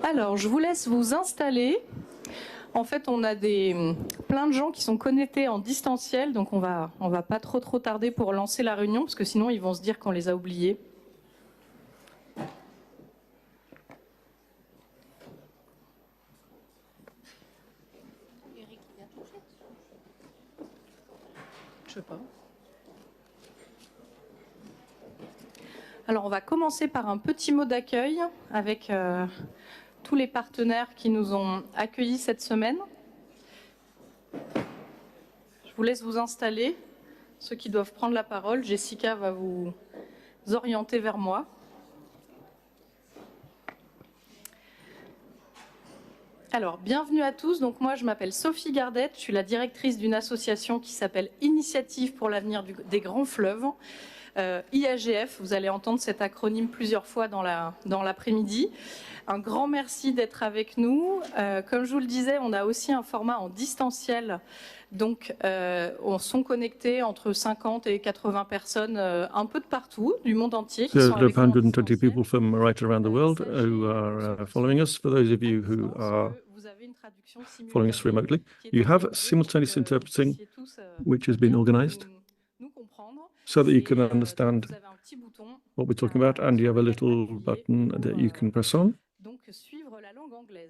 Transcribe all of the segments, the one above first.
Alors, je vous laisse vous installer. En fait, on a plein de gens qui sont connectés en distanciel, donc on va pas trop tarder pour lancer la réunion, parce que sinon ils vont se dire qu'on les a oubliés. Je sais pas. Alors, on va commencer par un petit mot d'accueil avec tous les partenaires qui nous ont accueillis cette semaine. Je vous laisse vous installer. Ceux qui doivent prendre la parole, Jessica va vous orienter vers moi. Alors, bienvenue à tous. Donc, moi, je m'appelle Sophie Gardette. Je suis la directrice d'une association qui s'appelle Initiative pour l'avenir des grands fleuves. IAGF, vous allez entendre cet acronyme plusieurs fois dans l'après-midi. Un grand merci d'être avec nous. Comme je vous le disais, on a aussi un format en distanciel. Donc, on sont connectés entre 50 et 80 personnes un peu de partout, du monde entier. So there are 120 people from right around the world who are following us. For those of you who are following us remotely, you have simultaneous interpreting, which has been organized so that you can understand what we're talking about, and you have a little button that you can press on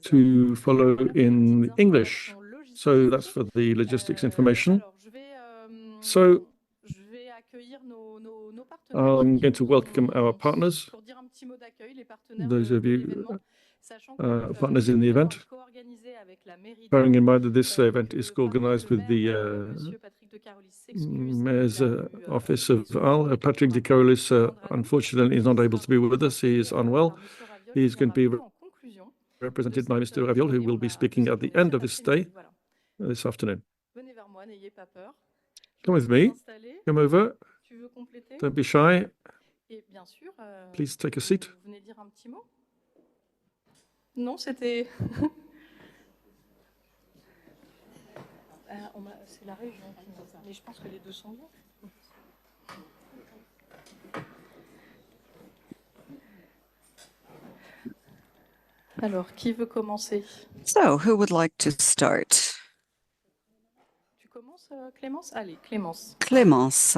to follow in English. So that's for the logistics information. So I'm going to welcome our partners, those of you partners in the event, bearing in mind that this event is organized with the Mayor's Office of Arles. Patrick de Carolis, unfortunately, is not able to be with us. He is unwell. He's going to be represented by Mr. Raviol, who will be speaking at the end of his stay this afternoon. Come with me. Come over. Don't be shy. Please take a seat. Non, c'était... c'est la région qui nous a... Mais je pense que les deux sont bien. Alors, qui veut commencer? So, who would like to start? Tu commences, Clémence? Allez, Clémence. Clémence.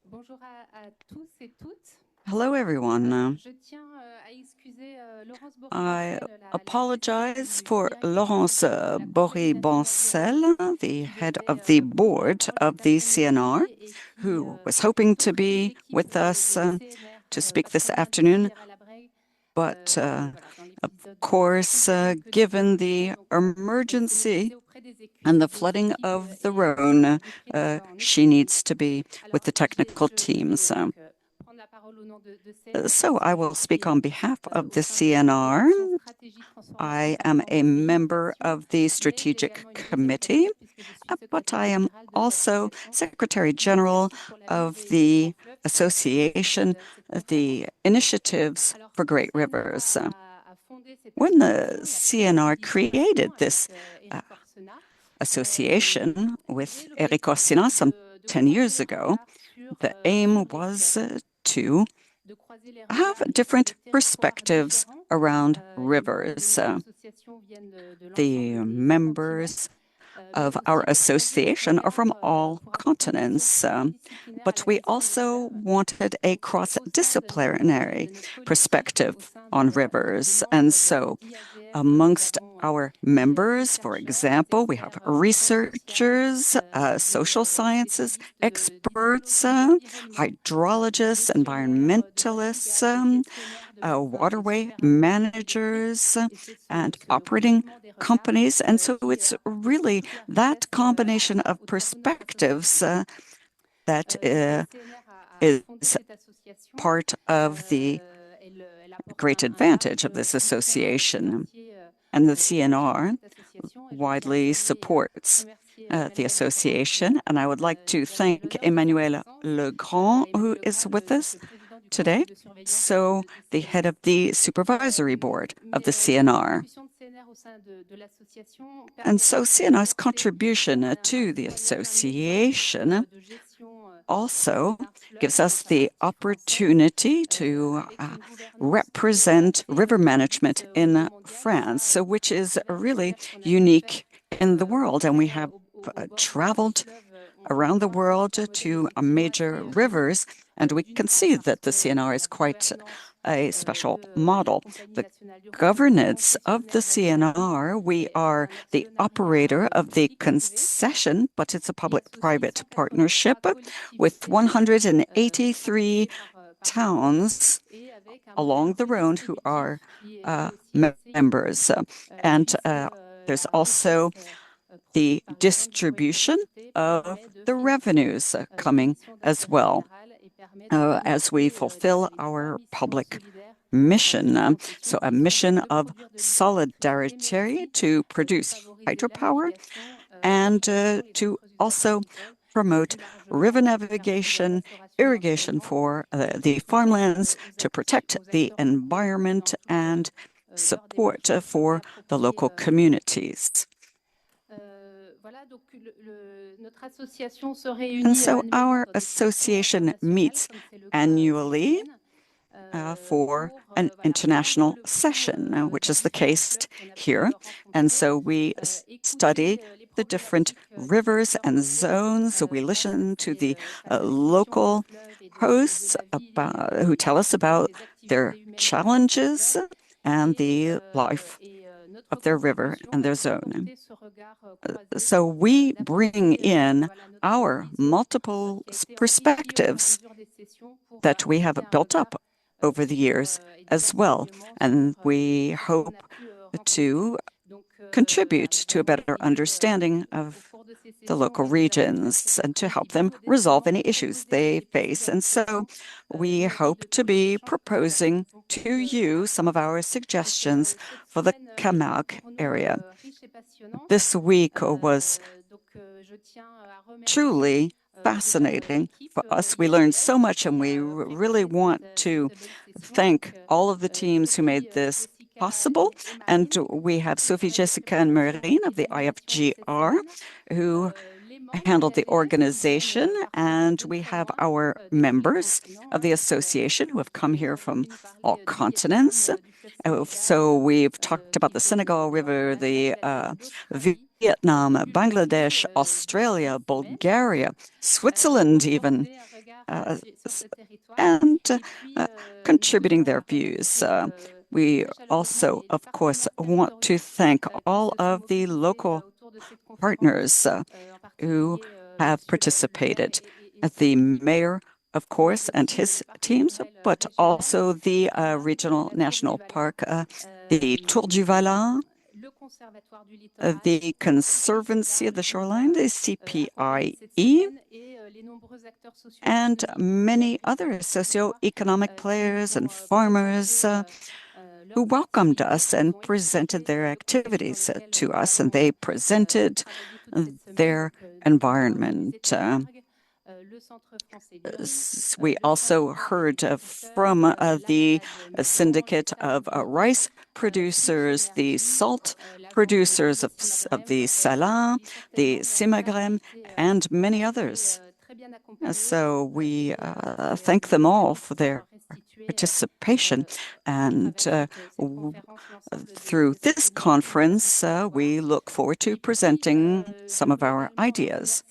Bonjour à tous et toutes. Hello, everyone. Je tiens à excuser Laurence I apologize for Laurence Bory-Boncel, the head of the board of the CNR, who was hoping to be with us to speak this afternoon. But, of course, given the emergency and the flooding of the Rhône, she needs to be with the technical teams. So I will speak on behalf of the CNR. I am a member of the Strategic Committee, but I am also Secretary General of the Association, the Initiatives for Great Rivers. When the CNR created this association with Eric Orsina some 10 years ago, the aim was to have different perspectives around rivers. The members of our association are from all continents, but we also wanted a cross-disciplinary perspective on rivers. And so amongst our members, for example, we have researchers, social sciences, experts, hydrologists, environmentalists, waterway managers, and operating companies. And so it's really that combination of perspectives that is part of the great advantage of this association. And the CNR widely supports the association. And I would like to thank Emmanuel Legrand, who is with us today, so the head of the supervisory board of the CNR. And so CNR's contribution to the association also gives us the opportunity to represent river management in France, which is really unique in the world. And we have traveled around the world to major rivers, and we can see that the CNR is quite a special model. The governance of the CNR, we are the operator of the concession, but it's a public-private partnership with 183 towns along the Rhône who are members. And there's also the distribution of the revenues coming as well as we fulfill our public mission. So a mission of solidarity to produce hydropower and to also promote river navigation, irrigation for the farmlands, to protect the environment and support for the local communities. And so our association meets annually for an international session, which is the case here. And so we study the different rivers and zones. So we listen to the local hosts who tell us about their challenges and the life of their river and their zone. So we bring in our multiple perspectives that we have built up over the years as well, and we hope to contribute to a better understanding of the local regions and to help them resolve any issues they face. And so we hope to be proposing to you some of our suggestions for the Camargue area. This week was truly fascinating for us. We learned so much, and we really want to thank all of the teams who made this possible. And we have Sophie, Jessica, and Marine of the IFGR who handled the organization, and we have our members of the association who have come here from all continents. So we've talked about the Senegal River, the Vietnam, Bangladesh, Australia, Bulgaria, Switzerland even, and contributing their views. We also, of course, want to thank all of the local partners who have participated. The mayor, of course, and his teams, but also the regional national park, the Tour du Valais, the Conservancy of the Shoreline, the CPIE, and many other socio-economic players and farmers who welcomed us and presented their activities to us, and they presented their environment. We also heard from the syndicate of rice producers, the salt producers of the Salin, the Simagrem, and many others. So we thank them all for their participation, and through this conference we look forward to presenting some of our ideas.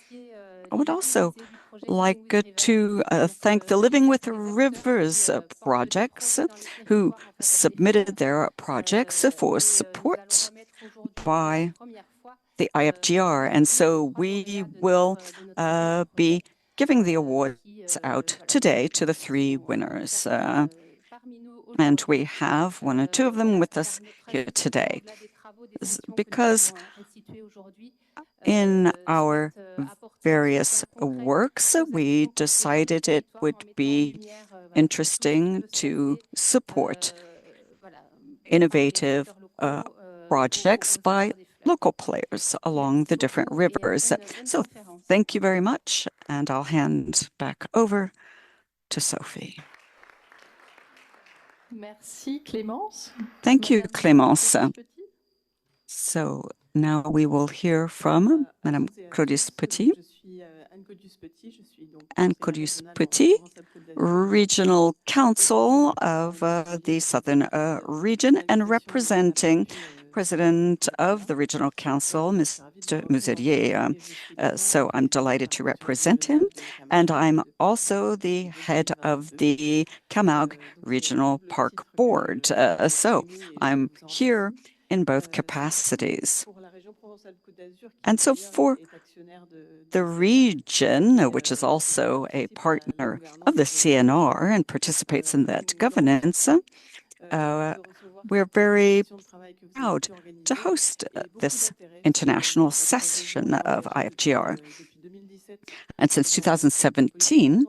I would also like to thank the Living with Rivers projects who submitted their projects for support by the IFGR, and so we will be giving the awards out today to the 3 winners. And we have 1 or 2 of them with us here today, because in our various works, we decided it would be interesting to support innovative projects by local players along the different rivers. So thank you very much, and I'll hand back over to Sophie. Merci, Clémence. Thank you, Clémence. So now we will hear from Madame Claudice Petit. Anne Codius-Petit, Regional Council of the Southern Region, and representing President of the Regional Council, Mr. Muselier. So I'm delighted to represent him, and I'm also the head of the Camargue Regional Park Board. So I'm here in both capacities. And so for the region, which is also a partner of the CNR and participates in that governance, we're very proud to host this international session of IFGR. And since 2017,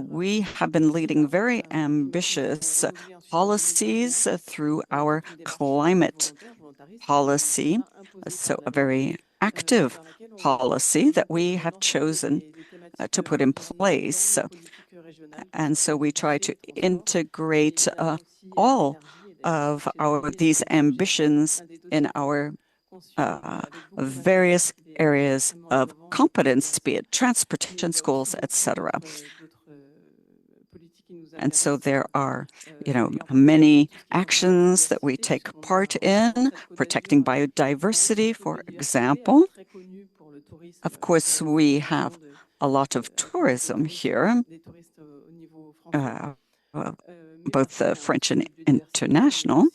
we have been leading very ambitious policies through our climate policy, so a very active policy that we have chosen to put in place. And so we try to integrate all of these ambitions in our various areas of competence, be it transportation, schools, etc. And so there are, many actions that we take part in, protecting biodiversity, for example. Of course, we have a lot of tourism here, both French and international,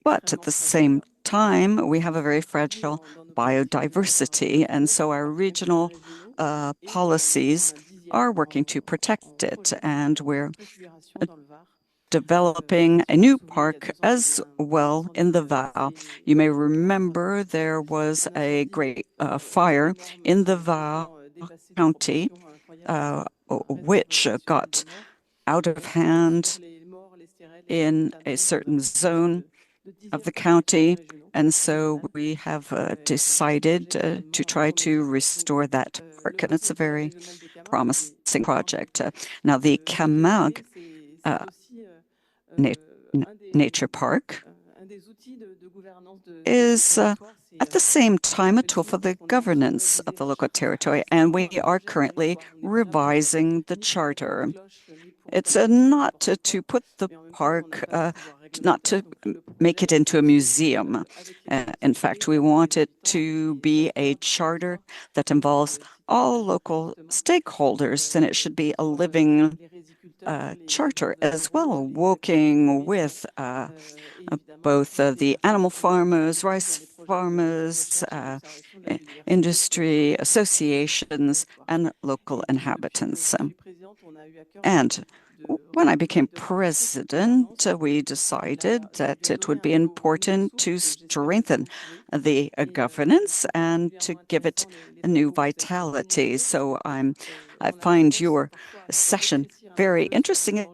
but at the same time, we have a very fragile biodiversity, and so our regional policies are working to protect it, and we're developing a new park as well in the Var. You may remember there was a great fire in the Var County, which got out of hand in a certain zone of the county, and so we have decided to try to restore that park, and it's a very promising project. Now, the Camargue Nature Park is at the same time a tool for the governance of the local territory, and we are currently revising the charter. It's not to put the park, not to make it into a museum. In fact, we want it to be a charter that involves all local stakeholders, and it should be a living charter as well, working with both the animal farmers, rice farmers, industry associations, and local inhabitants. And when I became president, we decided that it would be important to strengthen the governance and to give it a new vitality. So I find your session very interesting.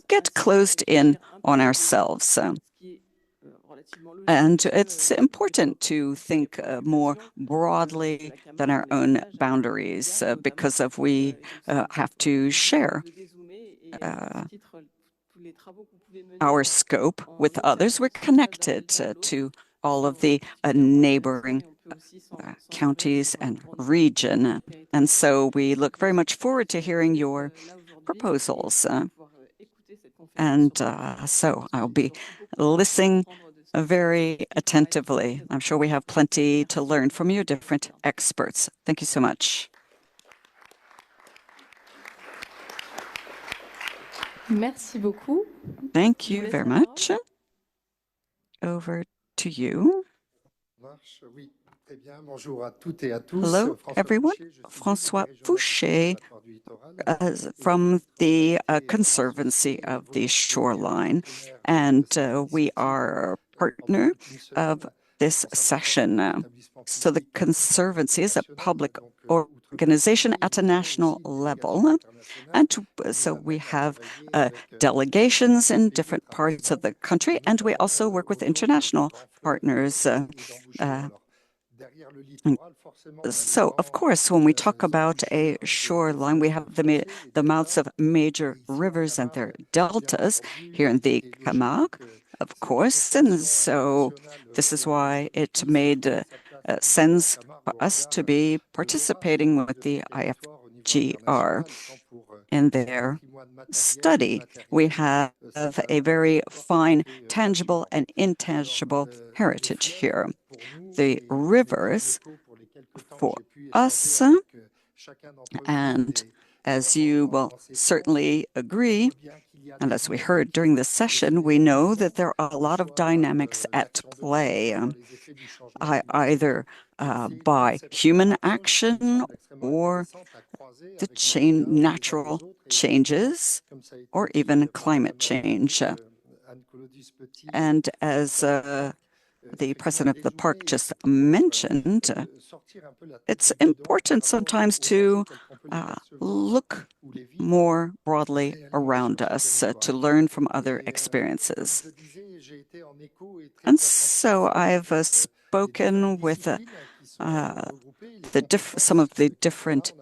Get closed in on ourselves. And it's important to think more broadly than our own boundaries because we have to share our scope with others. We're connected to all of the neighboring counties and region. And so we look very much forward to hearing your proposals. And so I'll be listening very attentively. I'm sure we have plenty to learn from you different experts. Thank you so much. Merci beaucoup. Thank you very much. Over to you. Hello, everyone. François Fouché from the Conservancy of the Shoreline, and we are a partner of this session. So the Conservancy is a public organization at a national level, and so we have delegations in different parts of the country, and we also work with international partners. So, of course, when we talk about a shoreline, we have the mouths of major rivers and their deltas here in the Camargue. of course, and so this is why it made sense for us to be participating with the IFGR in their study. We have a very fine, tangible and intangible heritage here. The rivers, for us, and as you will certainly agree, and as we heard during the session, we know that there are a lot of dynamics at play, either by human action or the natural changes, or even climate change. And as the president of the park just mentioned, it's important sometimes to look more broadly around us, to learn from other experiences. And so I've spoken with some of the different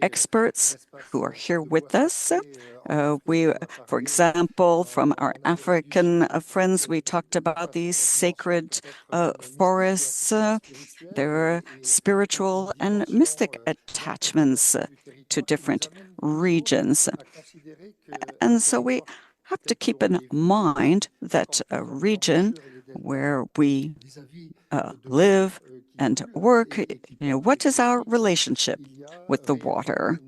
experts who are here with us. For example, from our African friends, we talked about these sacred forests. There are spiritual and mystic attachments to different regions. And so we have to keep in mind that a region where we live and work, what is our relationship with the water?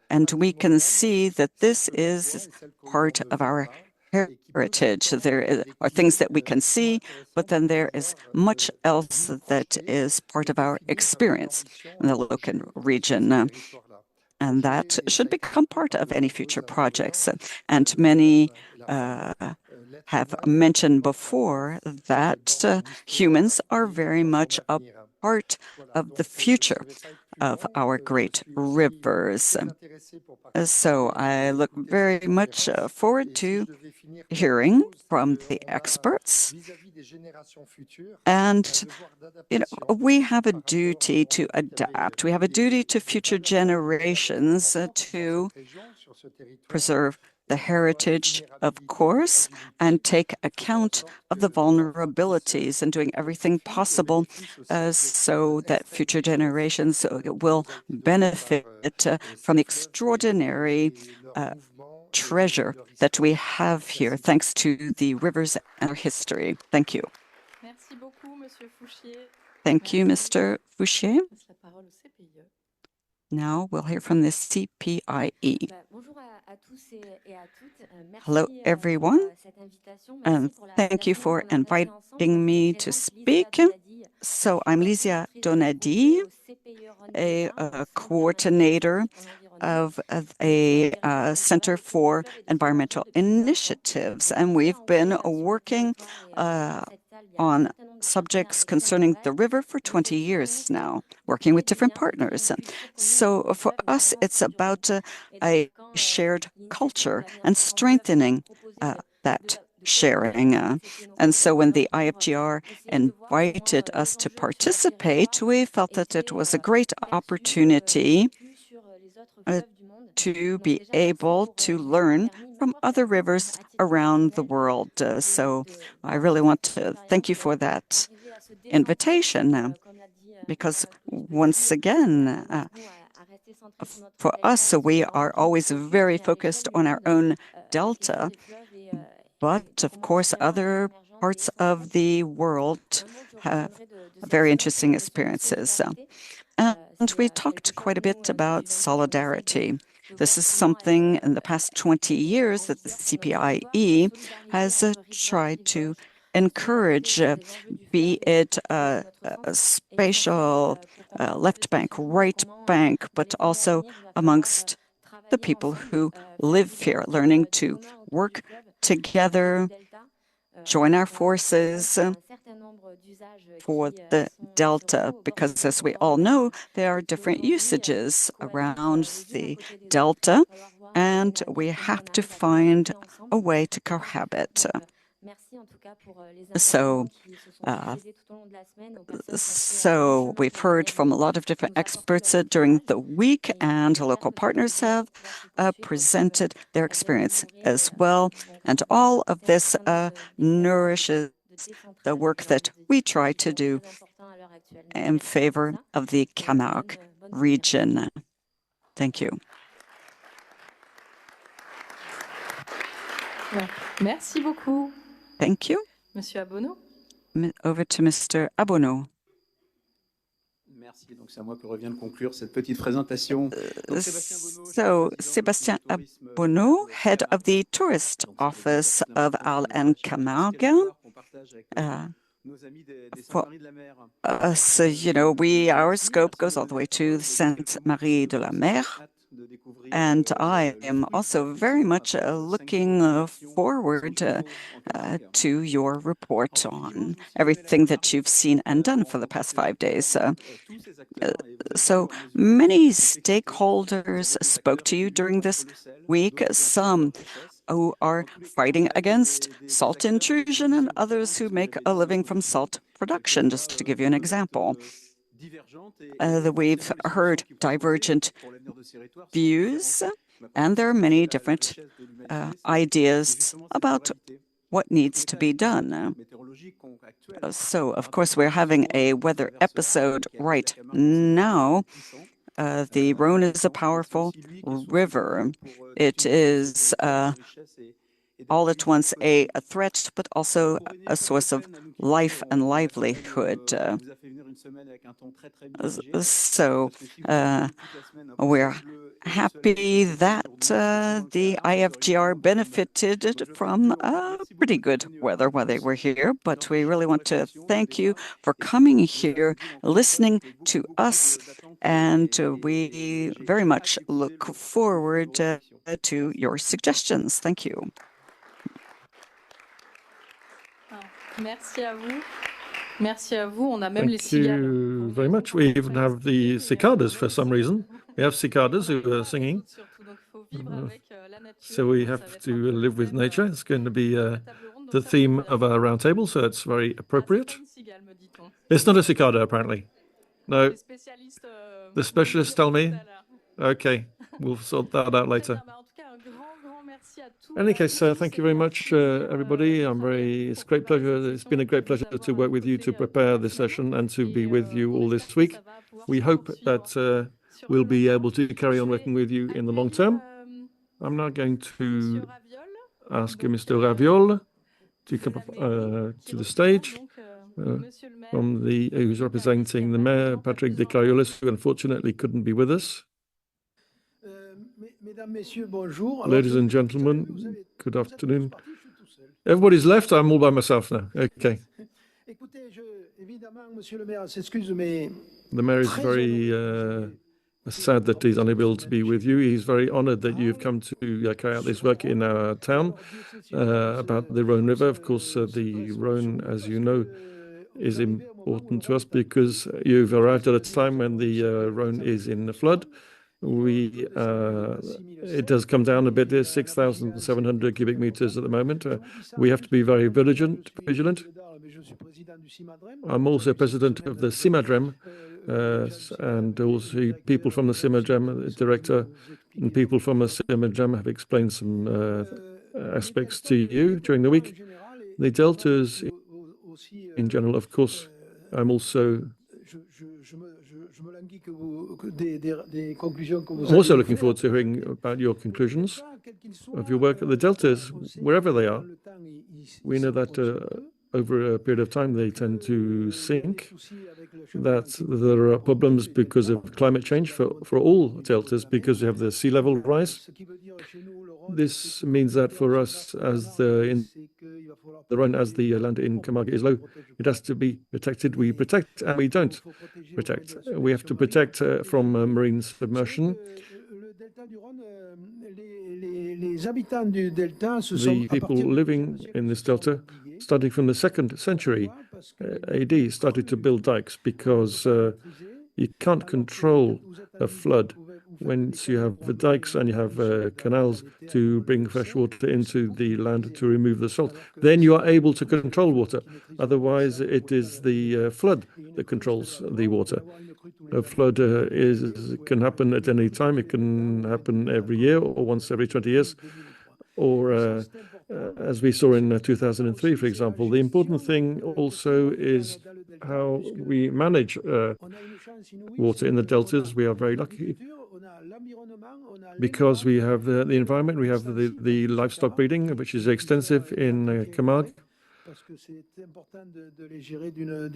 And we can see that this is part of our heritage. There are things that we can see, but then there is much else that is part of our experience in the local region. And that should become part of any future projects. And many have mentioned before that humans are very much a part of the future of our great rivers. So I look very much forward to hearing from the experts. And, we have a duty to adapt. We have a duty to future generations to preserve the heritage, of course, and take account of the vulnerabilities and doing everything possible so that future generations will benefit from the extraordinary treasure that we have here, thanks to the rivers and our history. Thank you. Merci beaucoup, Monsieur Fouchier. Thank you, Mr. Fouchier. Now we'll hear from the CPIE. Hello, everyone, and thank you for inviting me to speak. So I'm Lysia Donadi, a coordinator of a Center for Environmental Initiatives, and we've been working on subjects concerning the river for 20 years now, working with different partners. So for us, it's about a shared culture and strengthening that sharing. And so when the IFGR invited us to participate, we felt that it was a great opportunity to be able to learn from other rivers around the world. So I really want to thank you for that invitation, because once again, for us, we are always very focused on our own delta, but of course, other parts of the world have very interesting experiences. And we talked quite a bit about solidarity. This is something in the past 20 years that the CPIE has tried to encourage, be it a spatial left bank, right bank, but also amongst the people who live here, learning to work together, join our forces for the delta, because as we all know, there are different usages around the delta, and we have to find a way to cohabit. So we've heard from a lot of different experts during the week, and local partners have presented their experience as well. And all of this nourishes the work that we try to do in favor of the Camargue region. Thank you. Merci beaucoup. Thank you. Monsieur Abonneau. Over to Mr. Abonneau. Merci. Donc c'est à moi que revient de conclure cette petite présentation. So, Sébastien Abonneau, head of the tourist office of Arles and Camargue. For us, you know, our scope goes all the way to Sainte-Marie-de-la-Mer. And I am also very much looking forward to your report on everything that you've seen and done for the past 5 days. So many stakeholders spoke to you during this week, some who are fighting against salt intrusion and others who make a living from salt production, just to give you an example. We've heard divergent views, and there are many different ideas about what needs to be done. So, of course, we're having a weather episode right now. The Rhône is a powerful river. It is all at once a threat, but also a source of life and livelihood. So we're happy that the IFGR benefited from pretty good weather while they were here, but we really want to thank you for coming here, listening to us, and we very much look forward to your suggestions. Thank you. Merci à vous. Merci à vous. On a même les Thank you very much. We even have the cicadas for some reason. We have cicadas who are singing. So we have to live with nature. It's going to be the theme of our roundtable, so it's very appropriate. It's not a cicada, apparently. No. The specialists tell me. Okay, we'll sort that out later. In any case, thank you very much, everybody. It's a great pleasure. It's been a great pleasure to work with you to prepare this session and to be with you all this week. We hope that we'll be able to carry on working with you in the long term. I'm now going to ask Mr. Raviol to come up to the stage, who's representing the Mayor, Patrick de Cariolis, who unfortunately couldn't be with us. Ladies and gentlemen, good afternoon. Everybody's left. I'm all by myself now. Okay. The mayor is very sad that he's unable to be with you. He's very honored that you've come to carry out this work in our town about the Rhône River. Of course, the Rhône, as you know, is important to us because you've arrived at a time when the Rhône is in the flood. It does come down a bit. There's 6,700 cubic meters at the moment. We have to be very vigilant. I'm also president of the CIMADREM, and also people from the CIMADREM, the director, and people from the CIMADREM have explained some aspects to you during the week. The deltas in general, of course, I'm also looking forward to hearing about your conclusions of your work at the deltas, wherever they are. We know that over a period of time they tend to sink, that there are problems because of climate change for all deltas, because we have the sea level rise. This means that for us, as the Rhône, as the land in Camargue is low, it has to be protected. We protect and we don't protect. We have to protect from marine submersion. The people living in this delta, starting from the 2nd century AD, started to build dikes because you can't control a flood Once you have the dikes and you have canals to bring fresh water into the land to remove the salt, then you are able to control water. Otherwise, it is the flood that controls the water. A flood can happen at any time. It can happen every year or once every 20 years, or as we saw in 2003, for example. The important thing also is how we manage water in the deltas. We are very lucky because we have the environment, we have the livestock breeding, which is extensive in Camargue,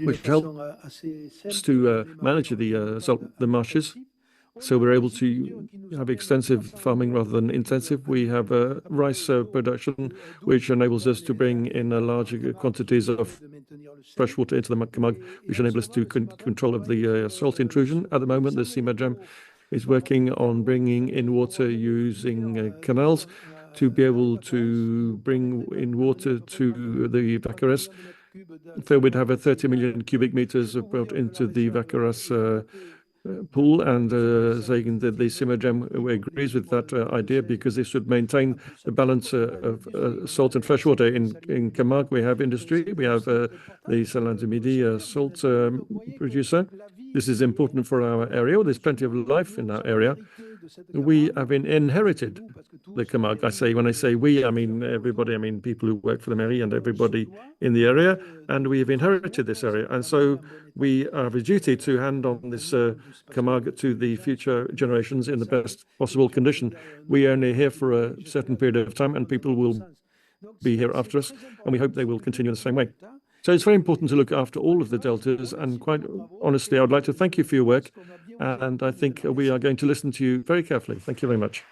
which helps to manage the marshes. So we're able to have extensive farming rather than intensive. We have rice production, which enables us to bring in larger quantities of fresh water into the Camargue, which enables us to control of the salt intrusion. At the moment, the CIMADRAM is working on bringing in water using canals to be able to bring in water to the Vacaras. So we'd have 30 million cubic meters brought into the Vacaras pool, and saying that the CIMADRAM agrees with that idea because this would maintain the balance of salt and fresh water. In Camargue, we have industry. We have the Salins du Midi salt producer. This is important for our area. There's plenty of life in our area. We have inherited the Camargue. When I say we, I mean everybody. I mean people who work for the mairie and everybody in the area. And we have inherited this area. And so we have a duty to hand on this Camargue to the future generations in the best possible condition. We are only here for a certain period of time, and people will be here after us, and we hope they will continue the same way. So it's very important to look after all of the deltas, and quite honestly, I would like to thank you for your work, and I think we are going to listen to you very carefully. Thank you very much.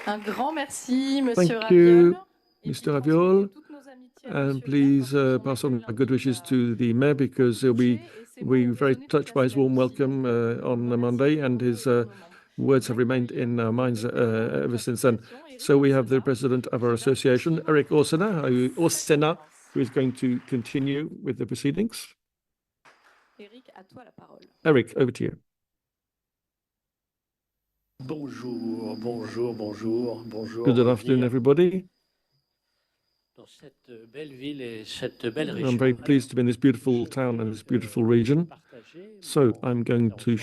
Un grand merci, Monsieur Thank you, Raviol. Mr. Raviol. And please pass on my good wishes to the mayor, because we were very touched by his warm welcome on Monday, and his words have remained in our minds ever since then. So we have the president of our association, Eric Orsena, who is going to continue with the proceedings. Eric, over to you. Bonjour, bonjour, bonjour, bonjour. Good afternoon, everybody. I'm very pleased to be in this beautiful town and this beautiful region. So I'm going to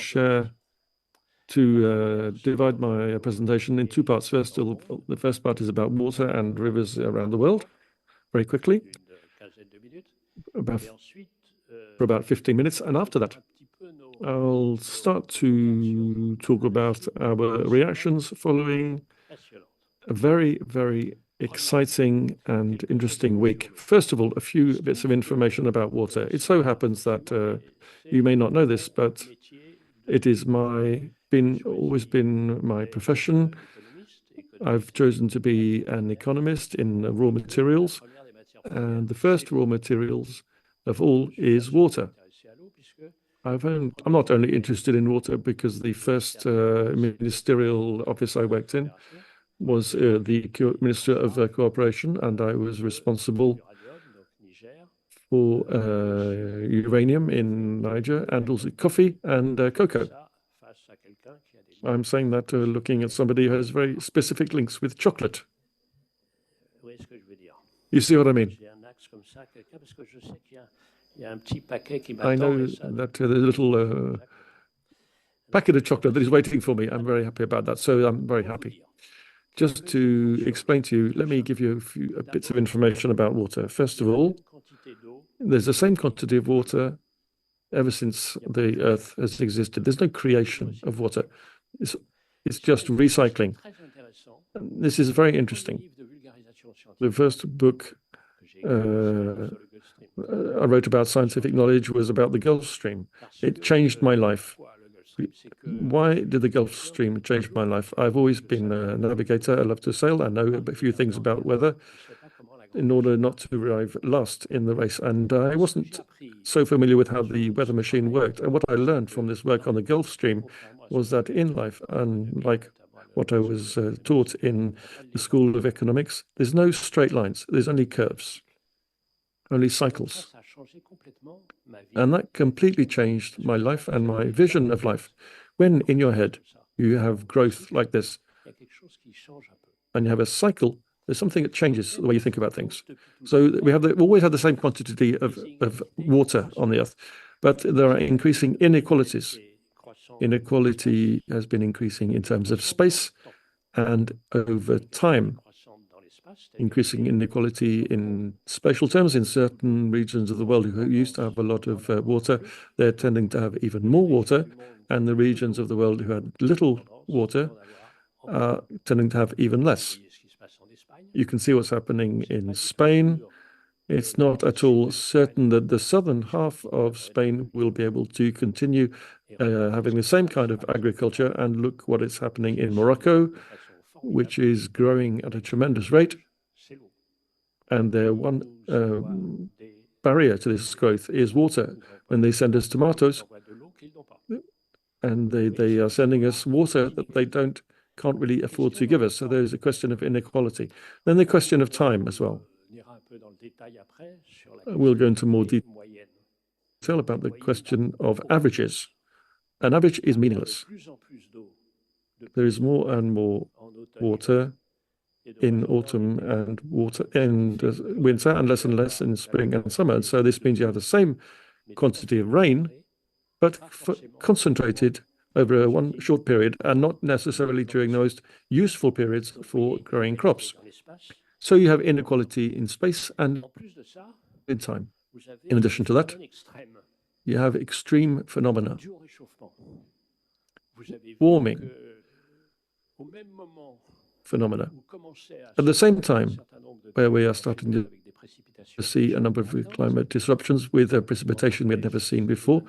divide my presentation in two parts. First, the first part is about water and rivers around the world, very quickly, for about 15 minutes. And after that, I'll start to talk about our reactions following a very, very exciting and interesting week. First of all, a few bits of information about water. It so happens that you may not know this, but it is always been my profession. I've chosen to be an economist in raw materials, and the first raw materials of all is water. I'm not only interested in water because the first ministerial office I worked in was the Minister of Cooperation, and I was responsible for uranium in Niger, and also coffee and cocoa. I'm saying that looking at somebody who has very specific links with chocolate. You see what I mean? I know that there's a little packet of chocolate that is waiting for me. I'm very happy about that. So I'm very happy. Just to explain to you, let me give you a few bits of information about water. First of all, there's the same quantity of water ever since the Earth has existed. There's no creation of water. It's just recycling. This is very interesting. The first book I wrote about scientific knowledge was about the Gulf Stream. It changed my life. Why did the Gulf Stream change my life? I've always been a navigator. I love to sail. I know a few things about weather in order not to arrive last in the race. And I wasn't so familiar with how the weather machine worked. And what I learned from this work on the Gulf Stream was that in life, unlike what I was taught in the School of Economics, there's no straight lines. There's only curves, only cycles. And that completely changed my life and my vision of life. When in your head you have growth like this and you have a cycle, there's something that changes the way you think about things. So we always had the same quantity of water on the earth, but there are increasing inequalities. Inequality has been increasing in terms of space and over time, increasing inequality in spatial terms in certain regions of the world who used to have a lot of water. They're tending to have even more water, and the regions of the world who had little water are tending to have even less. You can see what's happening in Spain. It's not at all certain that the southern half of Spain will be able to continue having the same kind of agriculture. And look what is happening in Morocco, which is growing at a tremendous rate. And their one barrier to this growth is water. When they send us tomatoes, and they are sending us water that they can't really afford to give us. So there's a question of inequality. Then the question of time as well. We'll go into more detail about the question of averages. An average is meaningless. There is more and more water in autumn and winter, and less in spring and summer. And so this means you have the same quantity of rain, but concentrated over one short period and not necessarily during the most useful periods for growing crops. So you have inequality in space and in time. In addition to that, you have extreme phenomena, warming phenomena. At the same time, where we are starting to see a number of climate disruptions with precipitation we had never seen before.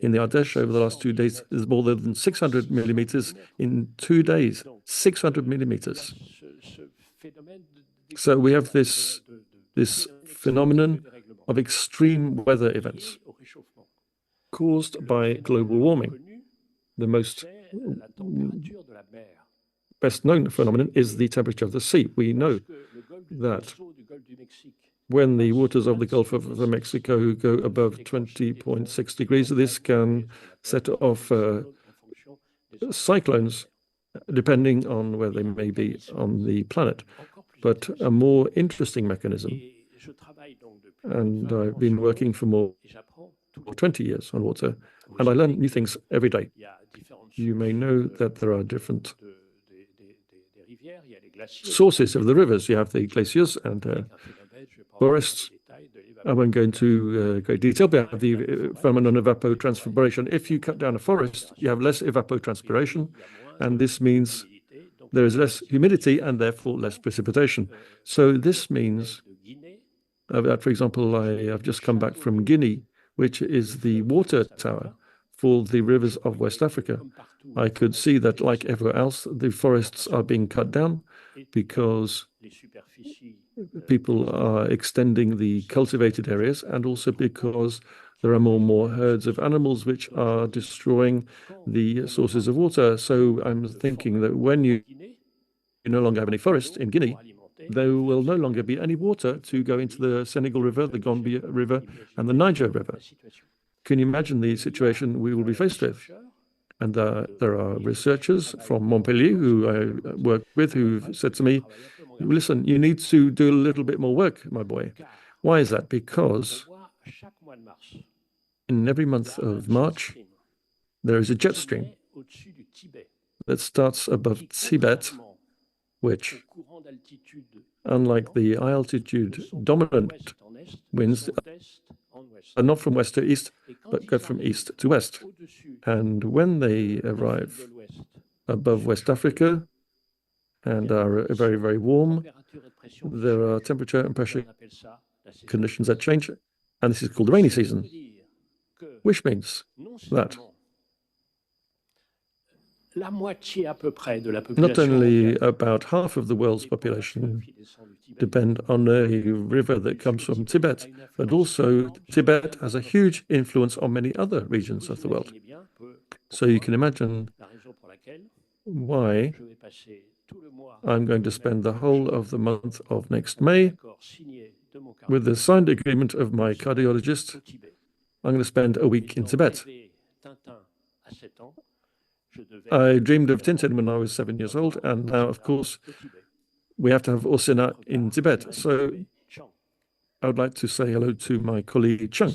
In the Ardèche, over the last 2 days, there's more than 600 millimeters in 2 days. 600 millimeters. So we have this phenomenon of extreme weather events caused by global warming. The most best-known phenomenon is the temperature of the sea. We know that when the waters of the Gulf of Mexico go above 20.6 degrees, this can set off cyclones, depending on where they may be on the planet. But a more interesting mechanism, and I've been working for more than 20 years on water, and I learn new things every day. You may know that there are different sources of the rivers. You have the glaciers and forests. I won't go into great detail, but you have the phenomenon of evapotranspiration. If you cut down a forest, you have less evapotranspiration, and this means there is less humidity and therefore less precipitation. So this means that, for example, I've just come back from Guinea, which is the water tower for the rivers of West Africa. I could see that, like everywhere else, the forests are being cut down because people are extending the cultivated areas, and also because there are more and more herds of animals which are destroying the sources of water. So I'm thinking that when you no longer have any forests in Guinea, there will no longer be any water to go into the Senegal River, the Gambia River, and the Niger River. Can you imagine the situation we will be faced with? And there are researchers from Montpellier who I work with who've said to me, listen, you need to do a little bit more work, my boy. Why is that? Because in every month of March, there is a jet stream that starts above Tibet, which, unlike the high altitude dominant winds, are not from west to east, but go from east to west. And when they arrive above West Africa and are very, very warm, there are temperature and pressure conditions that change, and this is called the rainy season, which means that not only about half of the world's population depend on a river that comes from Tibet, but also Tibet has a huge influence on many other regions of the world. So you can imagine why I'm going to spend the whole of the month of next May with the signed agreement of my cardiologist, I'm going to spend a week in Tibet. I dreamed of Tintin when I was 7 years old, and now, of course, we have to have Osina in Tibet. So I would like to say hello to my colleague Chung.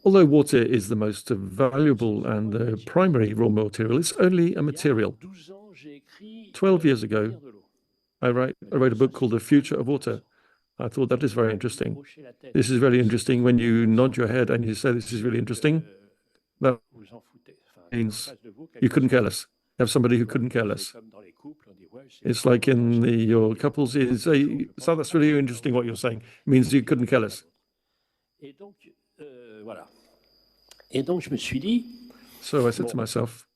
Although water is the most valuable and the primary raw material, it's only a material. 12 years ago, I wrote a book called The Future of Water. I thought that is very interesting. This is very interesting. When you nod your head and you say this is really interesting, that means you couldn't care less. You have somebody who couldn't care less. It's like in your couples, you say, so that's really interesting what you're saying. It means you couldn't care less. So I said to myself,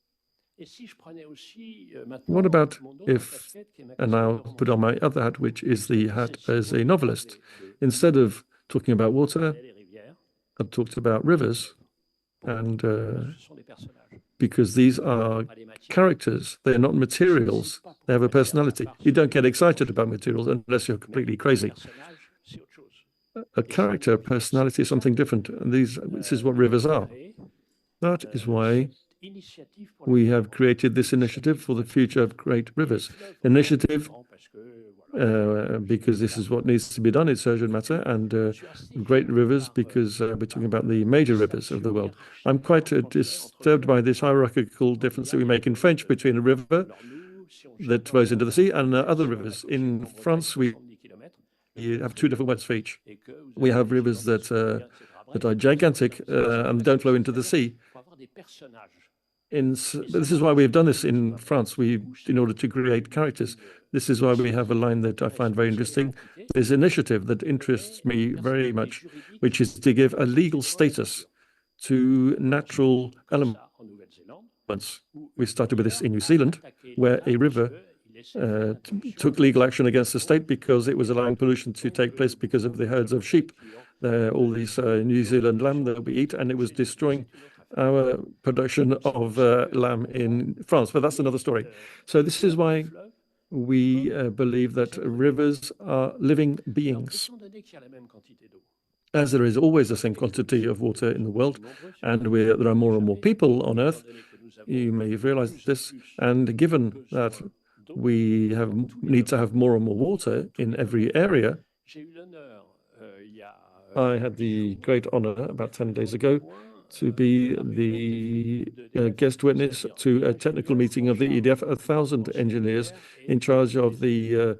what about if, and now put on my other hat, which is the hat as a novelist. Instead of talking about water, I've talked about rivers, and because these are characters, they're not materials, they have a personality. You don't get excited about materials unless you're completely crazy. A character, personality is something different, and this is what rivers are. That is why we have created this initiative for the future of great rivers. Initiative, because this is what needs to be done, it's urgent matter, and great rivers, because we're talking about the major rivers of the world. I'm quite disturbed by this hierarchical difference that we make in French between a river that flows into the sea and other rivers. In France, we have two different words for each. We have rivers that are gigantic and don't flow into the sea. This is why we've done this in France, in order to create characters. This is why we have a line that I find very interesting. This initiative that interests me very much, which is to give a legal status to natural elements. We started with this in New Zealand, where a river took legal action against the state because it was allowing pollution to take place because of the herds of sheep. All these New Zealand lamb that we eat, and it was destroying our production of lamb in France. But that's another story. So this is why we believe that rivers are living beings. As there is always the same quantity of water in the world, and there are more and more people on Earth, you may have realized this, and given that we need to have more and more water in every area, I had the great honor about 10 days ago to be the guest witness to a technical meeting of the EDF, 1,000 engineers in charge of the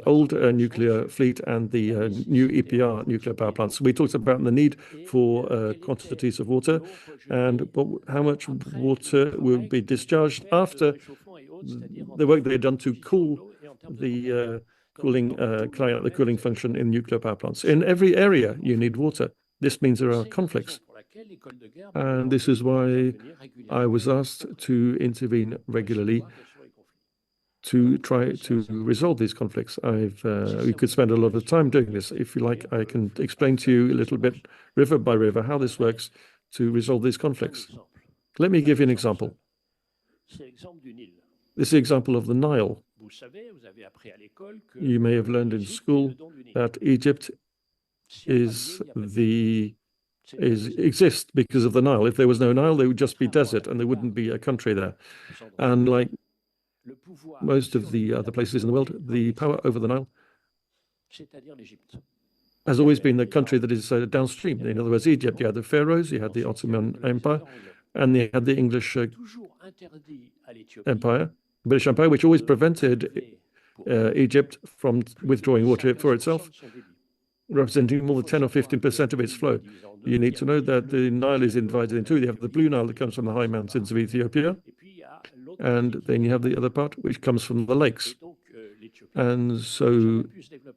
old nuclear fleet and the new EPR nuclear power plants. We talked about the need for quantities of water and how much water will be discharged after the work they had done to cool the carry out the cooling function in nuclear power plants. In every area, you need water. This means there are conflicts. And this is why I was asked to intervene regularly to try to resolve these conflicts. We could spend a lot of time doing this. If you like, I can explain to you a little bit, river by river, how this works to resolve these conflicts. Let me give you an example. This is the example of the Nile. You may have learned in school that Egypt exists because of the Nile. If there was no Nile, there would just be desert and there wouldn't be a country there. And like most of the other places in the world, the power over the Nile has always been the country that is downstream. In other words, Egypt, you had the Pharaohs, you had the Ottoman Empire, and you had the English Empire, British Empire, which always prevented Egypt from withdrawing water for itself, representing more than 10 or 15% of its flow. You need to know that the Nile is divided in two. You have the Blue Nile that comes from the high mountains of Ethiopia, and then you have the other part which comes from the lakes. And so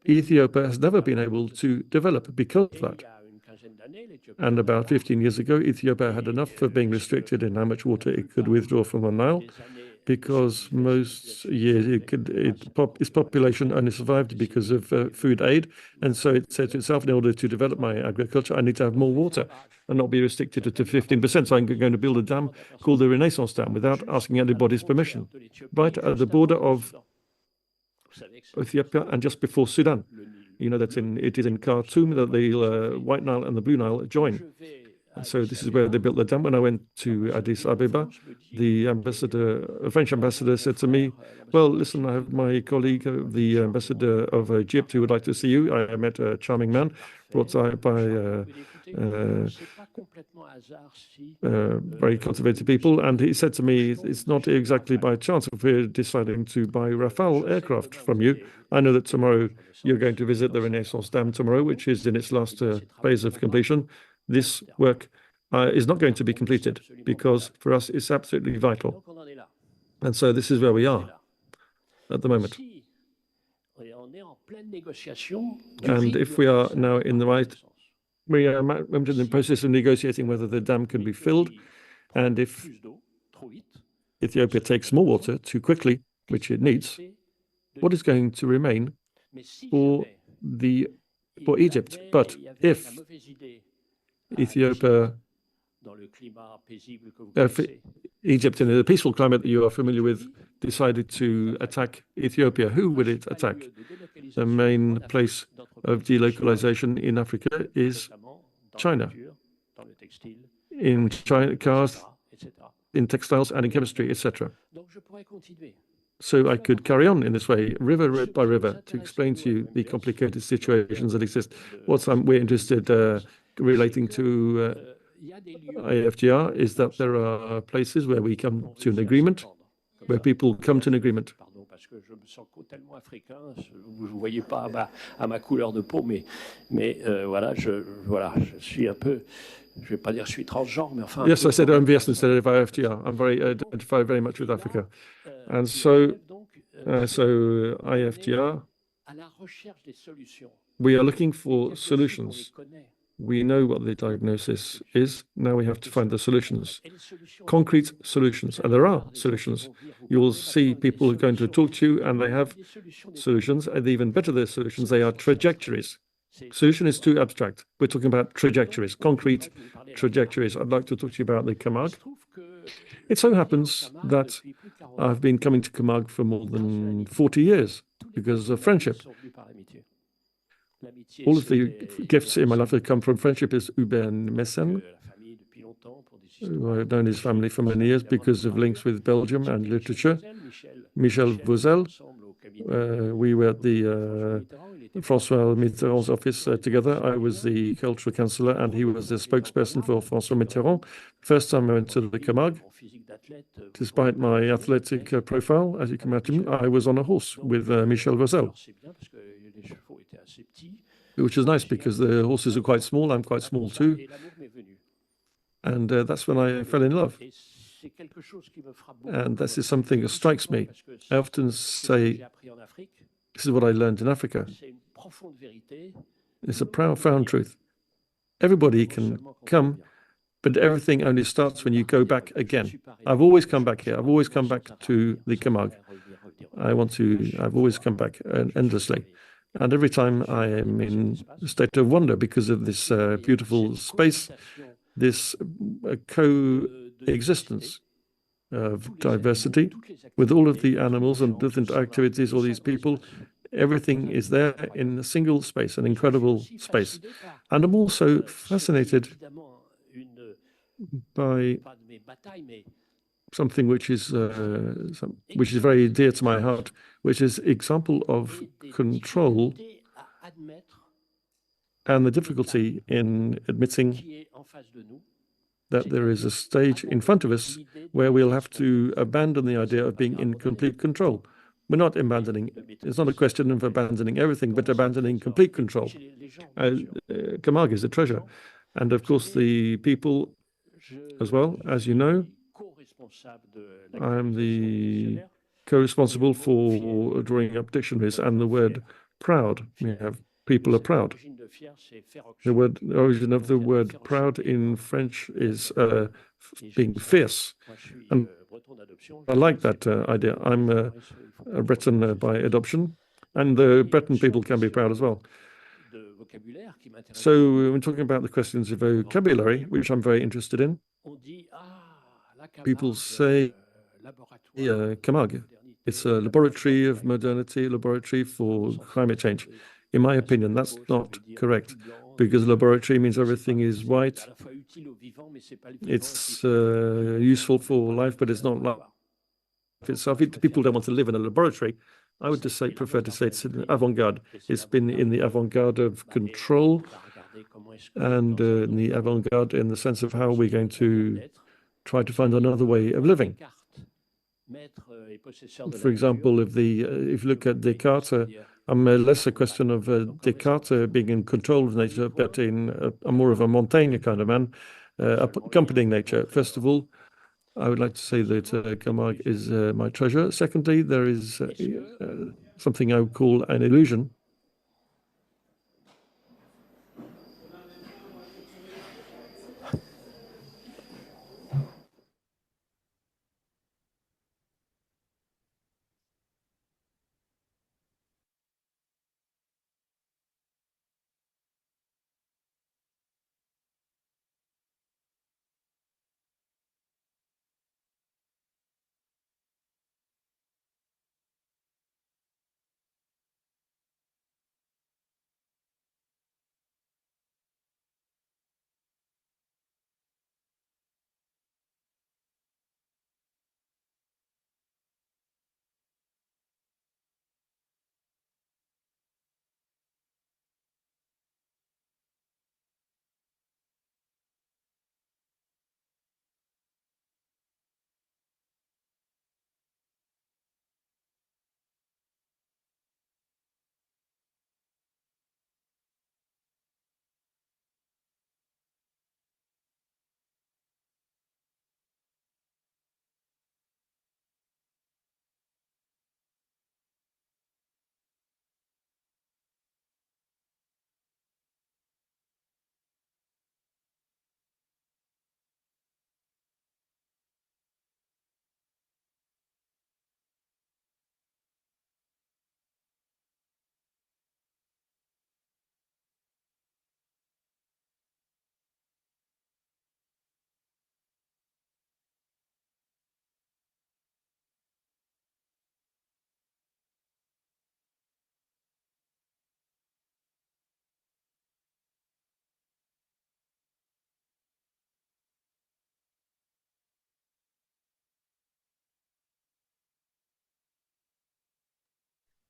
Ethiopia has never been able to develop because of that. And about 15 years ago, Ethiopia had enough of being restricted in how much water it could withdraw from the Nile, because most years its population only survived because of food aid. And so it said to itself, in order to develop my agriculture, I need to have more water and not be restricted to 15%. So I'm going to build a dam called the Renaissance Dam without asking anybody's permission. Right at the border of Ethiopia, and just before Sudan. You know that it is in Khartoum that the White Nile and the Blue Nile join. And so this is where they built the dam. When I went to Addis Ababa, the French ambassador said to me, well, listen, I have my colleague, the ambassador of Egypt, who would like to see you. I met a charming man brought by very cultivated people. And he said to me, it's not exactly by chance if we're deciding to buy Rafale aircraft from you. I know that tomorrow you're going to visit the Renaissance Dam tomorrow, which is in its last phase of completion. This work is not going to be completed because for us it's absolutely vital. And so this is where we are at the moment. And if we are now in the right, we are in the process of negotiating whether the dam can be filled, and if Ethiopia takes more water too quickly, which it needs, what is going to remain for Egypt? But if Ethiopia, Egypt in a peaceful climate that you are familiar with, decided to attack Ethiopia, who would it attack? The main place of delocalization in Africa is China, in China, cars, in textiles, and in chemistry, etc. So I could carry on in this way, river by river, to explain to you the complicated situations that exist. What we're interested relating to IFGR is that there are places where we come to an agreement, where people come to an agreement. Vous ne voyez pas à ma couleur de peau, mais voilà, je suis un peu, je vais pas dire je suis transgenre, mais enfin. Yes, I said OMVS instead of IFGR. I'm identify very much with Africa, and so IFGR. We are looking for solutions. We know what the diagnosis is. Now we have to find the solutions, concrete solutions. And there are solutions. You will see people going to talk to you and they have solutions. And even better, their solutions, they are trajectories. Solution is too abstract. We're talking about trajectories, concrete trajectories. I'd like to talk to you about the Camargue. It so happens that I've been coming to Camargue for more than 40 years because of friendship. All of the gifts in my life have come from friendship. Is Hubert Messen, who I've known his family for many years because of links with Belgium and literature. Michel Vauzel, we were at the François Mitterrand's office together. I was the cultural councillor and he was the spokesperson for François Mitterrand. First time I went to the Camargue, despite my athletic profile, as you can imagine, I was on a horse with Michel Vauzel, which is nice because the horses are quite small. I'm quite small too. And that's when I fell in love. And this is something that strikes me. I often say, this is what I learned in Africa. It's a profound truth. Everybody can come, but everything only starts when you go back again. I've always come back here. I've always come back to the Camargue. I've always come back endlessly. And every time I am in a state of wonder because of this beautiful space, this coexistence of diversity with all of the animals and different activities, all these people, everything is there in a single space, an incredible space. And I'm also fascinated by something which is very dear to my heart, which is example of control and the difficulty in admitting that there is a stage in front of us where we'll have to abandon the idea of being in complete control. We're not abandoning, it's not a question of abandoning everything, but abandoning complete control. Camargue is a treasure. And of course, the people as well, as you know, I'm the co-responsible for drawing up dictionaries and the word proud. We have people are proud. The origin of the word proud in French is being fierce. And I like that idea. I'm a Breton by adoption, and the Breton people can be proud as well. So we're talking about the questions of vocabulary, which I'm very interested in. People say Camargue, It's a laboratory of modernity, a laboratory for climate change. In my opinion, that's not correct, because laboratory means everything is white. It's useful for life, but it's not life itself. If people don't want to live in a laboratory, I would just prefer to say it's an avant-garde. It's been in the avant-garde of control and in the avant-garde in the sense of how we're going to try to find another way of living. For example, if you look at Descartes, I'm less a question of Descartes being in control of nature, but I'm more of a Montaigne kind of man, accompanying nature. First of all, I would like to say that Camargue is my treasure. Secondly, there is something I would call an illusion.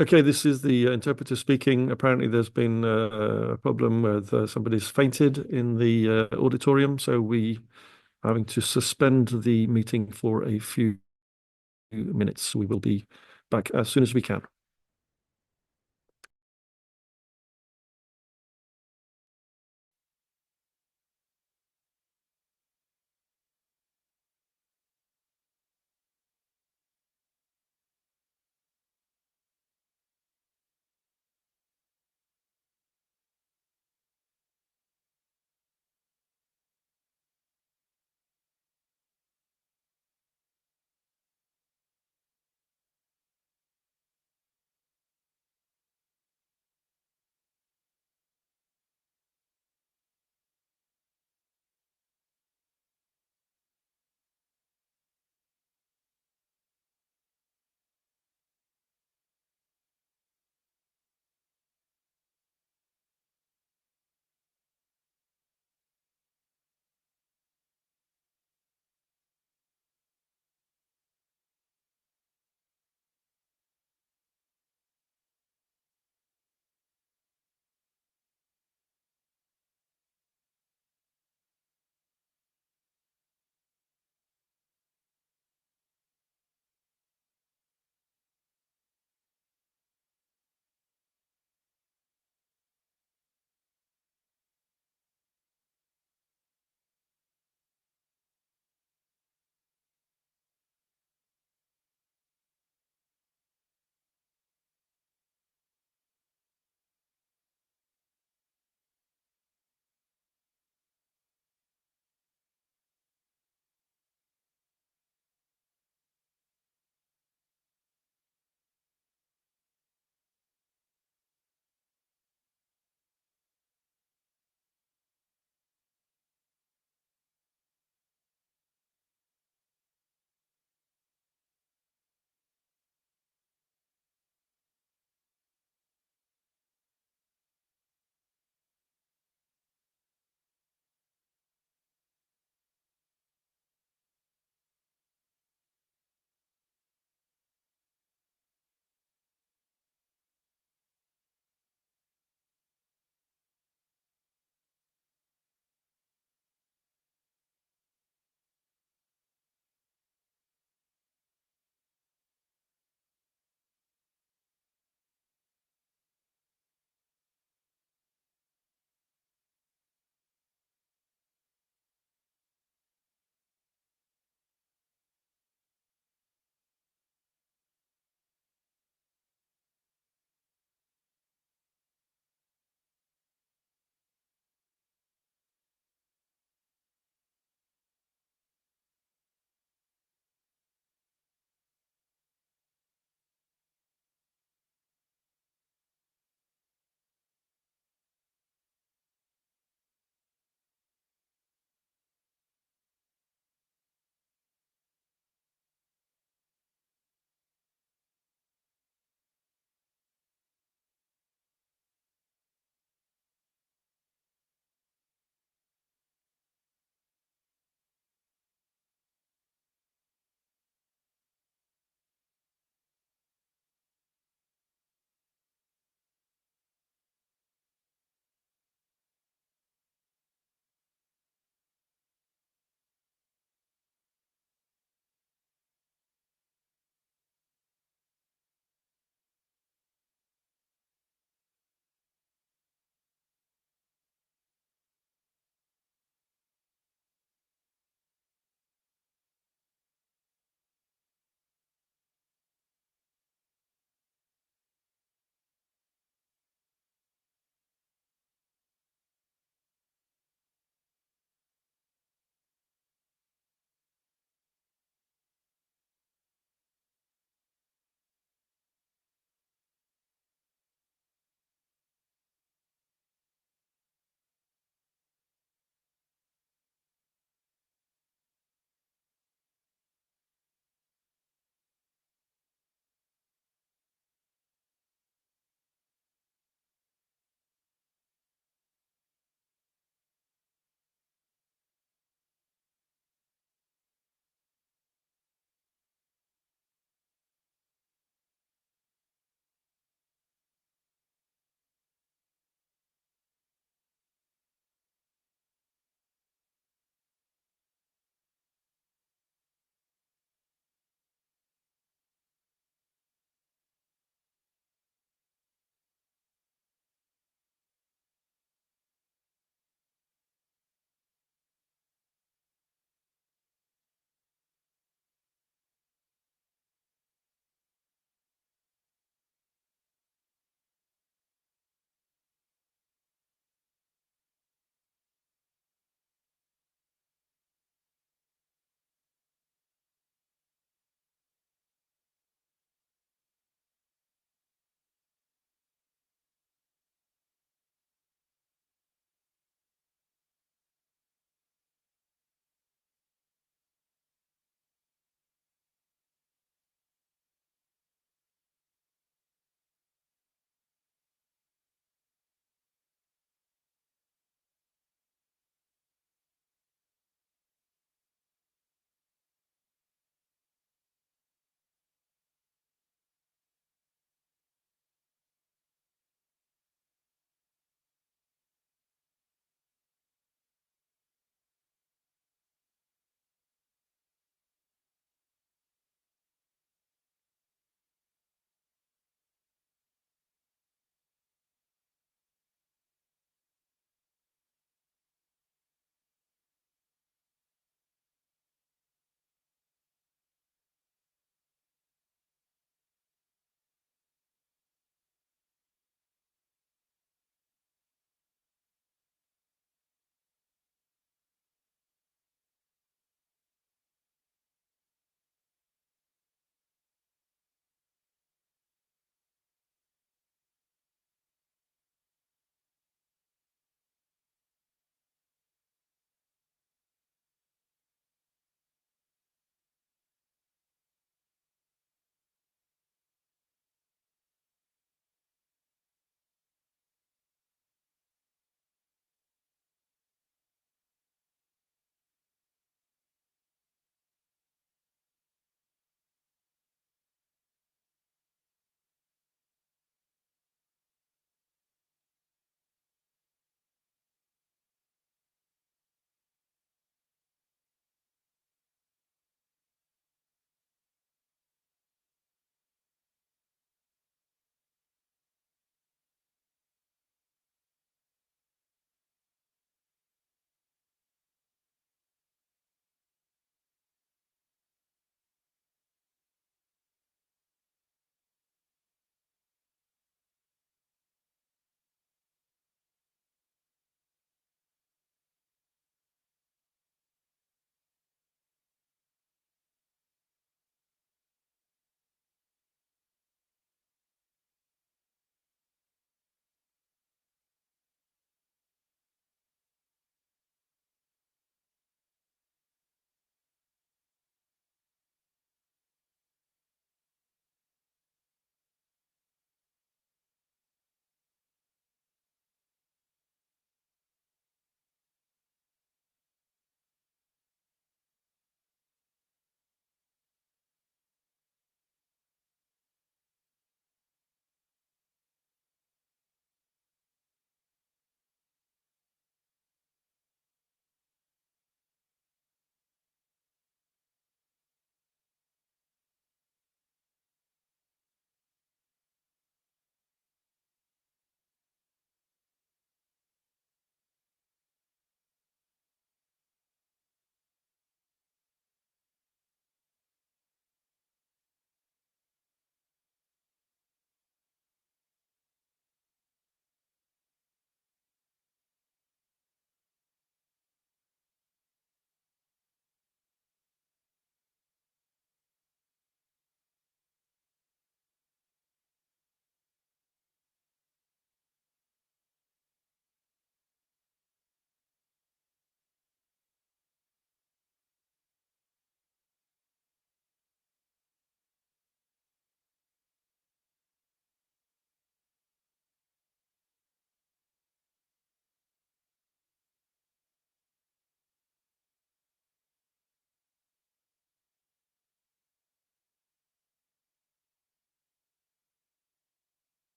Okay, this is the interpreter speaking. Apparently, there's been a problem with somebody's fainted in the auditorium, so we are having to suspend the meeting for a few minutes. We will be back as soon as we can.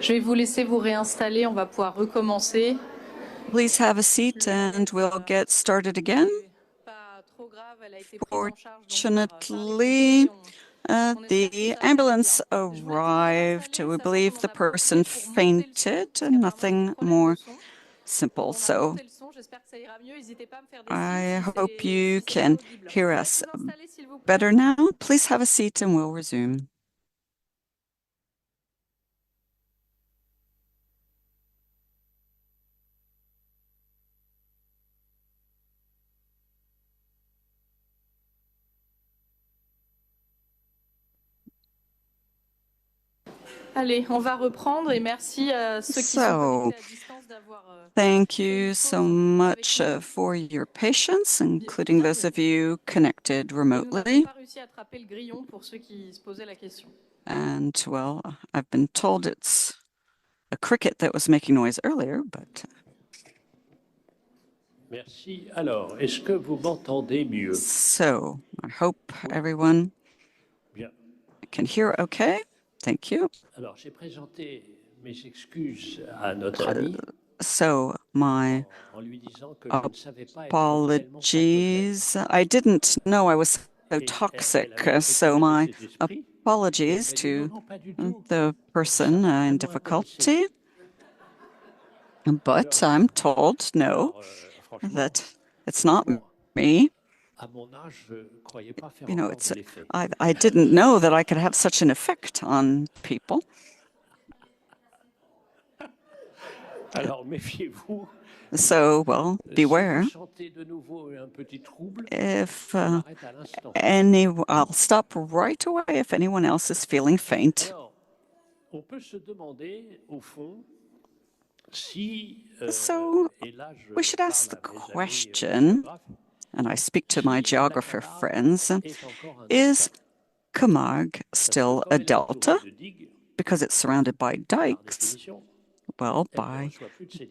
Je vais vous laisser vous réinstaller, on va pouvoir recommencer. Please have a seat and we'll get started again. Fortunately, the ambulance arrived. We believe the person fainted and nothing more simple. So I hope you can hear us better now. Please have a seat and we'll resume. Allez, on va reprendre et merci à ceux qui sont connectés à distance d'avoir. Thank you so much for your patience, including those of you connected remotely. And well, I've been told it's a cricket that was making noise earlier, but. Merci. Alors, est-ce que vous m'entendez mieux? So, I hope everyone can hear okay. Thank you. Alors, j'ai présenté mes excuses à notre ami. So, my apologies. I didn't know I was so toxic, so my apologies to the person in difficulty. But I'm told, no, that it's not me. You know, I didn't know that I could have such an effect on people. So, well, beware. If I'll stop right away if anyone else is feeling faint. So, we should ask the question, and I speak to my geographer friends, is Camargue still a delta because it's surrounded by dikes? Well, by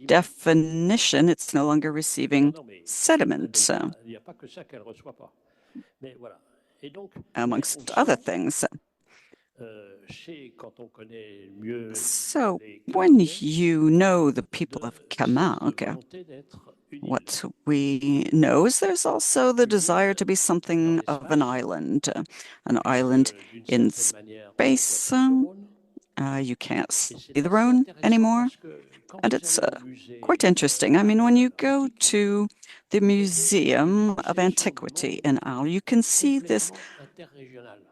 definition, it's no longer receiving sediment, amongst other things. So, when you know the people of Camargue, what we know is there's also the desire to be something of an island in space. You can't see the Rhône anymore. And it's quite interesting. I mean, when you go to the Museum of Antiquity in Arles, you can see this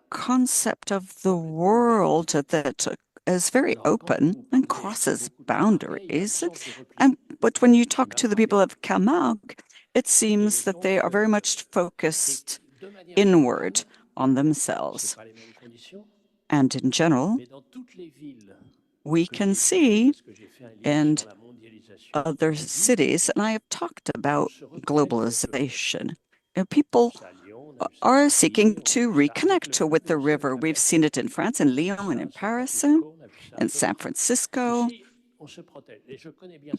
concept of the world that is very open and crosses boundaries. But when you talk to the people of Camargue, it seems that they are very much focused inward on themselves. And in general, we can see in other cities, and I have talked about globalization, people are seeking to reconnect with the river. We've seen it in France, in Lyon, and in Paris, in San Francisco.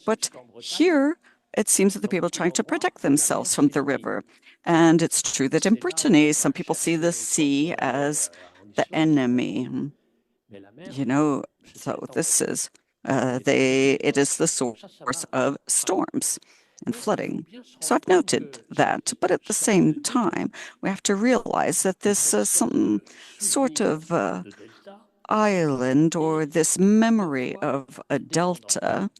But here, it seems that the people are trying to protect themselves from the river. And it's true that in Brittany, some people see the sea as the enemy. You know, so this is, it is the source of storms and flooding. So I've noted that, but at the same time, we have to realize that this some sort of island or this memory of a delta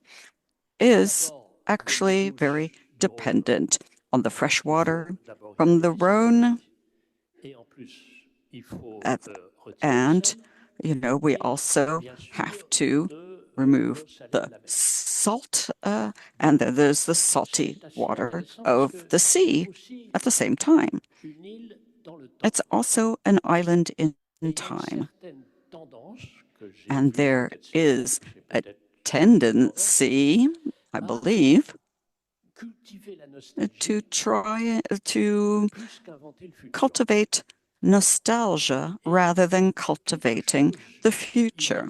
is actually very dependent on the fresh water from the Rhône. And, you know, we also have to remove the salt, and then there's the salty water of the sea at the same time. It's also an island in time. And there is a tendency, I believe, to try to cultivate nostalgia rather than cultivating the future.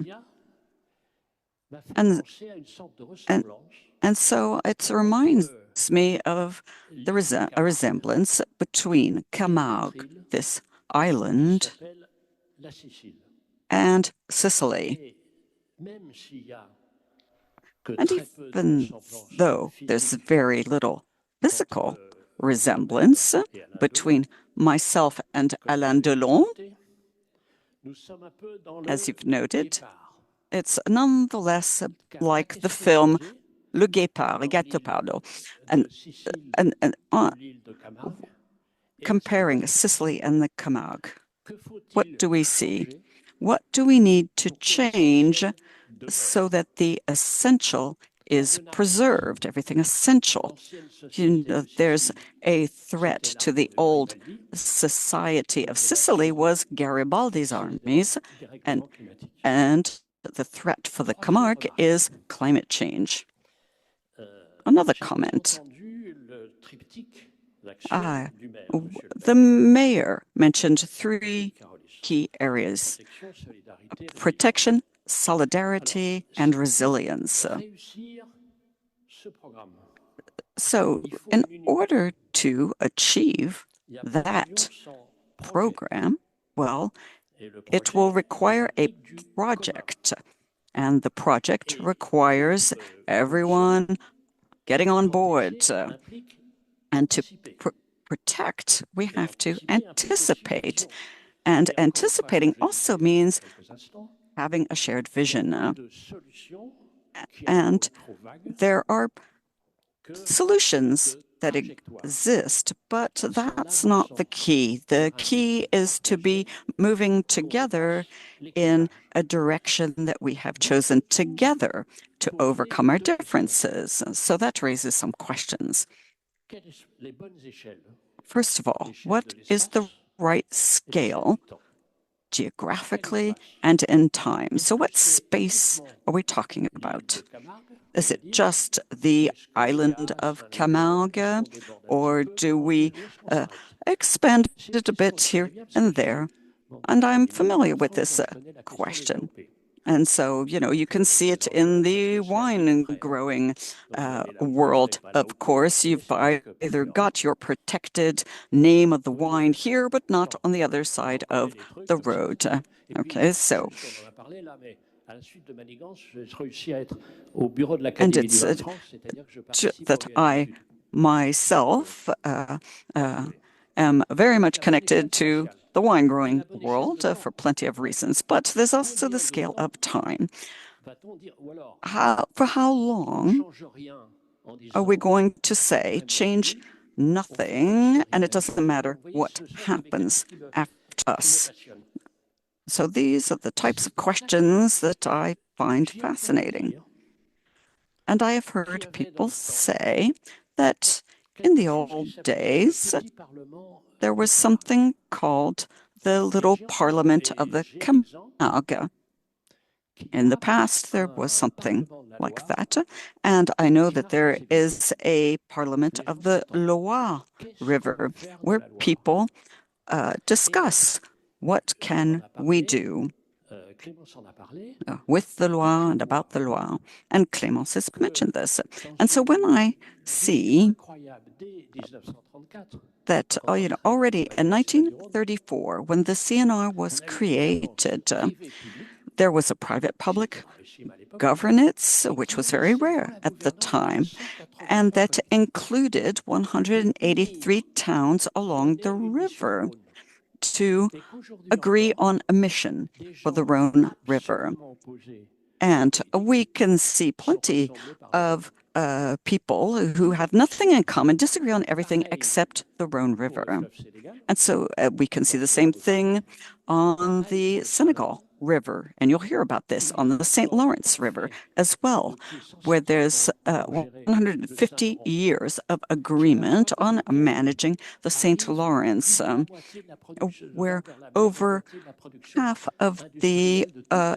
And so it reminds me of a resemblance between Camargue, this island, and Sicily. And even though there's very little physical resemblance between myself and Alain Delon, as you've noted, it's nonetheless like the film Le Guépard, Gattopardo, and comparing Sicily and the Camargue. What do we see? What do we need to change so that the essential is preserved, everything essential? You know, there's a threat to the old society of Sicily was Garibaldi's armies, and the threat for the Camargue is climate change. Another comment. The mayor mentioned three key areas: protection, solidarity, and resilience. So, in order to achieve that program, well, it will require a project, and the project requires everyone getting on board. And to protect, we have to anticipate. And anticipating also means having a shared vision. And there are solutions that exist, but that's not the key. The key is to be moving together in a direction that we have chosen together to overcome our differences. So that raises some questions. First of all, what is the right scale geographically and in time? So what space are we talking about? Is it just the island of Camargue, or do we expand it a bit here and there? And I'm familiar with this question. And so, you know, you can see it in the wine growing world. Of course, you've either got your protected name of the wine here, but not on the other side of the road. Okay, so. And it's that I myself am very much connected to the wine growing world for plenty of reasons, but there's also the scale of time. For how long are we going to say change nothing and it doesn't matter what happens after us? So these are the types of questions that I find fascinating. And I have heard people say that in the old days, there was something called the Little Parliament of the Camargue. In the past, there was something like that. And I know that there is a Parliament of the Loire River where people discuss what can we do with the Loire and about the Loire. And Clémence has mentioned this. And so when I see that, you know, already in 1934, when the CNR was created, there was a private-public governance, which was very rare at the time, and that included 183 towns along the river to agree on a mission for the Rhône River. And we can see plenty of people who have nothing in common, disagree on everything except the Rhône River. And so we can see the same thing on the Senegal River, and you'll hear about this on the St. Lawrence River as well, where there's 150 years of agreement on managing the St. Lawrence, where over half of the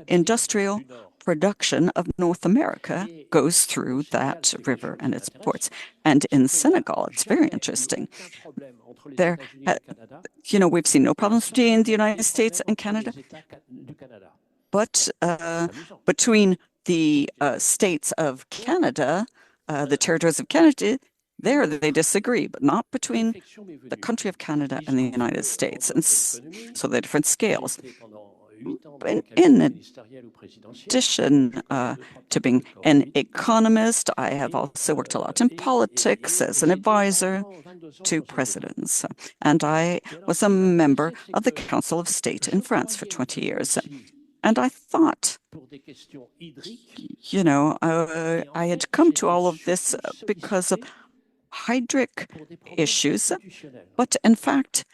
industrial production of North America goes through that river and its ports. And in Senegal, it's very interesting. There, you know, we've seen no problems between the United States and Canada, but between the states of Canada, the territories of Canada, there they disagree, but not between the country of Canada and the United States. And so they're different scales. in addition to being an economist, I have also worked a lot in politics as an advisor to presidents. And I was a member of the Council of State in France for 20 years. And I thought, I had come to all of this because of hydric issues, but in fact,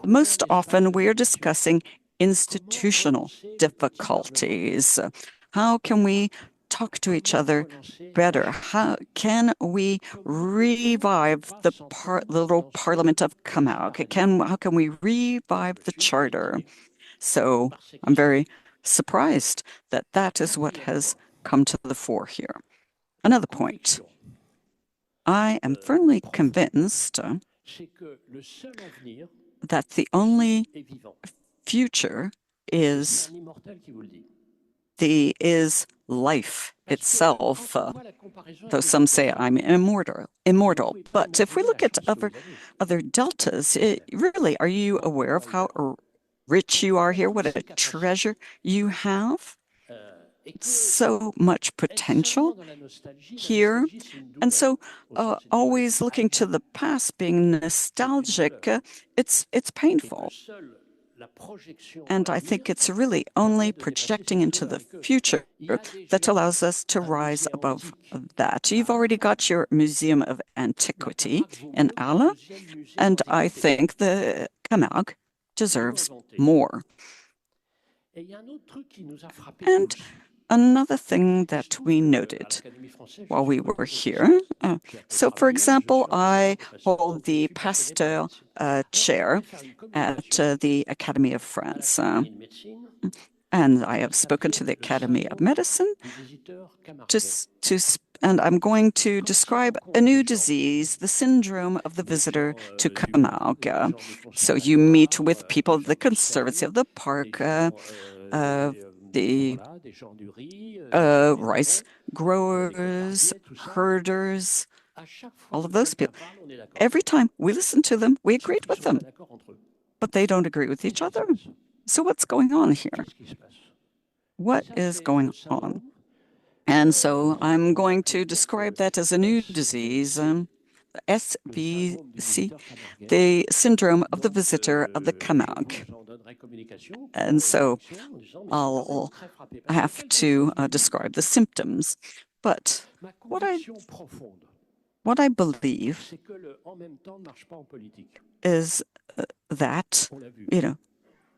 most often we're discussing institutional difficulties. How can we talk to each other better? How can we revive the little Parliament of Camargue? How can we revive the Charter? So I'm very surprised that that is what has come to the fore here. Another point. I am firmly convinced that the only future is life itself, though some say I'm immortal. But if we look at other deltas, really, are you aware of how rich you are here? What a treasure you have? So much potential here. And so always looking to the past, being nostalgic, it's painful. And I think it's really only projecting into the future that allows us to rise above that. You've already got your Museum of Antiquity in Arles, and I think the Camargue deserves more. And another thing that we noted while we were here, so for example, I hold the Pasteur chair at the Academy of France, and I have spoken to the Academy of Medicine and I'm going to describe a new disease, the syndrome of the visitor to Camargue. So you meet with people of the Conservancy of the Park, the rice growers, herders, all of those people. Every time we listen to them, we agreed with them, but they don't agree with each other. So what's going on here? What is going on? And so I'm going to describe that as a new disease, SVC, the syndrome of the visitor of the Camargue. And so I'll have to describe the symptoms. But what I believe is that,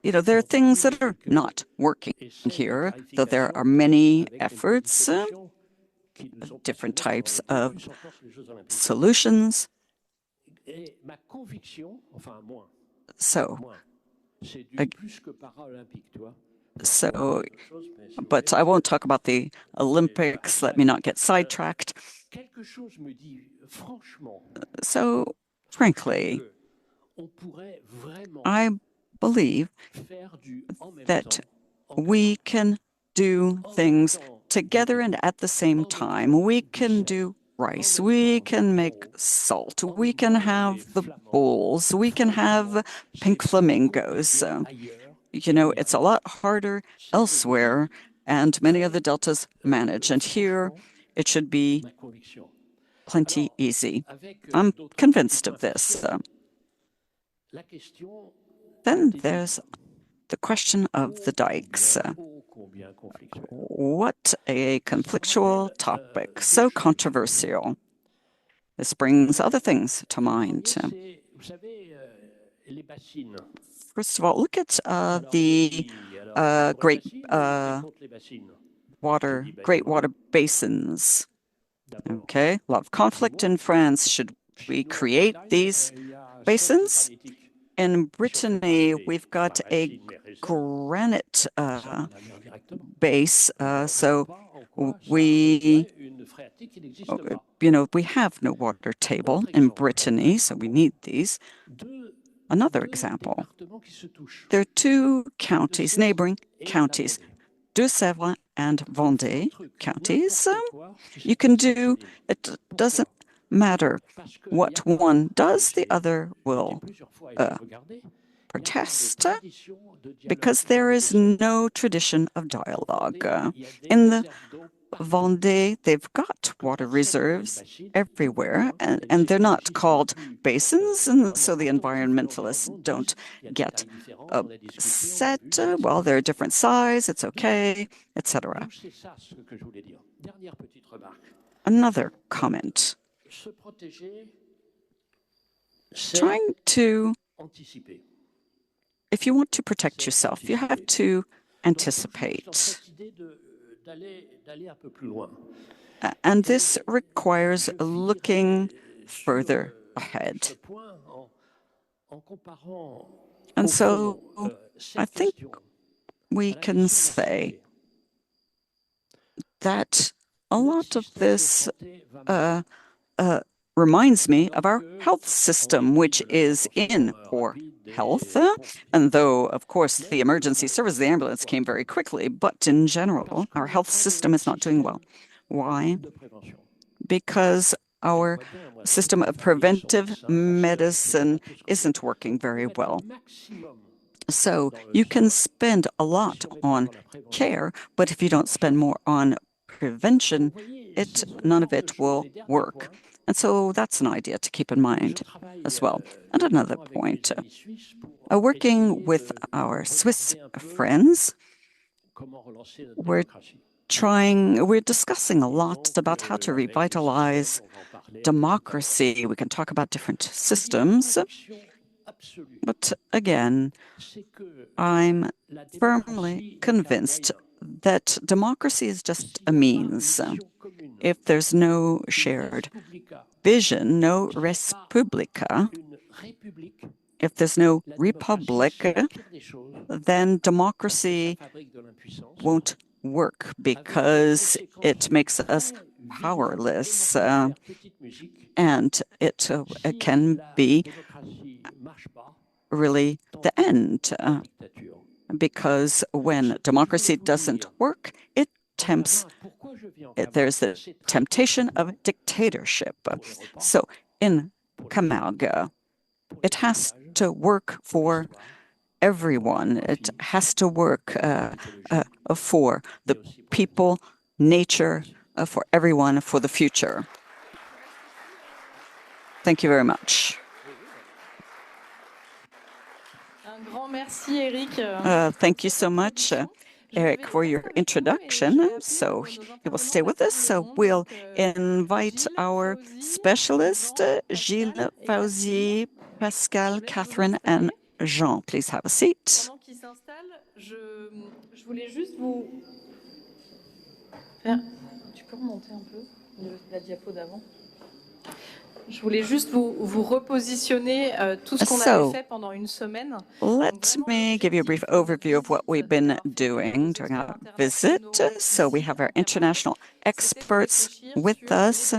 there are things that are not working here, though there are many efforts, different types of solutions. But I won't talk about the Olympics. Let me not get sidetracked. So, frankly, I believe that we can do things together and at the same time. We can do rice, we can make salt, we can have the bowls, we can have pink flamingos. It's a lot harder elsewhere, and many of the deltas manage. And here, it should be plenty easy. I'm convinced of this. Then there's the question of the dikes. What a conflictual topic, so controversial. This brings other things to mind. First of all, look at the great water basins. Okay, a lot of conflict in France. Should we create these basins? In Brittany, we've got a granite base, so we have no water table in Brittany, so we need these. Another example, there are two counties, neighboring counties, Deux-Sèvres and Vendée counties. You can do, it doesn't matter what one does, the other will protest because there is no tradition of dialogue. In the Vendée, they've got water reserves everywhere, and they're not called basins, and so the environmentalists don't get upset. Well, they're a different size, it's okay, etc. Another comment. Trying to, if you want to protect yourself, you have to anticipate. And this requires looking further ahead. And so I think we can say that a lot of this reminds me of our health system, which is in poor health. And though, of course, the emergency service, the ambulance came very quickly, but in general, our health system is not doing well. Why? Because our system of preventive medicine isn't working very well. So you can spend a lot on care, but if you don't spend more on prevention, none of it will work. And so that's an idea to keep in mind as well. And another point, working with our Swiss friends, we're discussing a lot about how to revitalize democracy. We can talk about different systems, but again, I'm firmly convinced that democracy is just a means. If there's no shared vision, no res publica, if there's no republic, then democracy won't work because it makes us powerless, and it can be really the end, because when democracy doesn't work, there's the temptation of dictatorship. So in Camargue, it has to work for everyone. It has to work for the people, nature, for everyone, for the future. Thank you very much. Thank you so much, Eric, for your introduction. So you will stay with us. So we'll invite our specialist, Gilles, Fauzi, Pascal, Catherine, and Jean. Please have a seat. Je voulais juste vous repositionner tout ce qu'on avait fait pendant une semaine. Let me give you a brief overview of what we've been doing during our visit. So we have our international experts with us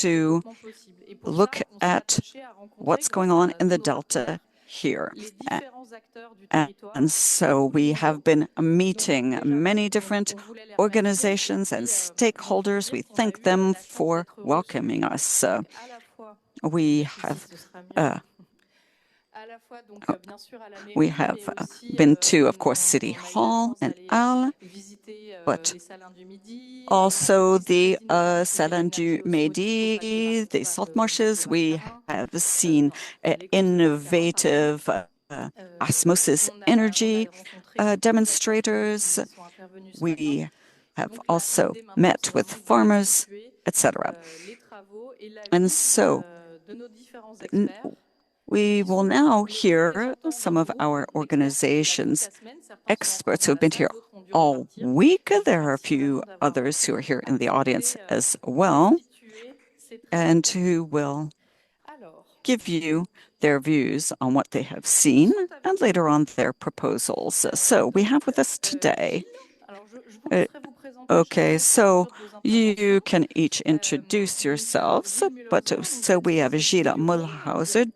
to look at what's going on in the Delta here. And so we have been meeting many different organizations and stakeholders. We thank them for welcoming us. We have been to, of course, City Hall and Arles, but also the Salon du Midi, the salt marshes. We have seen innovative osmosis energy demonstrators. We have also met with farmers, etc. And so we will now hear some of our organization's experts who have been here all week. There are a few others who are here in the audience as well, and who will give you their views on what they have seen and later on their proposals. So we have with us today. Okay, so you can each introduce yourselves, but so we have Gilles Mulhauser,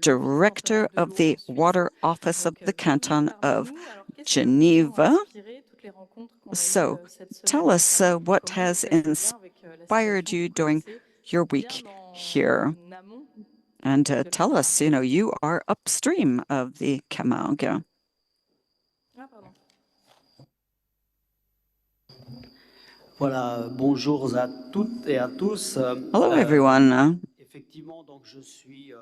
Director of the Water Office of the Canton of Geneva. So tell us what has inspired you during your week here. and tell us, you are upstream of the Camargue. Voilà, bonjour à toutes et à tous. Hello, everyone. Effectivement, donc je suis,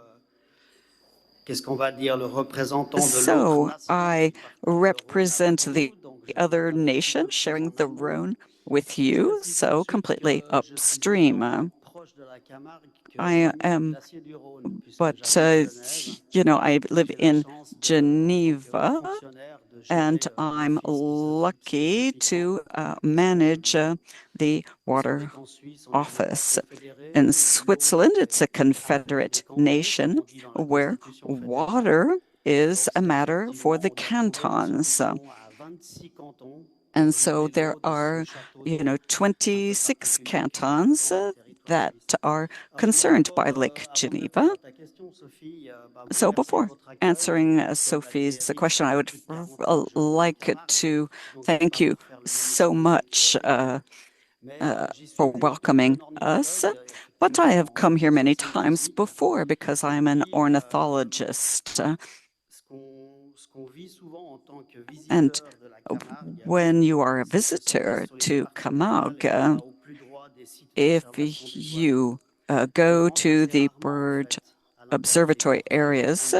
qu'est-ce qu'on va dire, le représentant de So l'autre I represent the other nation sharing the Rhône with you, so completely upstream. I am, but I live in Geneva, and I'm lucky to manage the water office. In Switzerland, it's a confederate nation where water is a matter for the cantons. And so there are, 26 cantons that are concerned by Lake Geneva. So before answering Sophie's question, I would like to thank you so much for welcoming us. But I have come here many times before because I'm an ornithologist. And when you are a visitor to Camargue, if you go to the bird observatory areas,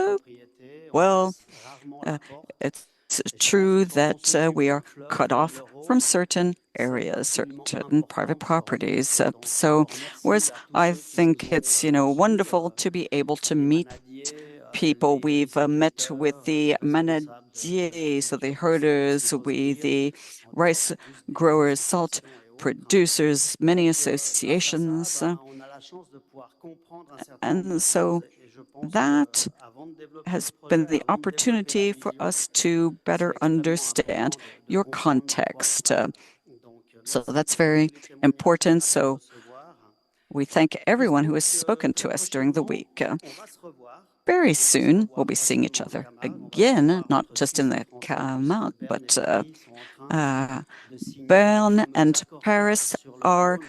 it's true that we are cut off from certain areas, certain private properties. So, whereas I think it's, wonderful to be able to meet people. We've met with the manadiers, so the herders, with the rice growers, salt producers, many associations. And so that has been the opportunity for us to better understand your context. So that's very important. So we thank everyone who has spoken to us during the week. Very soon, we'll be seeing each other again, not just in the Camargue, but Bern and Paris are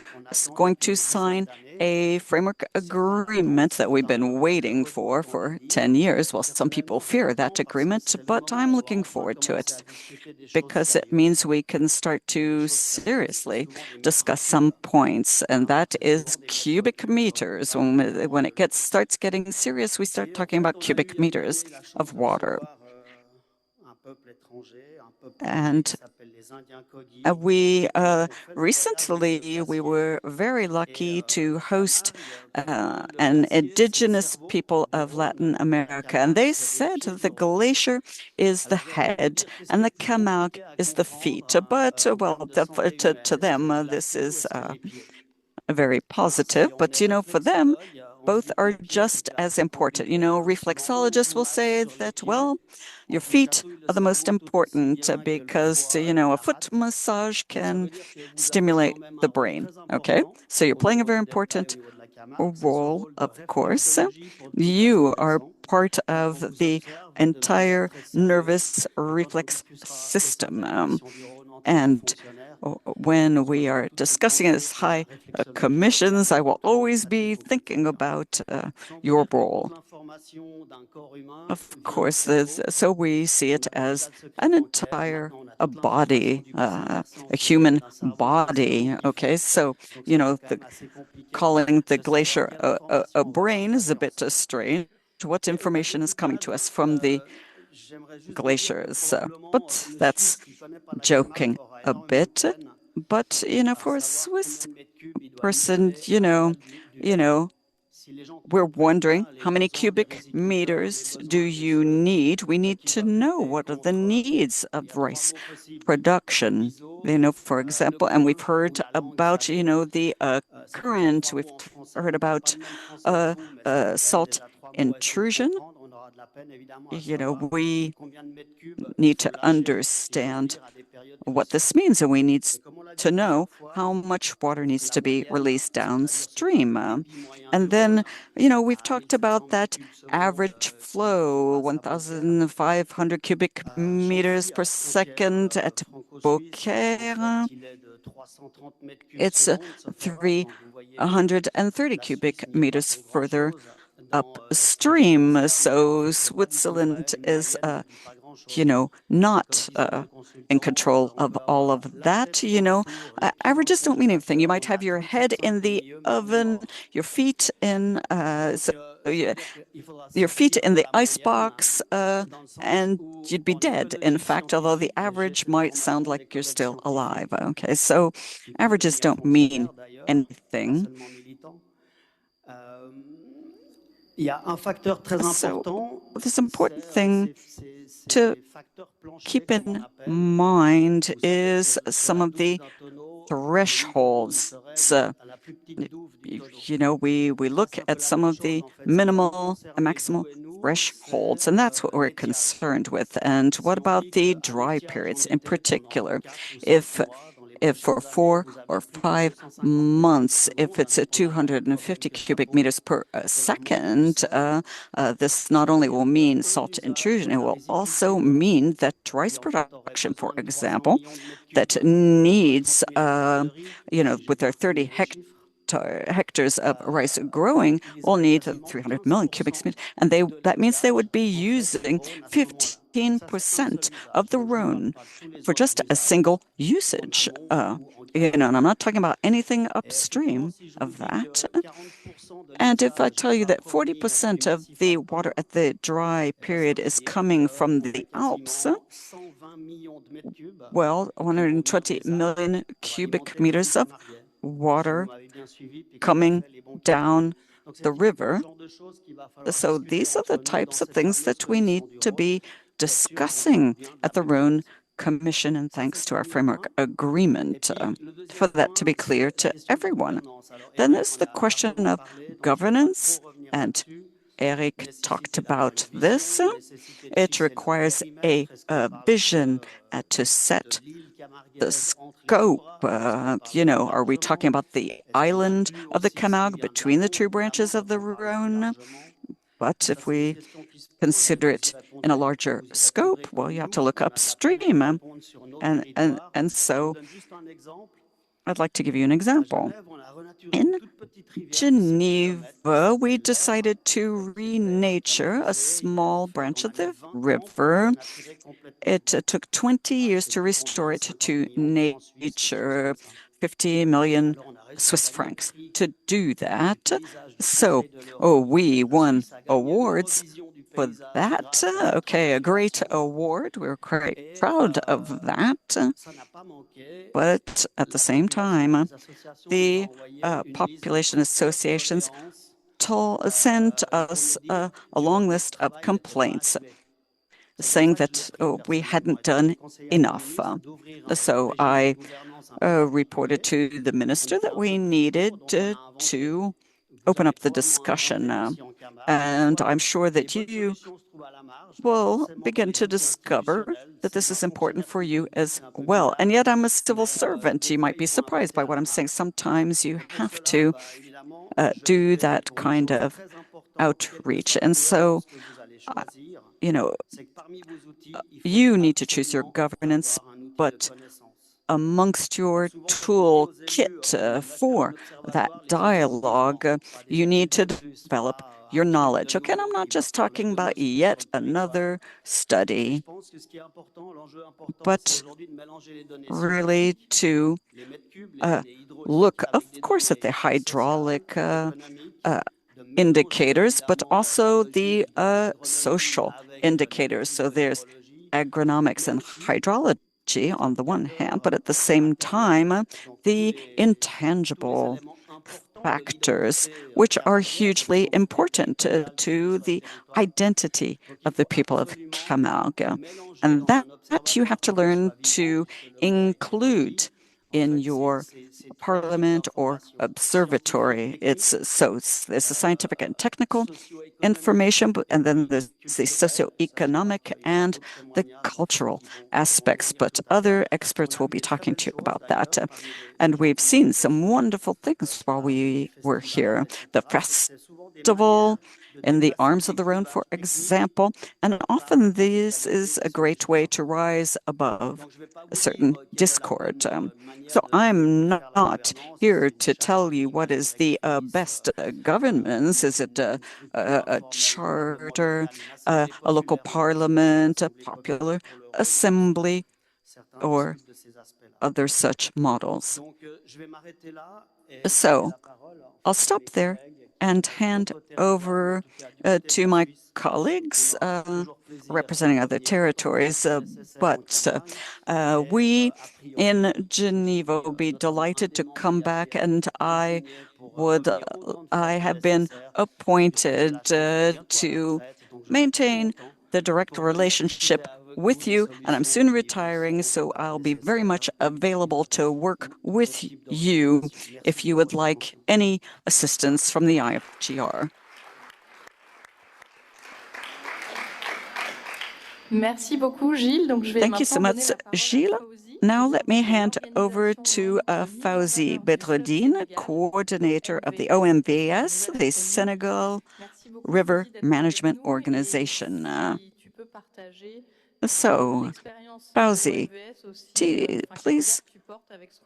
going to sign a framework agreement that we've been waiting for 10 years. Well, some people fear that agreement, but I'm looking forward to it because it means we can start to seriously discuss some points, and that is cubic meters. When it starts getting serious, we start talking about cubic meters of water. And recently we were very lucky to host an indigenous people of Latin America, and they said the glacier is the head and the Camargue is the feet. But well, to them, this is very positive. But for them, both are just as important. Reflexologists will say that, well, your feet are the most important because, a foot massage can stimulate the brain. Okay, so you're playing a very important role, of course. You are part of the entire nervous reflex system. And when we are discussing as high commissions, I will always be thinking about your role. Of course, so we see it as an entire body, a human body. Okay, so calling the glacier a brain is a bit strange. What information is coming to us from the glaciers? But that's joking a bit. But for a Swiss person, we're wondering how many cubic meters do you need? We need to know what are the needs of rice production. For example, and we've heard about the current. We've heard about salt intrusion. We need to understand what this means, and we need to know how much water needs to be released downstream. And then, we've talked about that average flow, 1,500 cubic meters per second at Beaucaire. It's 330 cubic meters further upstream. So Switzerland is, not in control of all of that. Averages don't mean anything. You might have your head in the oven, your feet in, your feet in the icebox, and you'd be dead. In fact, although the average might sound like you're still alive. Okay, so averages don't mean anything. So this important thing to keep in mind is some of the thresholds. We look at some of the minimal and maximal thresholds, and that's what we're concerned with. And what about the dry periods in particular? If for 4 or 5 months, if it's at 250 cubic meters per second, this not only will mean salt intrusion, it will also mean that rice production, for example, that needs, with their 30 hectares of rice growing, will need 300 million cubic meters, and that means they would be using 15% of the Rhône for just a single usage. And I'm not talking about anything upstream of that. And if I tell you that 40% of the water at the dry period is coming from the Alps, well, 120 million cubic meters of water coming down the river. So these are the types of things that we need to be discussing at the Rhône Commission, and thanks to our framework agreement, for that to be clear to everyone. Then there's the question of governance, and Eric talked about this. It requires a vision to set the scope. Are we talking about the island of the Camargue between the two branches of the Rhône? But if we consider it in a larger scope, well, you have to look upstream. And so I'd like to give you an example. In Geneva, we decided to renature a small branch of the river. It took 20 years to restore it to nature, 50 million Swiss francs to do that. So, we won awards for that. Okay, a great award. We're quite proud of that. But at the same time, the population associations sent us a long list of complaints saying that we hadn't done enough. So I reported to the minister that we needed to open up the discussion. And I'm sure that you will begin to discover that this is important for you as well. And yet I'm a civil servant. You might be surprised by what I'm saying. Sometimes you have to do that kind of outreach. And so, you need to choose your governance, but amongst your toolkit for that dialogue, you need to develop your knowledge. Okay, and I'm not just talking about yet another study, but really to look, of course, at the hydraulic indicators, but also the social indicators. So there's agronomics and hydrology on the one hand, but at the same time, the intangible factors, which are hugely important to the identity of the people of Camargue. And that you have to learn to include in your parliament or observatory. There's the scientific and technical information, and then there's the socioeconomic and the cultural aspects. But other experts will be talking to you about that. And we've seen some wonderful things while we were here. The festival in the arms of the Rhône, for example, and often this is a great way to rise above a certain discord. So I'm not here to tell you what is the best governance. Is it a charter, a local parliament, a popular assembly, or other such models? So I'll stop there and hand over to my colleagues representing other territories. But we in Geneva will be delighted to come back, and I have been appointed to maintain the direct relationship with you, and I'm soon retiring, so I'll be very much available to work with you if you would like any assistance from the IFGR. Merci beaucoup, Gilles. Donc, je vais Thank you so much, Gilles. Now let me hand over to Fawzi Bedreddine, coordinator of the OMVS, the Senegal River Management Organization. So, Fawzi, please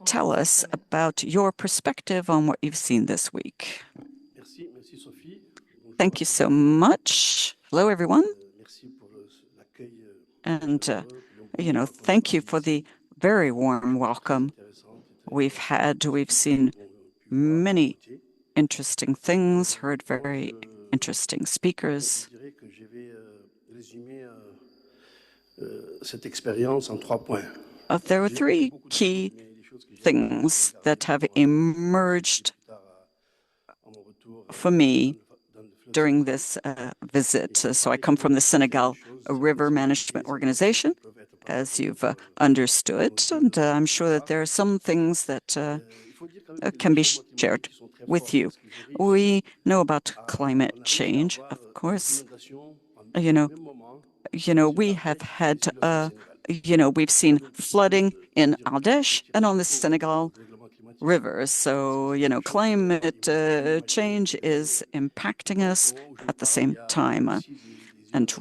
tell us about your perspective on what you've seen this week. Thank you so much. Hello, everyone. And, thank you for the very warm welcome we've had. We've seen many interesting things, heard very interesting speakers. There were three key things that have emerged for me during this visit. So I come from the Senegal River Management Organization, as you've understood, and I'm sure that there are some things that can be shared with you. We know about climate change, of course. We have had, we've seen flooding in Arles and on the Senegal River. So, climate change is impacting us at the same time. And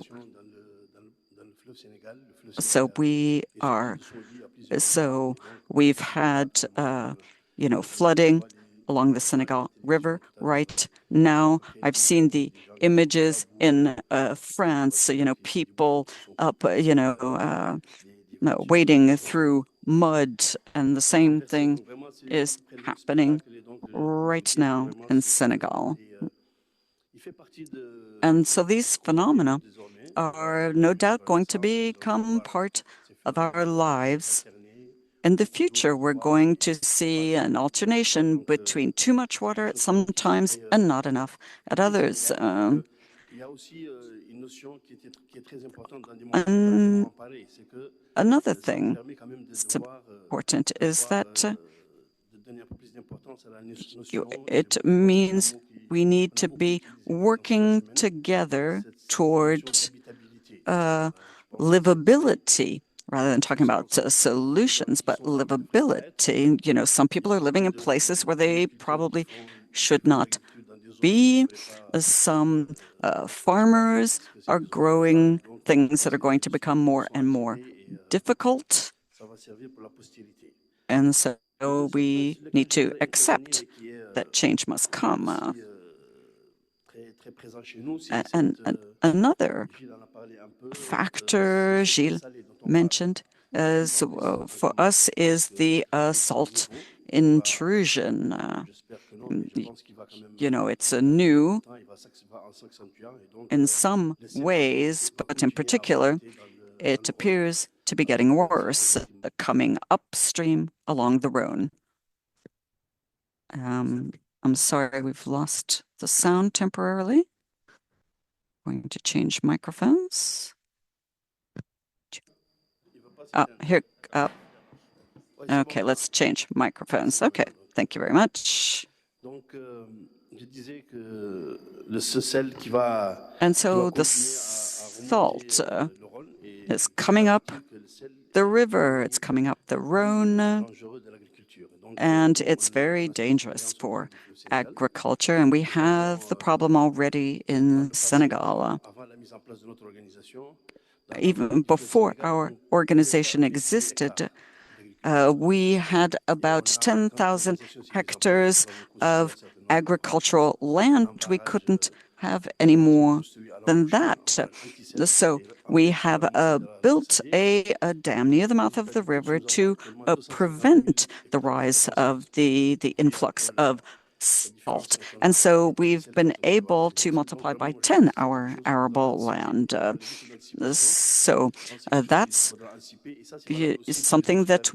so we've had, flooding along the Senegal River right now. I've seen the images in France, people up, wading through mud, and the same thing is happening right now in Senegal. And so these phenomena are no doubt going to become part of our lives. In the future, we're going to see an alternation between too much water at some times and not enough at others. Another thing that's important is that it means we need to be working together toward livability, rather than talking about solutions, but livability. Some people are living in places where they probably should not be. Some farmers are growing things that are going to become more and more difficult. And so we need to accept that change must come. And another factor Gilles mentioned for us is the salt intrusion. It's new in some ways, but in particular, it appears to be getting worse coming upstream along the Rhône. I'm sorry, we've lost the sound temporarily. Going to change microphones. Okay, let's change microphones. Okay, thank you very much. And so the salt is coming up the river, it's coming up the Rhône, and it's very dangerous for agriculture. And we have the problem already in Senegal. Even before our organization existed, we had about 10,000 hectares of agricultural land. We couldn't have any more than that. So we have built a dam near the mouth of the river to prevent the rise of the influx of salt. And so we've been able to multiply by 10 our arable land. So that's something that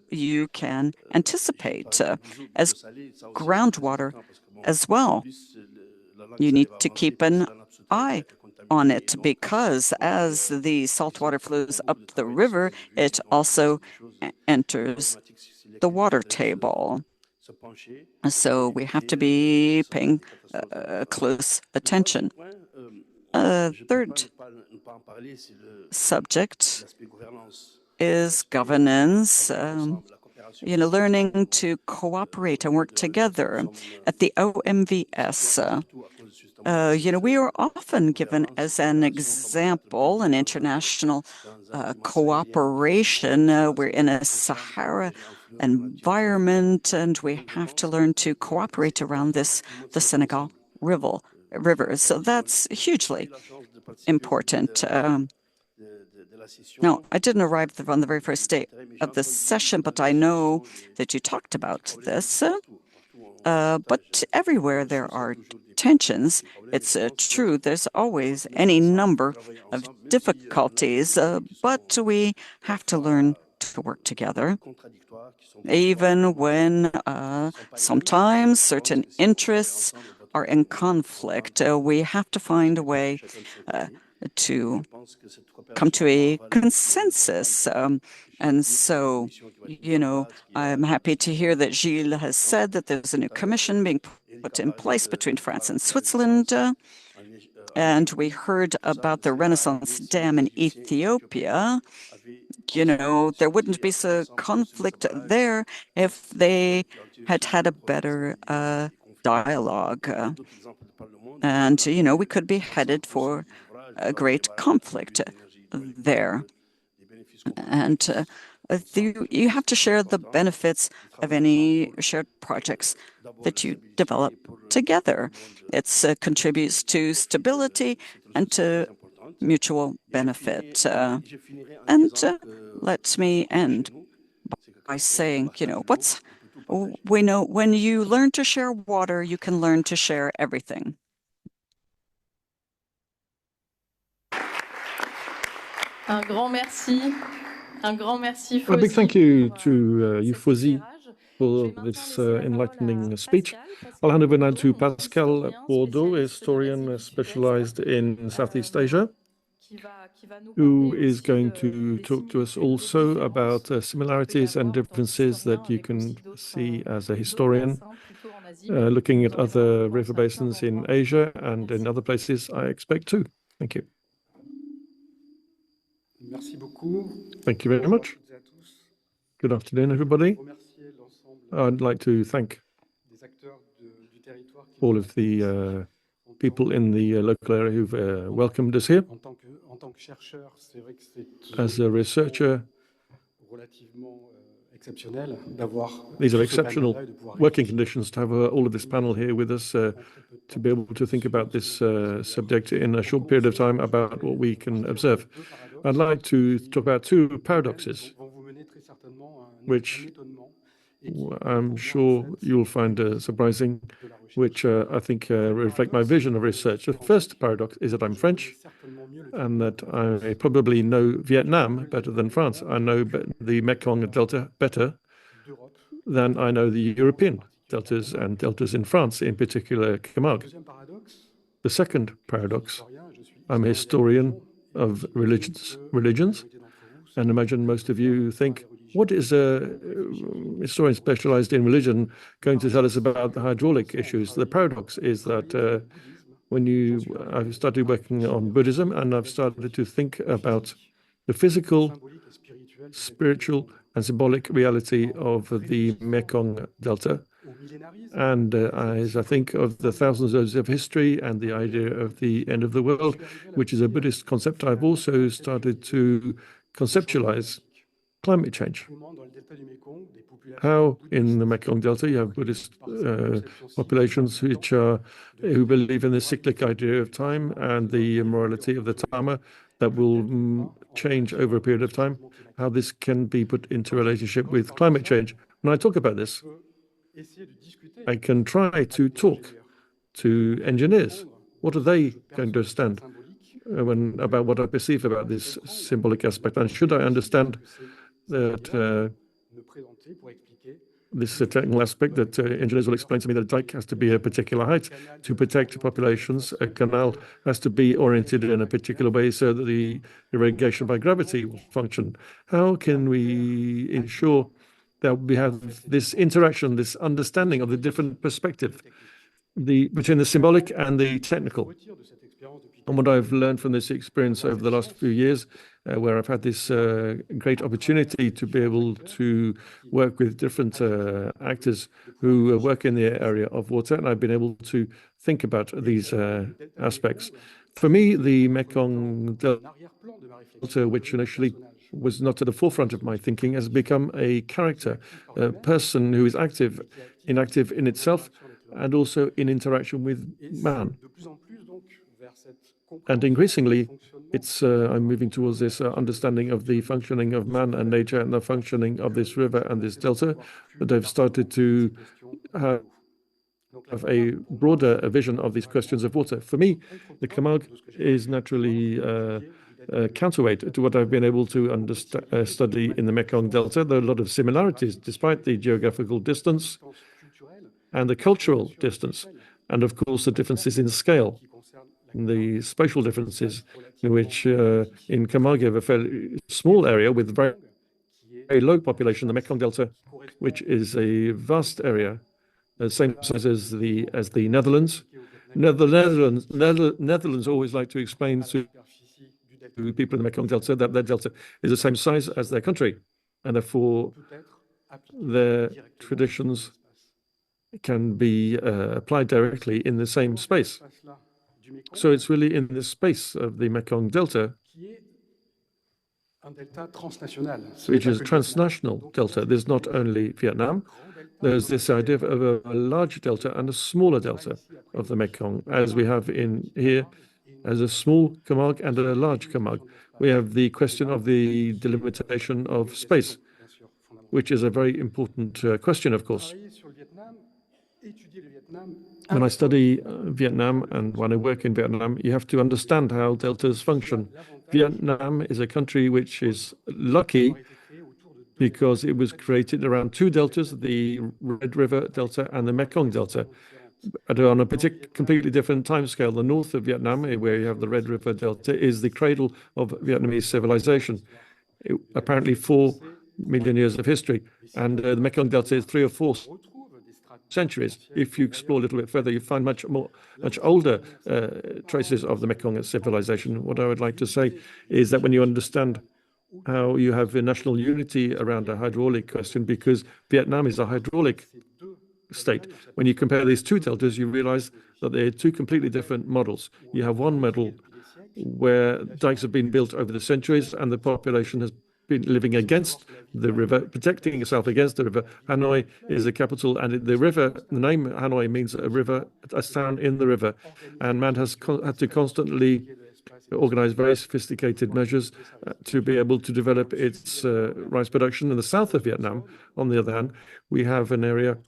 you can anticipate as groundwater as well. You need to keep an eye on it because as the saltwater flows up the river, it also enters the water table. So we have to be paying close attention. Third subject is governance, learning to cooperate and work together. At the OMVS, we are often given as an example an international cooperation. We're in a Sahara environment, and we have to learn to cooperate around the Senegal River. So that's hugely important. Now, I didn't arrive on the very first day of the session, but I know that you talked about this. But everywhere there are tensions. It's true, there's always any number of difficulties, but we have to learn to work together, even when sometimes certain interests are in conflict. We have to find a way to come to a consensus. And so, I'm happy to hear that Gilles has said that there's a new commission being put in place between France and Switzerland. And we heard about the Renaissance Dam in Ethiopia. There wouldn't be a conflict there if they had had a better dialogue. And, we could be headed for a great conflict there. And you have to share the benefits of any shared projects that you develop together. It contributes to stability and to mutual benefit. And let me end by saying, we know when you learn to share water, you can learn to share everything. Un grand merci. Un grand merci, A big thank you to you, Fawzi, for this enlightening speech. I'll hand over now to Pascal Bordeaux, a historian specialized in Southeast Asia, who is going to talk to us also about similarities and differences that you can see as a historian, looking at other river basins in Asia and in other places, I expect too. Thank you. Thank you very much. Good afternoon, everybody. I'd like to thank all of the people in the local area who've welcomed us here. As a researcher, these are exceptional working conditions to have all of this panel here with us to be able to think about this subject in a short period of time about what we can observe. I'd like to talk about two paradoxes, which I'm sure you'll find surprising, which I think reflect my vision of research. The first paradox is that I'm French and that I probably know Vietnam better than France. I know the Mekong Delta better than I know the European deltas and deltas in France, in particular Camargue. The second paradox, I'm a historian of religions, and imagine most of you think, what is a historian specialized in religion going to tell us about the hydraulic issues? The paradox is that I've started working on Buddhism, and I've started to think about the physical, spiritual, and symbolic reality of the Mekong Delta. And as I think of the thousands of years of history and the idea of the end of the world, which is a Buddhist concept, I've also started to conceptualize climate change. How in the Mekong Delta you have Buddhist populations who believe in the cyclic idea of time and the morality of the Dharma that will change over a period of time, how this can be put into relationship with climate change. When I talk about this, I can try to talk to engineers. What are they going to understand about what I perceive about this symbolic aspect? And should I understand that this technical aspect that engineers will explain to me that a dike has to be a particular height to protect populations. A canal has to be oriented in a particular way so that the irrigation by gravity will function. How can we ensure that we have this interaction, this understanding of the different perspective between the symbolic and the technical? And what I've learned from this experience over the last few years, where I've had this great opportunity to be able to work with different actors who work in the area of water, and I've been able to think about these aspects. For me, the Mekong Delta, which initially was not at the forefront of my thinking, has become a character, a person who is active in itself, and also in interaction with man. And increasingly, I'm moving towards this understanding of the functioning of man and nature and the functioning of this river and this delta, that I've started to have a broader vision of these questions of water. For me, the Camargue is naturally counterweight to what I've been able to study in the Mekong Delta. There are a lot of similarities, despite the geographical distance and the cultural distance, and of course the differences in scale, the spatial differences, in which in Camargue you have a fairly small area with very, very low population, the Mekong Delta, which is a vast area, the same size as the Netherlands. The Netherlands always like to explain to people in the Mekong Delta that their delta is the same size as their country, and therefore their traditions can be applied directly in the same space. So it's really in the space of the Mekong Delta, which is a transnational delta. There's not only Vietnam, there's this idea of a large delta and a smaller delta of the Mekong, as we have in here, as a small Camargue and a large Camargue. We have the question of the delimitation of space, which is a very important question, of course. When I study Vietnam and when I work in Vietnam, you have to understand how deltas function. Vietnam is a country which is lucky because it was created around two deltas, the Red River Delta and the Mekong Delta, but on a completely different timescale. The north of Vietnam, where you have the Red River Delta, is the cradle of Vietnamese civilization. Apparently 4 million years of history, and the Mekong Delta is 3 or 4 centuries. If you explore a little bit further, you find much older traces of the Mekong civilization. What I would like to say is that when you understand how you have a national unity around a hydraulic question, because Vietnam is a hydraulic state, when you compare these two deltas, you realize that they're two completely different models. You have one model where dikes have been built over the centuries and the population has been living against the river, protecting itself against the river. Hanoi is the capital, and the river, the name Hanoi means a river, a town in the river. And man has had to constantly organize very sophisticated measures to be able to develop its rice production. In the south of Vietnam, on the other hand, we have an area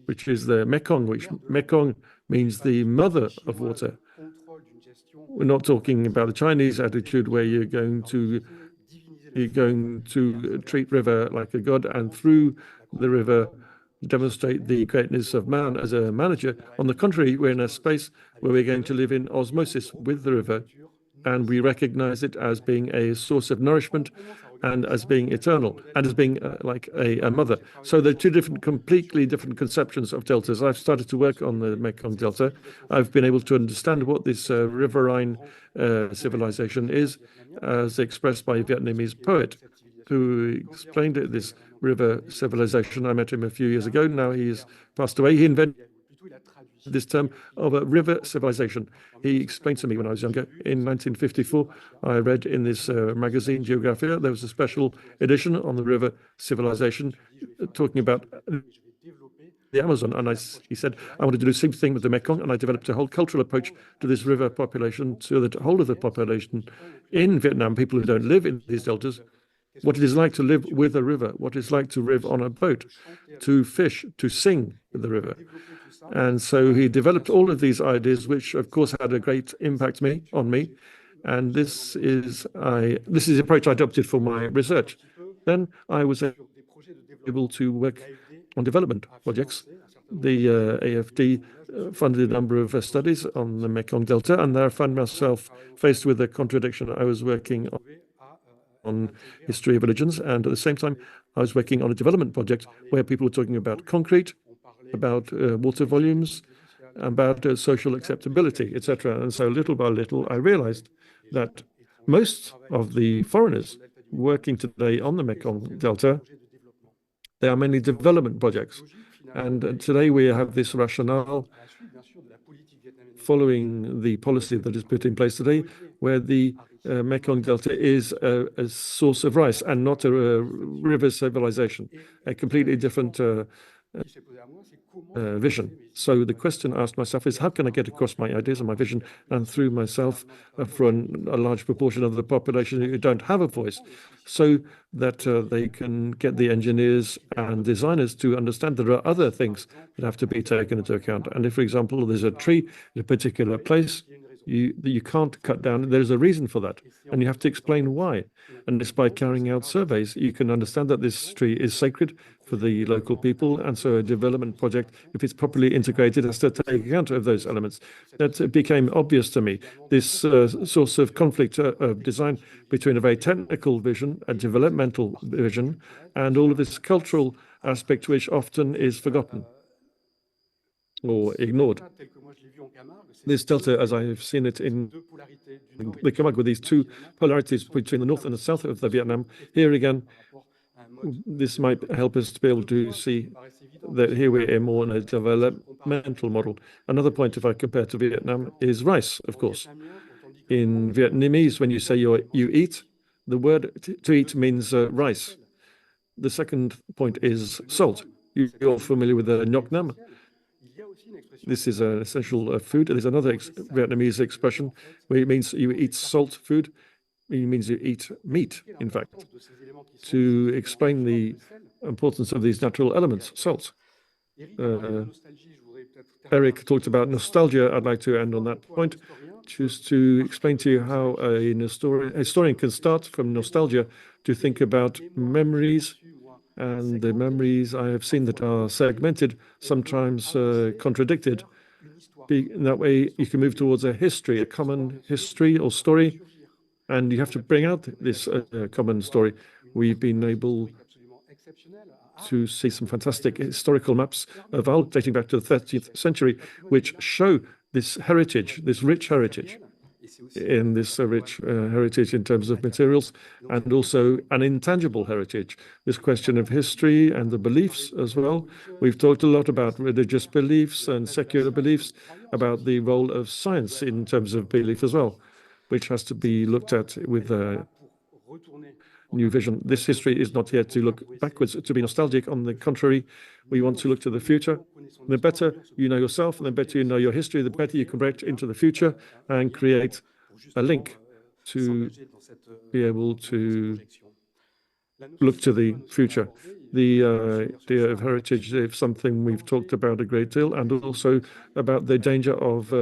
which is the Mekong, which Mekong means the mother of water. We're not talking about the Chinese attitude where you're going to treat river like a god and through the river demonstrate the greatness of man as a manager. On the contrary, we're in a space where we're going to live in osmosis with the river, and we recognize it as being a source of nourishment and as being eternal and as being like a mother. So there are two completely different conceptions of deltas. I've started to work on the Mekong Delta. I've been able to understand what this riverine civilization is, as expressed by a Vietnamese poet who explained this river civilization. I met him a few years ago. Now he's passed away. He invented this term of a river civilization. He explained to me when I was younger. In 1954, I read in this magazine, Geographia, there was a special edition on the river civilization talking about the Amazon. And he said, I wanted to do the same thing with the Mekong. And I developed a whole cultural approach to this river population, so that the whole of the population in Vietnam, people who don't live in these deltas, what it is like to live with a river, what it's like to live on a boat, to fish, to sing with the river. And so he developed all of these ideas, which of course had a great impact on me. And this is the approach I adopted for my research. Then I was able to work on development projects. The AFD funded a number of studies on the Mekong Delta, and there I found myself faced with a contradiction. I was working on history of religions, and at the same time, I was working on a development project where people were talking about concrete, about water volumes, about social acceptability, etc. And so little by little, I realized that most of the foreigners working today on the Mekong Delta, they are mainly development projects. And today we have this rationale following the policy that is put in place today, where the Mekong Delta is a source of rice and not a river civilization, a completely different vision. So the question I asked myself is, how can I get across my ideas and my vision, and through myself for a large proportion of the population who don't have a voice, so that they can get the engineers and designers to understand there are other things that have to be taken into account. And if, for example, there's a tree in a particular place you can't cut down, there's a reason for that, and you have to explain why. And it's by carrying out surveys you can understand that this tree is sacred for the local people, and so a development project, if it's properly integrated, has to take account of those elements. That became obvious to me, this source of conflict of design between a very technical vision, a developmental vision, and all of this cultural aspect which often is forgotten or ignored. This delta, as I have seen it in the Camargue, with these two polarities between the north and the south of the Vietnam, here again, this might help us to be able to see that here we are more in a developmental model. Another point, if I compare to Vietnam, is rice, of course. In Vietnamese, when you say you eat, the word to eat means rice. The second point is salt. You're familiar with the Ngoc Nam. This is an essential food. There's another Vietnamese expression where it means you eat salt food. It means you eat meat, in fact, to explain the importance of these natural elements, salts. Eric talked about nostalgia. I'd like to end on that point, just to explain to you how a historian can start from nostalgia to think about memories, and the memories I have seen that are segmented, sometimes contradicted. In that way, you can move towards a history, a common history or story, and you have to bring out this common story. We've been able to see some fantastic historical maps of Arles dating back to the 30th century, which show this heritage, this rich heritage, in this rich heritage in terms of materials, and also an intangible heritage, this question of history and the beliefs as well. We've talked a lot about religious beliefs and secular beliefs, about the role of science in terms of belief as well, which has to be looked at with a new vision. This history is not here to look backwards, to be nostalgic. On the contrary, we want to look to the future. The better you know yourself, and the better you know your history, the better you can project into the future and create a link to be able to look to the future. The idea of heritage is something we've talked about a great deal, and also about the danger of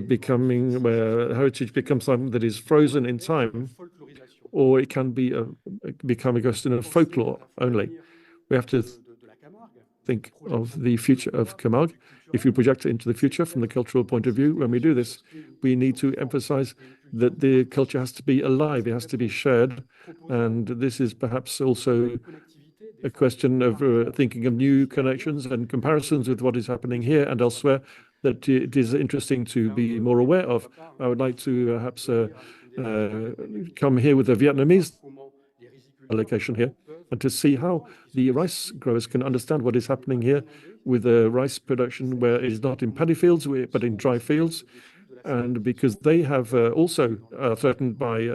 becoming, where heritage becomes something that is frozen in time, or it can be become a question of folklore only. We have to think of the future of Camargue. If you project it into the future from the cultural point of view, when we do this, we need to emphasize that the culture has to be alive, it has to be shared. And this is perhaps also a question of thinking of new connections and comparisons with what is happening here and elsewhere, that it is interesting to be more aware of. I would like to perhaps come here with a Vietnamese allocation here, and to see how the rice growers can understand what is happening here with the rice production, where it is not in paddy fields, but in dry fields, and because they have also threatened by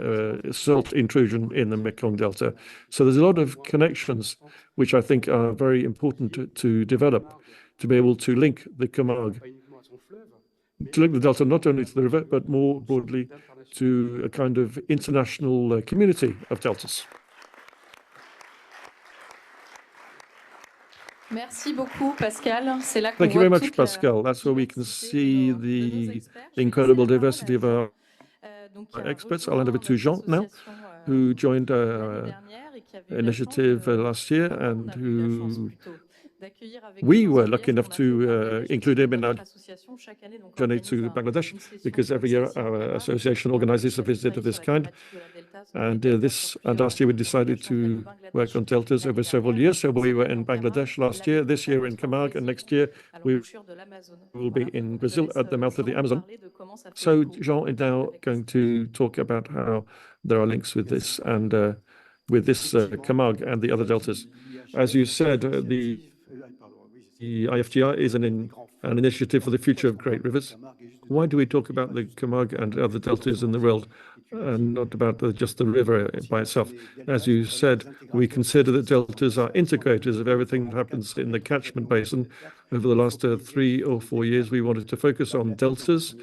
salt intrusion in the Mekong Delta. So there's a lot of connections which I think are very important to develop, to be able to link the Camargue, to link the Delta not only to the river, but more broadly to a kind of international community of deltas. Merci beaucoup, Pascal. C'est là qu'on Thank you voit very much, toute Pascal. That's where we can see the incredible diversity of our experts. I'll hand over to Jean now, who joined initiative last year and who we were lucky enough to include him in our journey to Bangladesh, because every year our association organizes a visit of this kind. And last year we decided to work on deltas over several years. So we were in Bangladesh last year, this year in Camargue, and next year we will be in Brazil at the mouth of the Amazon. So Jean is now going to talk about how there are links with this and with this Camargue and the other deltas. As you said, the IFGR is an initiative for the future of great rivers. Why do we talk about the Camargue and other deltas in the world and not about just the river by itself? As you said, we consider that deltas are integrators of everything that happens in the catchment basin. Over the last 3 or 4 years, we wanted to focus on deltas.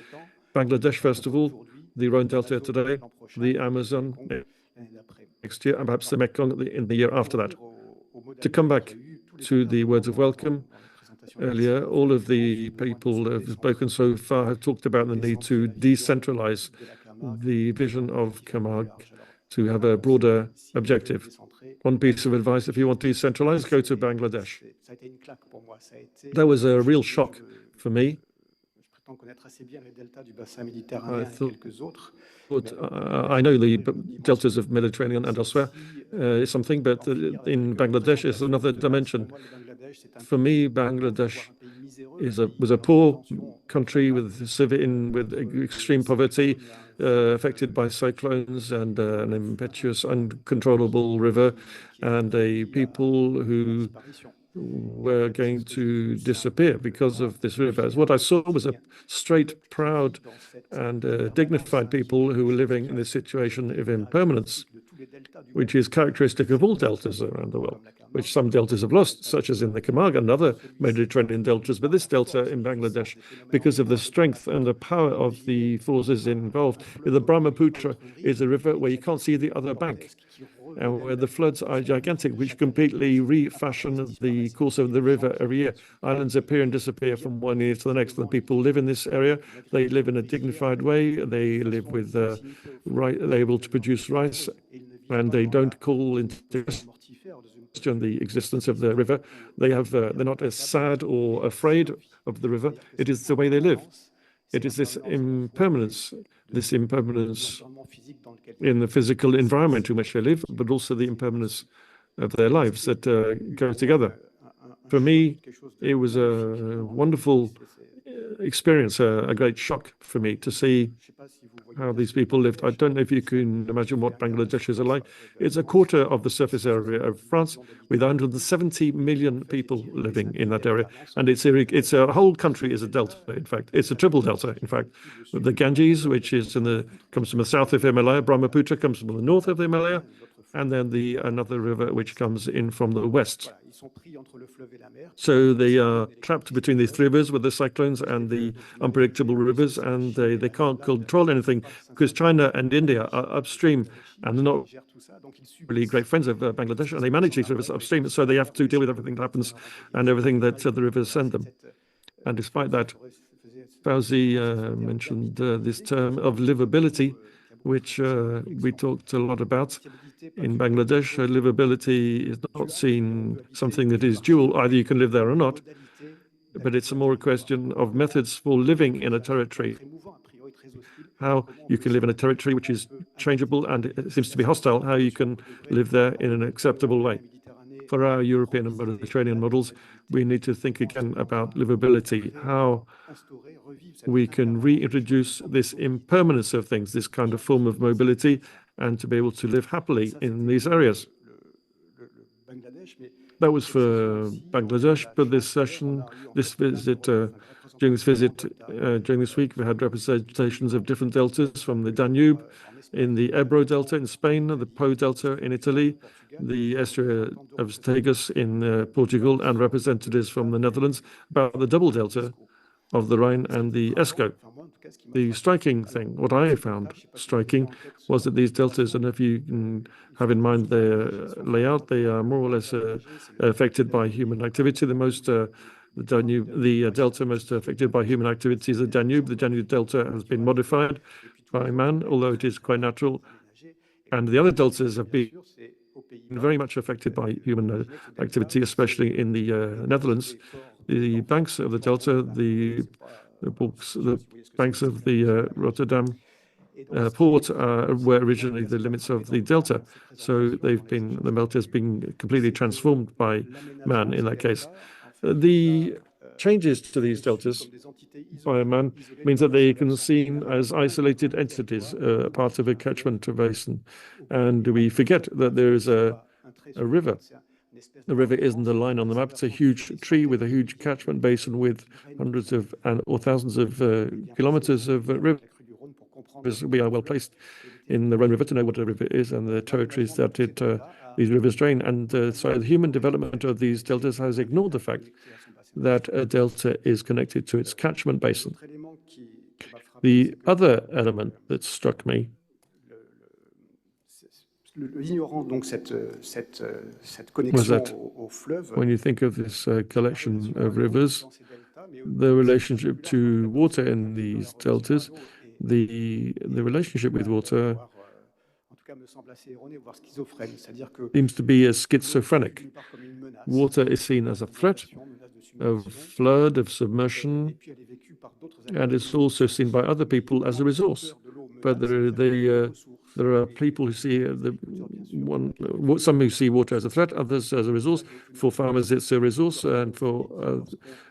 Bangladesh, first of all, the Rhône Delta today, the Amazon next year, and perhaps the Mekong in the year after that. To come back to the words of welcome, earlier, all of the people who have spoken so far have talked about the need to decentralize the vision of Camargue, to have a broader objective. One piece of advice, if you want to decentralize, go to Bangladesh. That was a real shock for me. I know the deltas of Mediterranean and elsewhere is something, but in Bangladesh is another dimension. For me, Bangladesh was a poor country with extreme poverty, affected by cyclones and an impetuous, uncontrollable river, and a people who were going to disappear because of this river. As what I saw was a straight, proud, and dignified people who were living in this situation of impermanence, which is characteristic of all deltas around the world, which some deltas have lost, such as in the Camargue and other Mediterranean deltas. But this delta in Bangladesh, because of the strength and the power of the forces involved, the Brahmaputra is a river where you can't see the other bank, and where the floods are gigantic, which completely refashion the course of the river every year. Islands appear and disappear from one year to the next. The people live in this area. They live in a dignified way. They live with they're able to produce rice, and they don't call into question the existence of the river. They're not as sad or afraid of the river. It is the way they live. It is this impermanence in the physical environment in which they live, but also the impermanence of their lives that go together. For me, it was a wonderful experience, a great shock for me to see how these people lived. I don't know if you can imagine what Bangladesh is like. It's a quarter of the surface area of France, with 170 million people living in that area. And it's a whole country is a delta, in fact. It's a triple delta, in fact. The Ganges, which is comes from the south of Himalaya, Brahmaputra comes from the north of the Himalaya, and then another river which comes in from the west. So they are trapped between these three rivers with the cyclones and the unpredictable rivers, and they can't control anything because China and India are upstream and they're not really great friends of Bangladesh, and they manage these rivers upstream, so they have to deal with everything that happens and everything that the rivers send them. And despite that, Fauzi mentioned this term of livability, which we talked a lot about. In Bangladesh, livability is not seen something that is dual, either you can live there or not, but it's more a question of methods for living in a territory. How you can live in a territory which is changeable and it seems to be hostile, how you can live there in an acceptable way. For our European and Mediterranean models, we need to think again about livability, how we can reintroduce this impermanence of things, this kind of form of mobility, and to be able to live happily in these areas. That was for Bangladesh, but this visit, during this week, we had representations of different deltas from the Danube in the Ebro Delta in Spain, the Po Delta in Italy, the estuary of Tagus in Portugal, and representatives from the Netherlands about the double delta of the Rhine and the Escaut. The striking thing, what I found striking, was that these deltas, and if you can have in mind their layout, they are more or less affected by human activity. The delta most affected by human activity is the Danube. The Danube delta has been modified by man, although it is quite natural. And the other deltas have been very much affected by human activity, especially in the Netherlands. The banks of the delta, the banks of the Rotterdam port were originally the limits of the delta. So the delta has been completely transformed by man in that case. The changes to these deltas by man means that they can be seen as isolated entities, part of a catchment basin. And we forget that there is a river. The river isn't a line on the map. It's a huge tree with a huge catchment basin with hundreds of or thousands of kilometers of rivers. We are well placed in the Rhône River to know what a river is and the territories that these rivers drain. And so the human development of these deltas has ignored the fact that a delta is connected to its catchment basin. The other element that struck me was that when you think of this collection of rivers, the relationship to water in these deltas, the relationship with water seems to be schizophrenic. Water is seen as a threat of flood, of submersion, and it's also seen by other people as a resource. But there are people who see some who see water as a threat, others as a resource. For farmers, it's a resource, and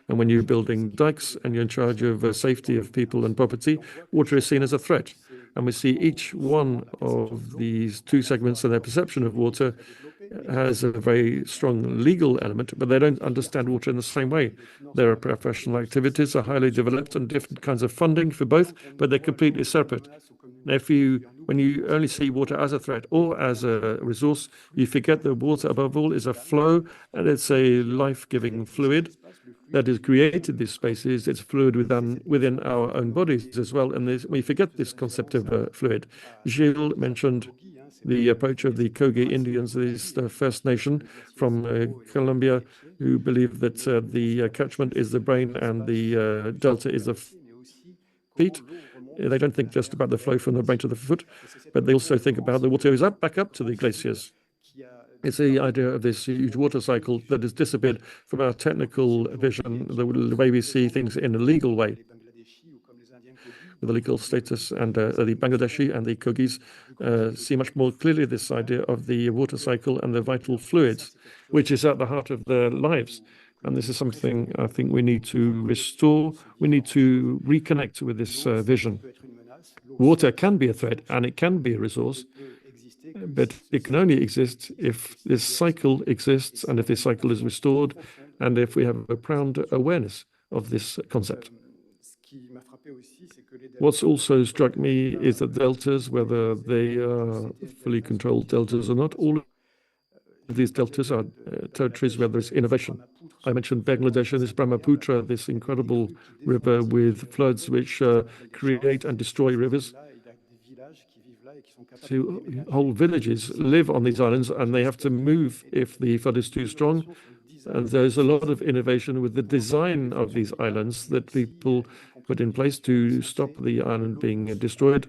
when you're building dikes and you're in charge of safety of people and property, water is seen as a threat. And we see each one of these two segments and their perception of water has a very strong legal element, but they don't understand water in the same way. Their professional activities are highly developed and different kinds of funding for both, but they're completely separate. When you only see water as a threat or as a resource, you forget that water, above all, is a flow, and it's a life-giving fluid that has created these spaces. It's fluid within our own bodies as well, and we forget this concept of fluid. Gilles mentioned the approach of the Kogi Indians, this First Nation from Colombia, who believe that the catchment is the brain and the delta is the feet. They don't think just about the flow from the brain to the foot, but they also think about the water is back up to the glaciers. It's the idea of this huge water cycle that has disappeared from our technical vision, the way we see things in a legal way, with the legal status, and the Bangladeshi and the Kogis see much more clearly this idea of the water cycle and the vital fluids, which is at the heart of their lives. And this is something I think we need to restore. We need to reconnect with this vision. Water can be a threat and it can be a resource, but it can only exist if this cycle exists and if this cycle is restored and if we have a profound awareness of this concept. What's also struck me is that deltas, whether they are fully controlled deltas or not, all of these deltas are territories where there's innovation. I mentioned Bangladesh and this Brahmaputra, this incredible river with floods which create and destroy rivers. So whole villages live on these islands and they have to move if the flood is too strong. And there's a lot of innovation with the design of these islands that people put in place to stop the island being destroyed.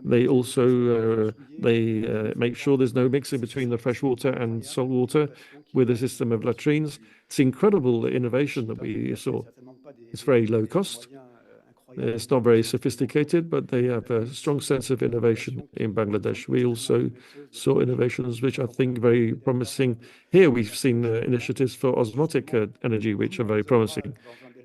They also make sure there's no mixing between the fresh water and salt water with a system of latrines. It's incredible innovation that we saw. It's very low cost. It's not very sophisticated, but they have a strong sense of innovation in Bangladesh. We also saw innovations which I think very promising. Here we've seen initiatives for osmotic energy, which are very promising.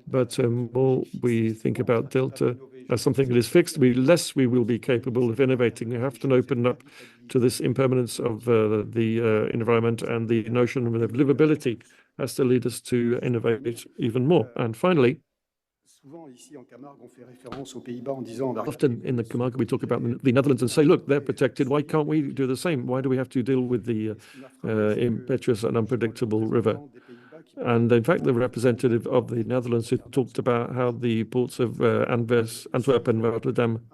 But more we think about delta as something that is fixed, less we will be capable of innovating. We have to open up to this impermanence of the environment, and the notion of livability has to lead us to innovate even more. And finally, often in the Camargue, we talk about the Netherlands and say, look, they're protected. Why can't we do the same? Why do we have to deal with the impetuous and unpredictable river? And in fact, the representative of the Netherlands who talked about how the ports of Antwerp and Rotterdam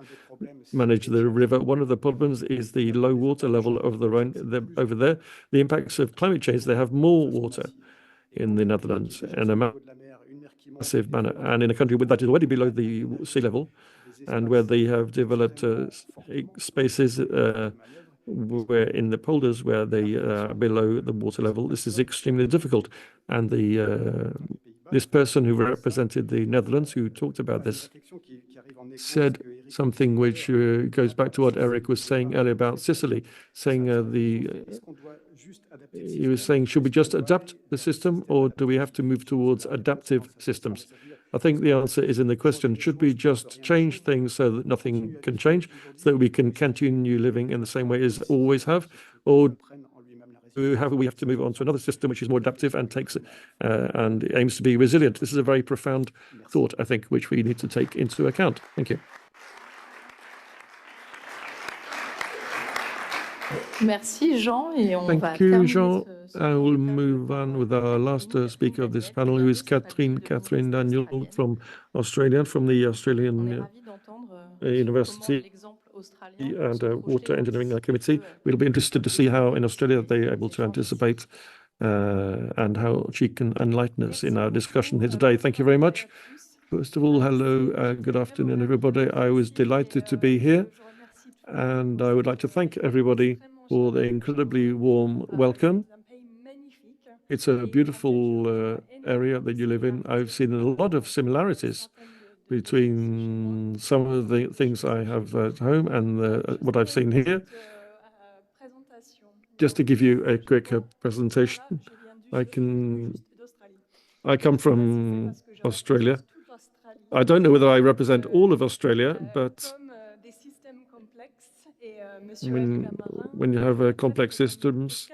manage the river. One of the problems is the low water level of the Rhône over there. The impacts of climate change, they have more water in the Netherlands in a massive manner, and in a country that is already below the sea level, and where they have developed spaces where in the polders where they are below the water level. This is extremely difficult. And this person who represented the Netherlands, who talked about this, said something which goes back to what Eric was saying earlier about Sicily, saying he was saying, should we just adapt the system, or do we have to move towards adaptive systems? I think the answer is in the question, should we just change things so that nothing can change, so that we can continue living in the same way as always have, or we have to move on to another system which is more adaptive and and aims to be resilient? This is a very profound thought, I think, which we need to take into account. Thank you. Merci, Jean. Thank you, Jean. I will move on with our last speaker of this panel, who is Catherine Daniel from Australia, from the Australian University and Water Engineering Committee. We'll be interested to see how in Australia they're able to anticipate and how she can enlighten us in our discussion here today. Thank you very much. First of all, hello, good afternoon, everybody. I was delighted to be here, and I would like to thank everybody for the incredibly warm welcome. It's a beautiful area that you live in. I've seen a lot of similarities between some of the things I have at home and what I've seen here. Just to give you a quick presentation, I come from Australia. I don't know whether I represent all of Australia, but when you have complex systems,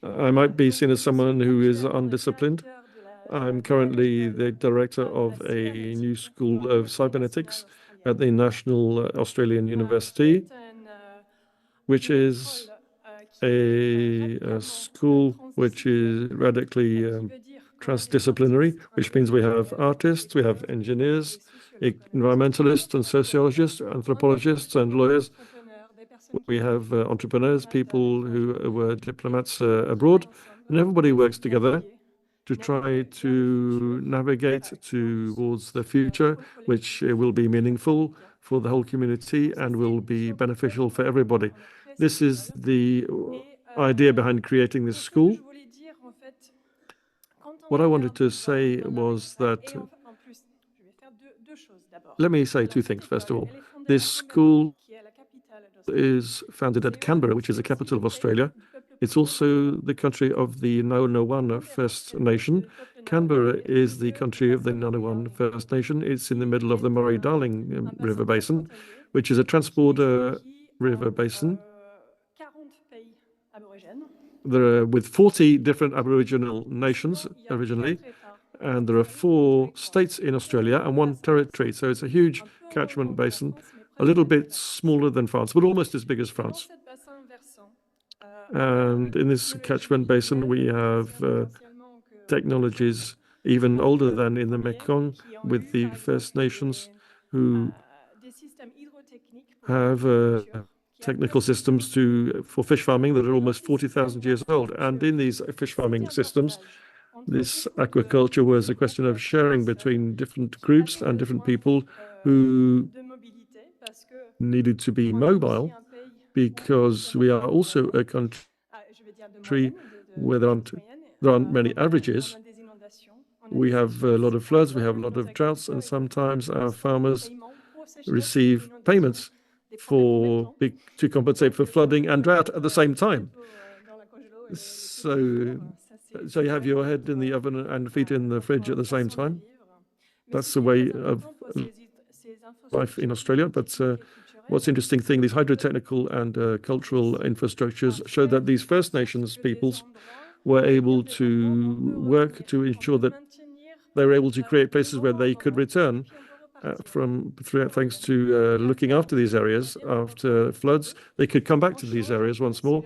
I might be seen as someone who is undisciplined. I'm currently the director of a new school of cybernetics at the National Australian University, which is a school which is radically transdisciplinary, which means we have artists, we have engineers, environmentalists and sociologists, anthropologists and lawyers. We have entrepreneurs, people who were diplomats abroad, and everybody works together to try to navigate towards the future, which will be meaningful for the whole community and will be beneficial for everybody. This is the idea behind creating this school. What I wanted to say was that, let me say two things. First of all, this school is founded at Canberra, which is the capital of Australia. It's also the country of the Ngunnawal First Nation. Canberra is the country of the Ngunnawal First Nation. It's in the middle of the Murray-Darling River Basin, which is a transport river basin. There are with 40 different Aboriginal nations originally, and there are 4 states in Australia and 1 territory. So it's a huge catchment basin, a little bit smaller than France, but almost as big as France. And in this catchment basin, we have technologies even older than in the Mekong, with the First Nations who have technical systems for fish farming that are almost 40,000 years old. And in these fish farming systems, this aquaculture was a question of sharing between different groups and different people who needed to be mobile, because we are also a country where there aren't many averages. We have a lot of floods, we have a lot of droughts, and sometimes our farmers receive payments to compensate for flooding and drought at the same time. So you have your head in the oven and feet in the fridge at the same time. That's the way of life in Australia. But what's interesting thing, these hydrotechnical and cultural infrastructures show that these First Nations peoples were able to work to ensure that they were able to create places where they could return thanks to looking after these areas after floods. They could come back to these areas once more.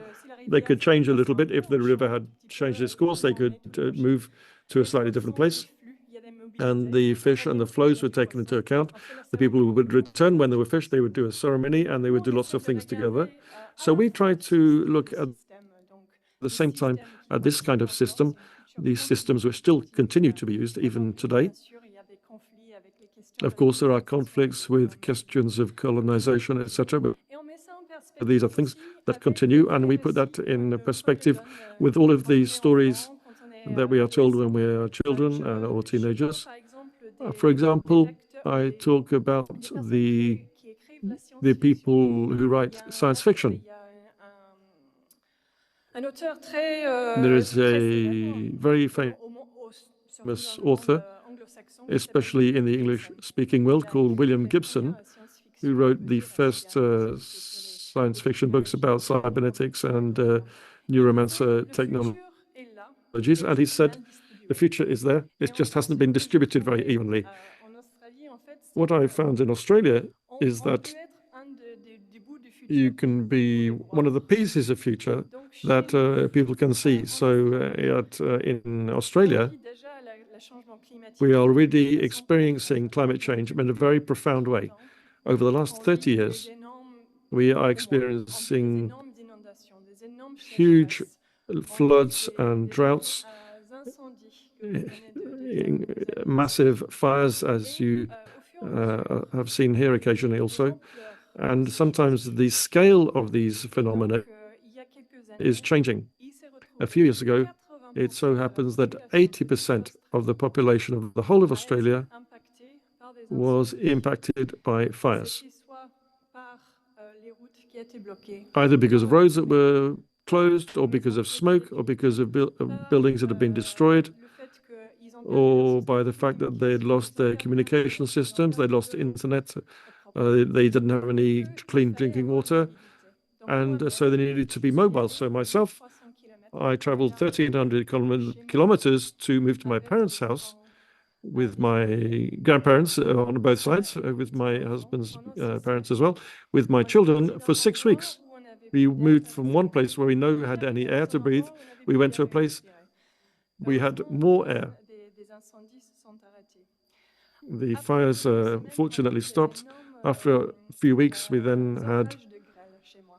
They could change a little bit. If the river had changed its course, they could move to a slightly different place. And the fish and the flows were taken into account. The people who would return when there were fish, they would do a ceremony and they would do lots of things together. So we tried to look at the same time at this kind of system, these systems which still continue to be used even today. Of course, there are conflicts with questions of colonization, etc. But these are things that continue, and we put that in perspective with all of these stories that we are told when we are children or teenagers. For example, I talk about the people who write science fiction. There is a very famous author, especially in the English-speaking world, called William Gibson, who wrote the first science fiction books about cybernetics and neuromancer technologies. And he said, the future is there, it just hasn't been distributed very evenly. What I found in Australia is that you can be one of the pieces of future that people can see. So in Australia, we are already experiencing climate change in a very profound way. Over the last 30 years, we are experiencing huge floods and droughts, massive fires, as you have seen here occasionally also. And sometimes the scale of these phenomena is changing. A few years ago, it so happens that 80% of the population of the whole of Australia was impacted by fires, either because of roads that were closed, or because of smoke, or because of buildings that have been destroyed, or by the fact that they had lost their communication systems, they lost internet, they didn't have any clean drinking water, and so they needed to be mobile. So myself, I traveled 1,300 kilometers to move to my parents' house with my grandparents on both sides, with my husband's parents as well, with my children for 6 weeks. We moved from one place where we no had any air to breathe. We went to a place we had more air. The fires fortunately stopped. After a few weeks, we then had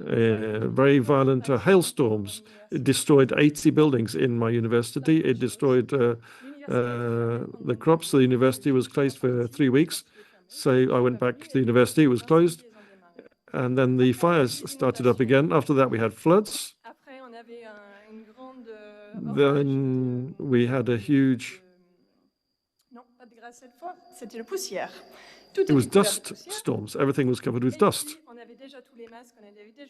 very violent hailstorms. It destroyed 80 buildings in my university. It destroyed the crops. The university was closed for 3 weeks. So I went back to the university, it was closed. And then the fires started up again. After that, we had floods. Then we had a huge... It was dust storms. Everything was covered with dust.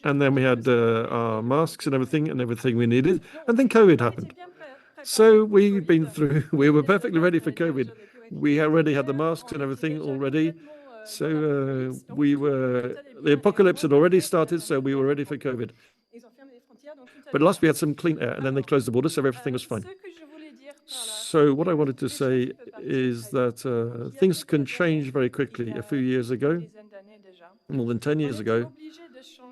And then we had our masks and everything we needed. And then COVID happened. So we were perfectly ready for COVID. We already had the masks and everything already. So the apocalypse had already started, so we were ready for COVID. But last we had some clean air, and then they closed the border, so everything was fine. So what I wanted to say is that things can change very quickly. A few years ago, more than 10 years ago,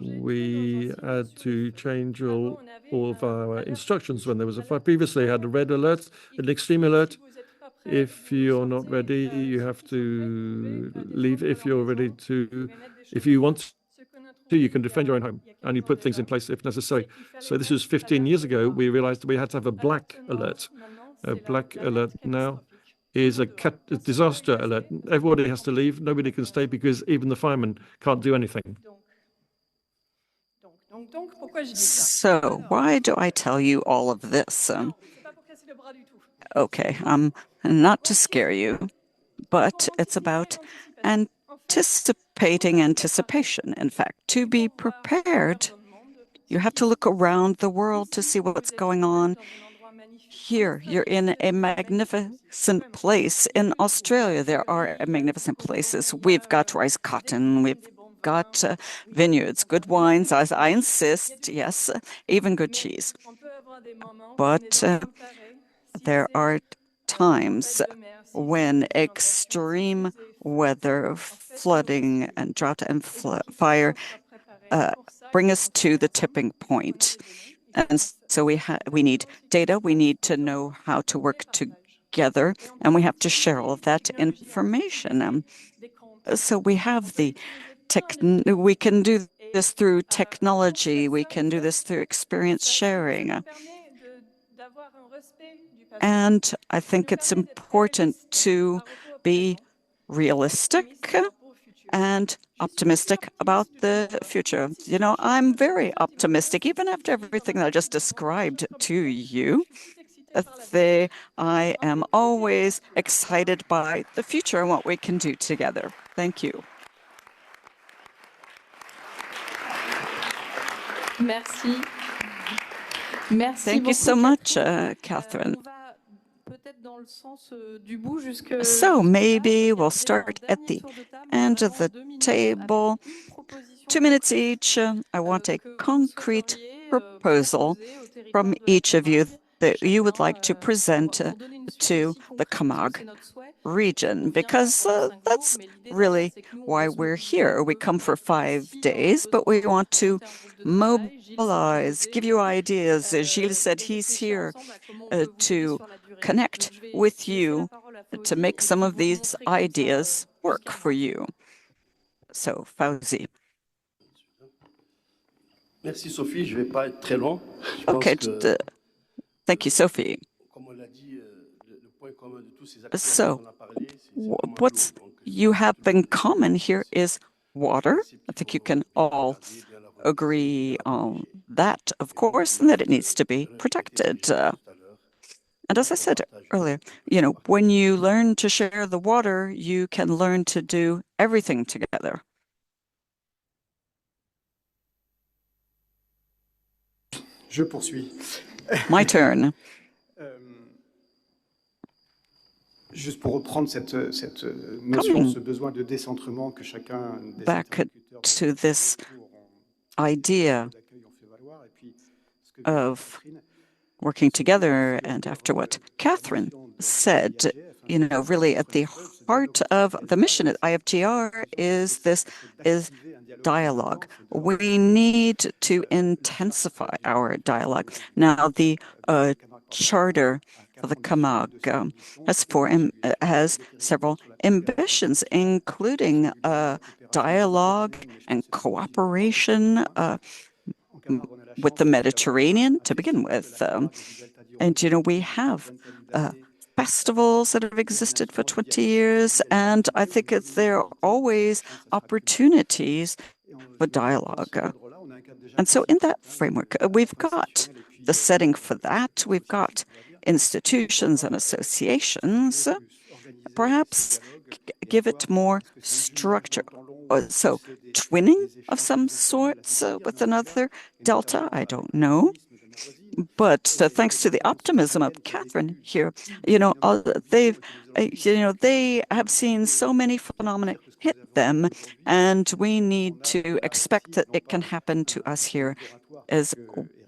we had to change all of our instructions when there was a fire. Previously, I had a red alert, an extreme alert. If you're not ready, you have to leave. If you want to, you can defend your own home, and you put things in place if necessary. So this was 15 years ago. We realized we had to have a black alert. A black alert now is a disaster alert. Everybody has to leave. Nobody can stay because even the firemen can't do anything. So why do I tell you all of this? Okay, not to scare you, but it's about anticipating anticipation. In fact, to be prepared, you have to look around the world to see what's going on. here, you're in a magnificent place. In Australia, there are magnificent places. We've got rice cotton, we've got vineyards, good wines, as I insist, yes, even good cheese. But there are times when extreme weather, flooding, and drought and fire bring us to the tipping point. And so we need data, we need to know how to work together, and we have to share all of that information. So we have we can do this through technology, we can do this through experience sharing. And I think it's important to be realistic and optimistic about the future. You know, I'm very optimistic, even after everything that I just described to you. I am always excited by the future and what we can do together. Thank you. Merci. Merci Thank you so much, Catherine. So maybe we'll start at the end of the table. 2 minutes each. I want a concrete proposal from each of you that you would like to present to the Camargue region, because that's really why we're here. We come for 5 days, but we want to mobilize, give you ideas. Gilles said he's here to connect with you to make some of these ideas work for you. So, Fauzi. Merci Sophie, je vais pas être très long. Okay, thank you, Sophie. So, what you have in common here is water. I think you can all agree on that, of course, and that it needs to be protected. And as I said earlier, you know, when you learn to share the water, you can learn to do everything together. Je poursuis. My turn. Juste pour reprendre cette notion, ce besoin de décentrement que chacun des back to this idea of working together, and after what Catherine said, you know, really at the heart of the mission at IFGR is dialogue. We need to intensify our dialogue. Now, the charter of the Camargue has several ambitions, including dialogue and cooperation with the Mediterranean to begin with. And, you know, we have festivals that have existed for 20 years, and I think there are always opportunities for dialogue. And so in that framework, we've got the setting for that. We've got institutions and associations. Perhaps give it more structure. So twinning of some sorts with another delta, I don't know. But thanks to the optimism of Catherine here, you know, they have seen so many phenomena hit them, and we need to expect that it can happen to us here as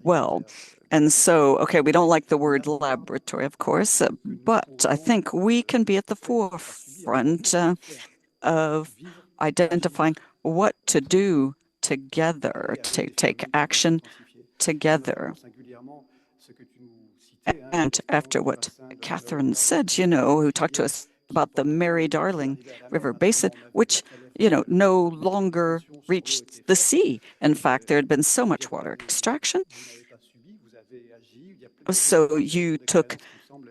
well. And so, okay, we don't like the word laboratory, of course, but I think we can be at the forefront of identifying what to do together, to take action together. And after what Catherine said, you know, who talked to us about the Mary Darling River Basin, which, you know, no longer reached the sea. In fact, there had been so much water extraction. So you took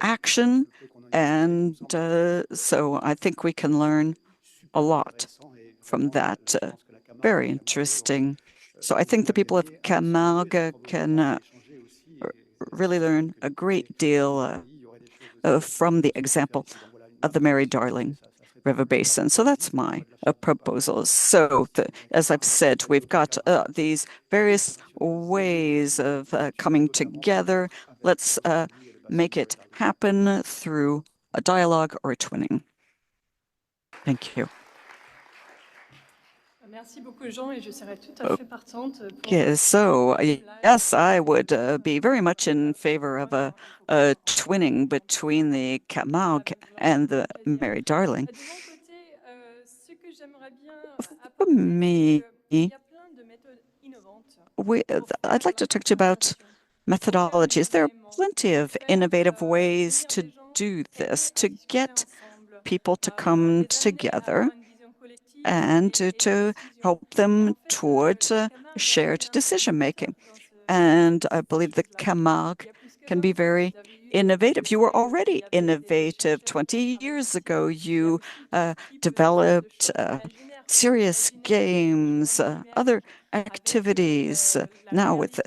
action, and so I think we can learn a lot from that. Very interesting. So I think the people of Camargue can really learn a great deal from the example of the Mary Darling River Basin. So that's my proposal. So as I've said, we've got these various ways of coming together. Let's make it happen through a dialogue or a twinning. Thank you. Merci beaucoup, Jean, et je serais tout à fait partante pour yes, I would be very much in favor of a twinning between the Camargue and the Mary Darling. De mon côté, ce que j'aimerais bien For apporter, me, c'est qu'il y a plein de méthodes innovantes. I'd like to talk to you about methodologies. There are plenty of innovative ways to do this, to get people to come together and to help them toward shared decision-making. And I believe the Camargue can be very innovative. You were already innovative. 20 years ago, you developed serious games, other activities, now with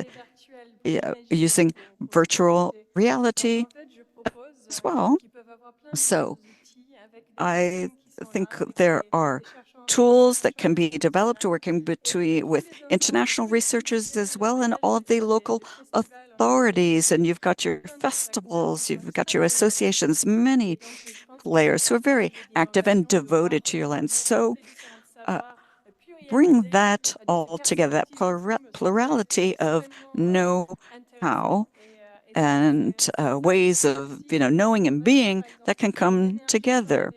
using virtual reality as well. So I think there are tools that can be developed working with international researchers as well, and all of the local authorities. And you've got your festivals, you've got your associations, many players who are very active and devoted to your land. So bring that all together, that plurality of know-how and ways of knowing and being that can come together.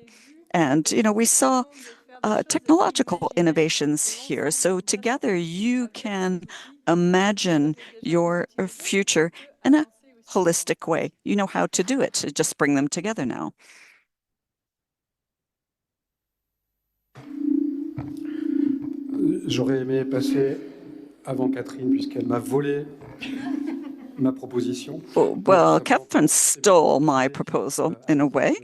And we saw technological innovations here. So together you can imagine your future in a holistic way. You know how to do it. Just bring them together now. J'aurais aimé passer avant Catherine, puisqu'elle m'a volé ma proposition. Well, Catherine stole my proposal in a way.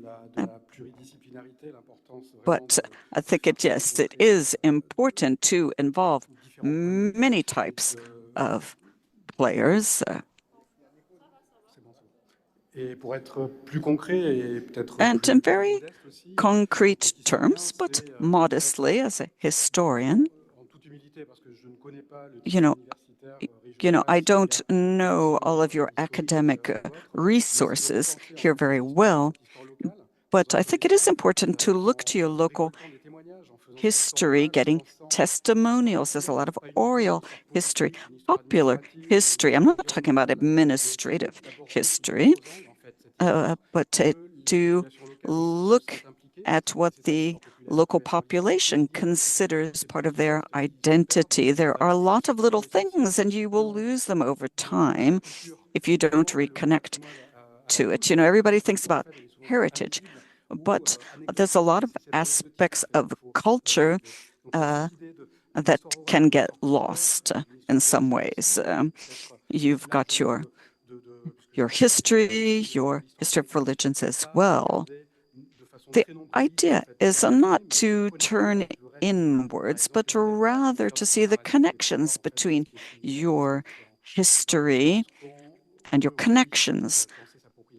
But I think it is important to involve many types of players. And in very concrete terms, but modestly, as a historian, I don't know all of your academic resources here very well, but I think it is important to look to your local history, getting testimonials. There's a lot of oral history, popular history. I'm not talking about administrative history, but to look at what the local population considers part of their identity. There are a lot of little things, and you will lose them over time if you don't reconnect to it. Everybody thinks about heritage, but there's a lot of aspects of culture that can get lost in some ways. You've got your history of religions as well. The idea is not to turn inwards, but rather to see the connections between your history and your connections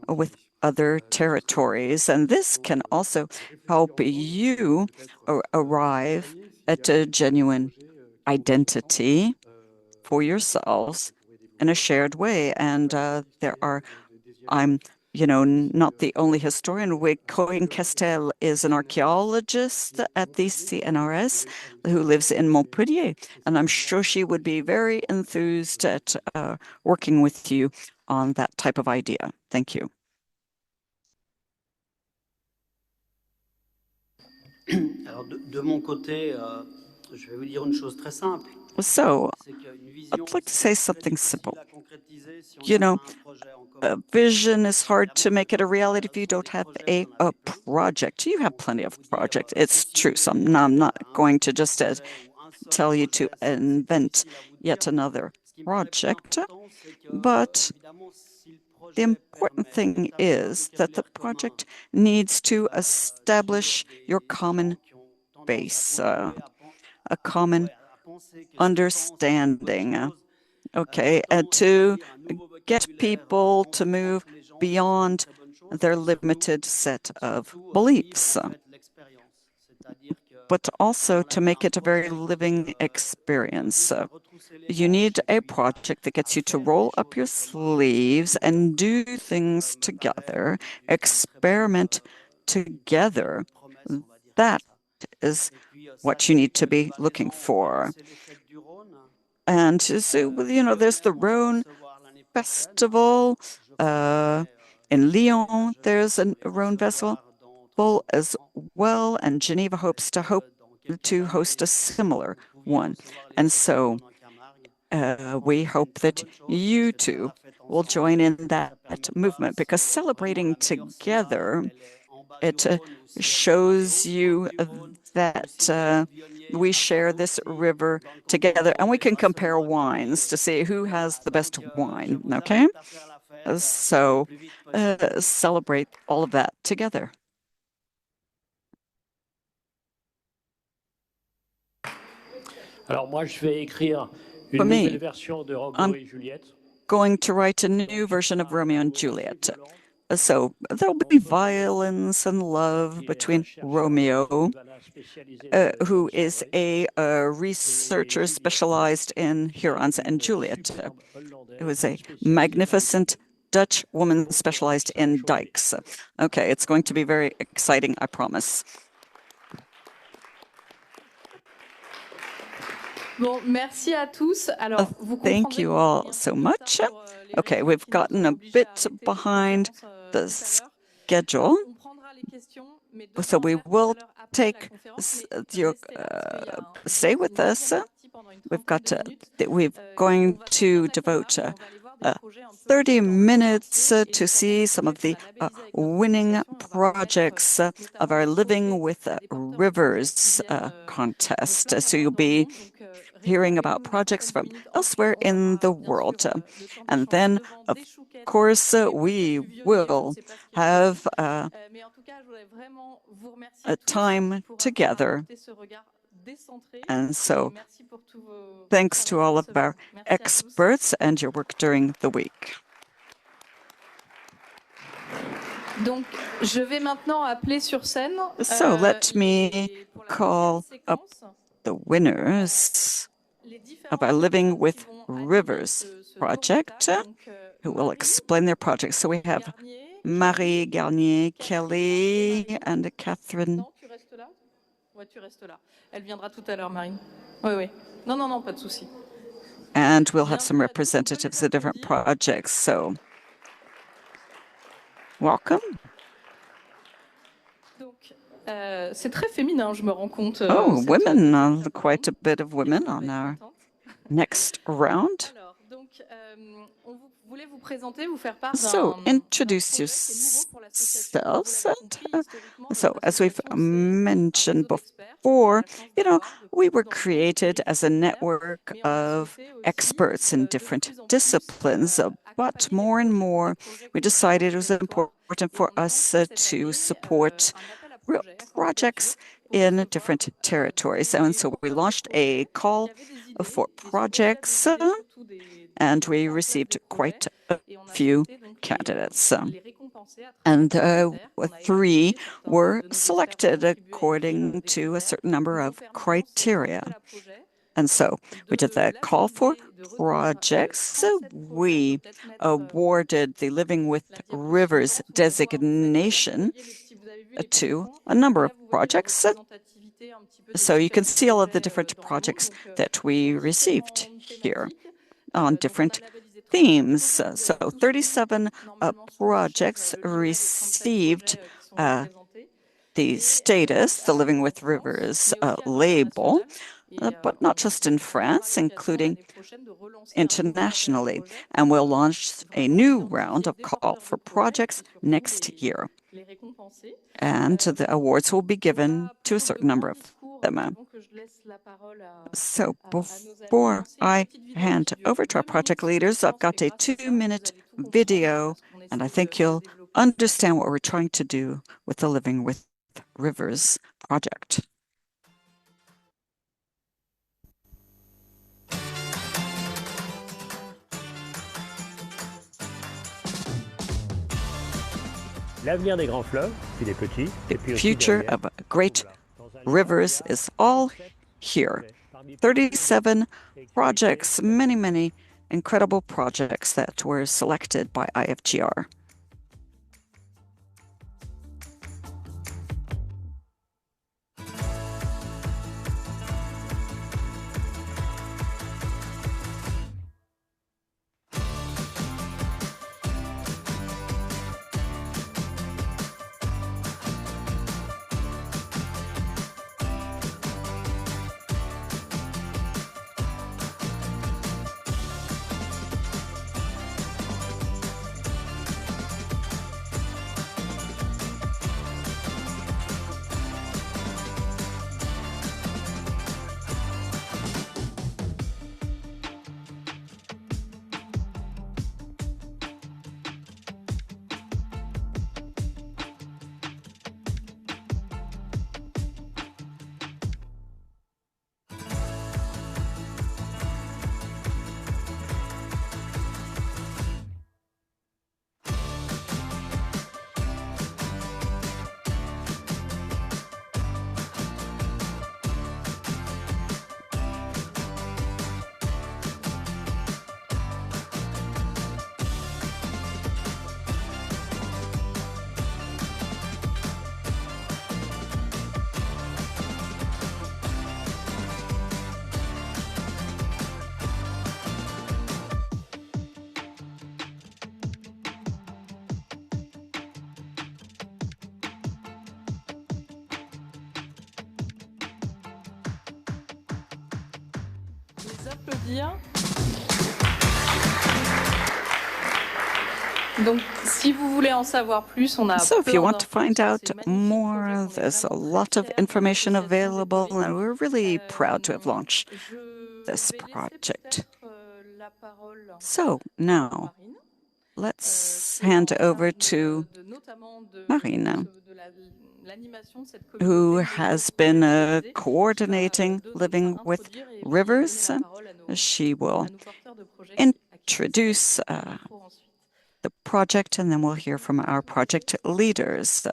with other territories. And this can also help you arrive at a genuine identity for yourselves in a shared way. And I'm not the only historian. Corinne Castel is an archaeologist at the CNRS who lives in Montpellier, and I'm sure she would be very enthused at working with you on that type of idea. Thank you. Alors de mon côté, je vais vous dire une chose très simple. So, I'd like to say something simple. A vision is hard to make it a reality if you don't have a project. You have plenty of projects. It's true. So I'm not going to just tell you to invent yet another project. But the important thing is that the project needs to establish your common base, a common understanding, and to get people to move beyond their limited set of beliefs. but also to make it a very living experience. You need a project that gets you to roll up your sleeves and do things together, experiment together. That is what you need to be looking for. And so, there's the Rhône Festival. In Lyon, there's a Rhône Festival as well, and Geneva hopes to host a similar one. And so we hope that you too will join in that movement, because celebrating together, it shows you that we share this river together, and we can compare wines to see who has the best wine, okay? So celebrate all of that together. Alors moi, je vais écrire une For me, nouvelle version de Roméo et Juliette. Going to write a new version of Romeo and Juliet. So there'll be violence and love between Romeo, who is a researcher specialized in Hurons, and Juliet, who is a magnificent Dutch woman specialized in dikes. Okay, it's going to be very exciting, I promise. Bon, merci à tous. Alors, thank you all so much. Okay, we've gotten a bit behind the schedule, so we will take your stay with us. We're going to devote 30 minutes to see some of the winning projects of our Living with Rivers contest. So you'll be hearing about projects from elsewhere in the world. And then, of course, we will have a time together. And so, thanks to all of our experts and your work during the week. Donc, je vais maintenant appeler sur scène. So let me call up the winners of our Living with Rivers project, who will explain their project. So we have Marie Garnier, Kelly, and Catherine. Tu restes là? Ouais, tu restes là. Elle viendra tout à l'heure, Marine. Oui, oui. Non, non, non, pas de souci. And we'll have some representatives of different projects. So, welcome. Donc, c'est très féminin, je me rends compte. Oh, women, quite a bit of women on our next round. Alors, donc, on voulait vous présenter, vous faire part So, introduce yourselves. So, as we've mentioned before, we were created as a network of experts in different disciplines, but more and more we decided it was important for us to support projects in different territories. And so we launched a call for projects, and we received quite a few candidates. And 3 were selected according to a certain number of criteria. And so we did the call for projects. We awarded the Living with Rivers designation to a number of projects. So you can see all of the different projects that we received here on different themes. So 37 projects received the status, the Living with Rivers label, but not just in France, including internationally. And we'll launch a new round of call for projects next year. And the awards will be given to a certain number of them. So before I hand over to our project leaders, I've got a 2-minute video, and I think you'll understand what we're trying to do with the Living with Rivers project. L'avenir des grands fleuves, puis des petits, The future of great rivers is all here. 37 projects, many incredible projects that were selected by IFGR. Applaudir. Donc, si vous voulez en savoir plus, on a So if you want to find out more, there's a lot of information available, and we're really proud to have launched this project. So now, let's hand over to Marina, who has been coordinating Living with Rivers. She will introduce the project, and then we'll hear from our project leaders.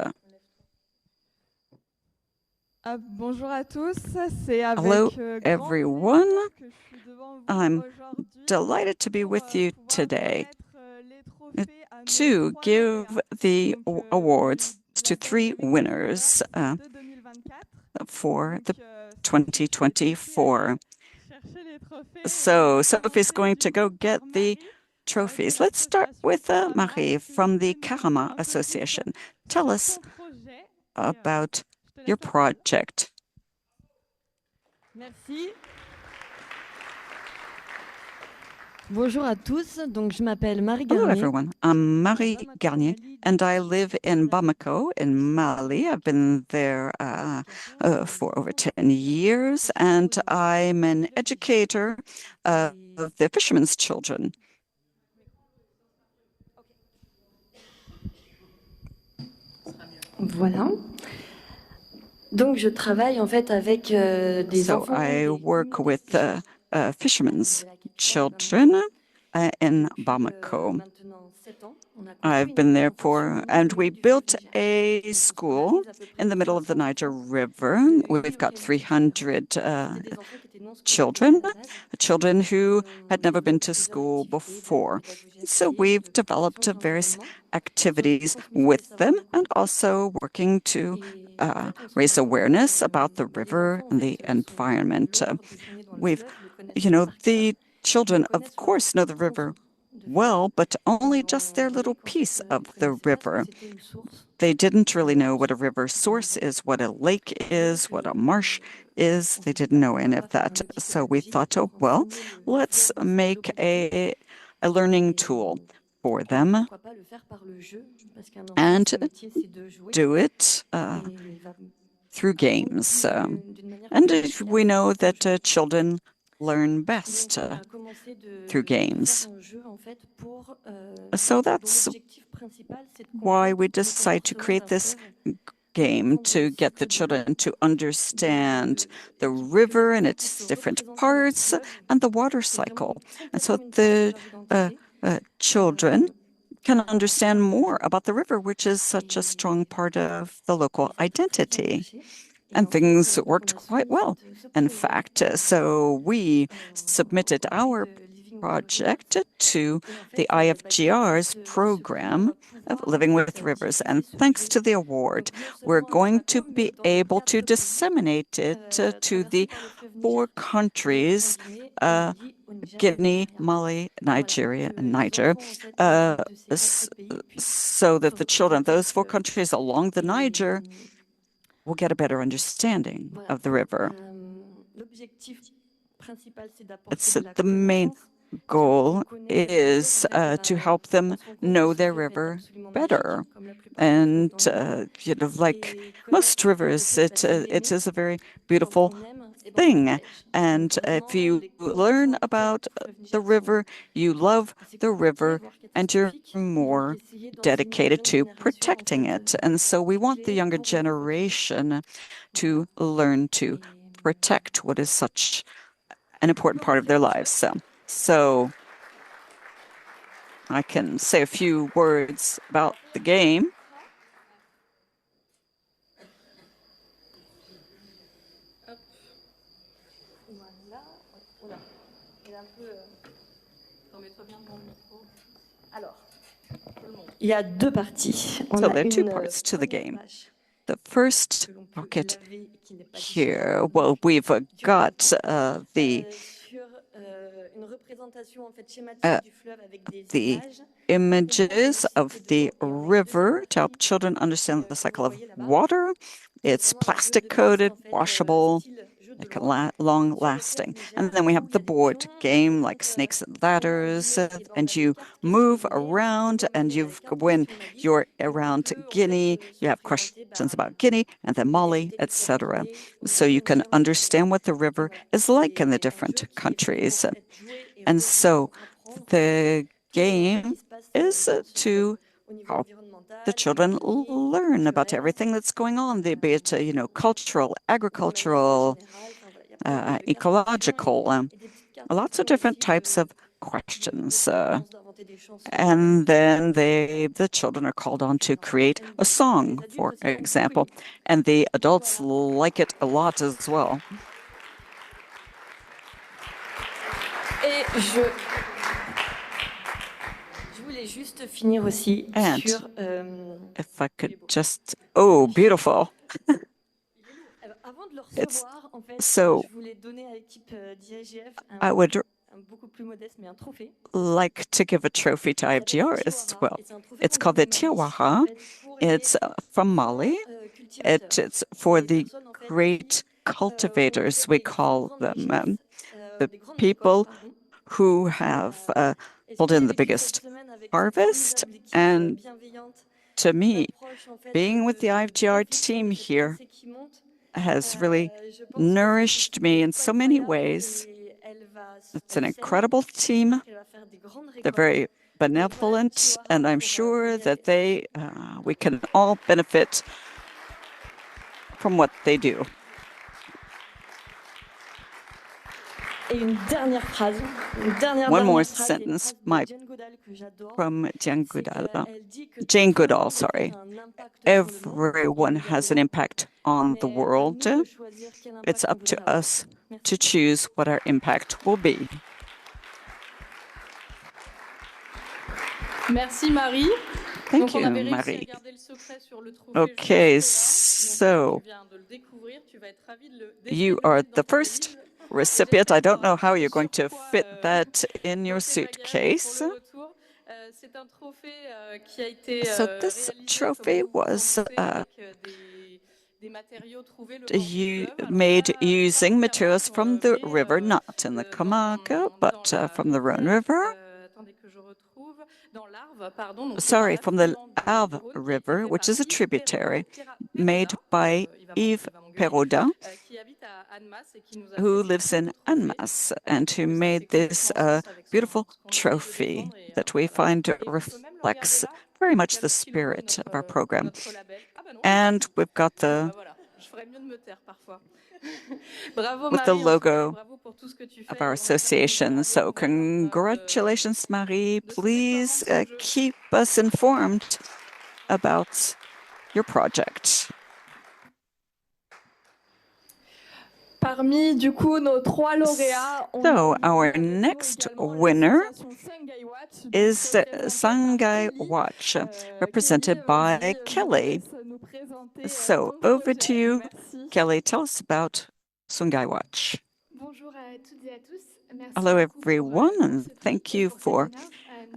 Hello, everyone. I'm delighted to be with you today to give the awards to 3 winners for the 2024. So Sophie's going to go get the trophies. Let's start with Marie from the Karama Association. Tell us about your project. Merci. Bonjour à tous, donc je m'appelle Marie Garnier. Hello everyone, I'm Marie Garnier and I live in Bamako in Mali. I've been there for over 10 years and I'm an educator of the fishermen's children. Voilà. Donc je travaille en fait avec des enfants. So I work with fishermen's children in Bamako. I've been there and we built a school in the middle of the Niger River. We've got 300 children who had never been to school before. So we've developed various activities with them and also working to raise awareness about the river and the environment. The children, of course, know the river well, but only just their little piece of the river. They didn't really know what a river source is, what a lake is, what a marsh is. They didn't know any of that. So we thought, oh, well, let's make a learning tool for them and do it through games. And we know that children learn best through games. So that's why we decided to create this game, to get the children to understand the river and its different parts and the water cycle. And so the children can understand more about the river, which is such a strong part of the local identity. And things worked quite well, in fact. So we submitted our project to the IFGR's program of Living with Rivers. And thanks to the award, we're going to be able to disseminate it to the 4 countries, Guinea, Mali, Nigeria, and Niger, so that the children of those 4 countries along the Niger will get a better understanding of the river. It's the main goal is to help them know their river better. And, you know, like most rivers, it is a very beautiful thing. And if you learn about the river, you love the river, and you're more dedicated to protecting it. And so we want the younger generation to learn to protect what is such an important part of their lives. So I can say a few words about the game. So there are 2 parts to the game. The first pocket here, well, we've got the images of the river to help children understand the cycle of water. It's plastic coated, washable, long lasting. And then we have the board game like snakes and ladders, and you move around, and when you're around Guinea, you have questions about Guinea and then Mali, etc. So you can understand what the river is like in the different countries. And so the game is to help the children learn about everything that's going on, be it, you know, cultural, agricultural, ecological, lots of different types of questions. And then the children are called on to create a song, for example, and the adults like it a lot as well. And if I could just, oh, beautiful. So I would like to give a trophy to IFGR as well. It's called the Tiawara. It's from Mali. It's for the great cultivators, we call them, the people who have pulled in the biggest harvest. And to me, being with the IFGR team here has really nourished me in so many ways. It's an incredible team. They're very benevolent, and I'm sure that we can all benefit from what they do. One more sentence from Jane Goodall, sorry. Everyone has an impact on the world. It's up to us to choose what our impact will be. Merci, Marie. Thank you, Marie. Okay, so you are the first recipient. I don't know how you're going to fit that in your suitcase. So this trophy was made using materials from the river, not in the Camargue, but from the Rhône River. Sorry, from the Arles River, which is a tributary, made by Yves Perraudin, who lives in Annemasse, and who made this beautiful trophy that we find reflects very much the spirit of our program. And we've got with the logo of our association. So congratulations, Marie. Please keep us informed about your project. Parmi du coup nos trois lauréats, So our next winner is Sangay Watch, represented by Kelly. So over to you, Kelly. Tell us about Sangay Watch. Bonjour à toutes et à tous. Merci Hello, beaucoup everyone, pour and ce prix thank et you pour cet for honneur.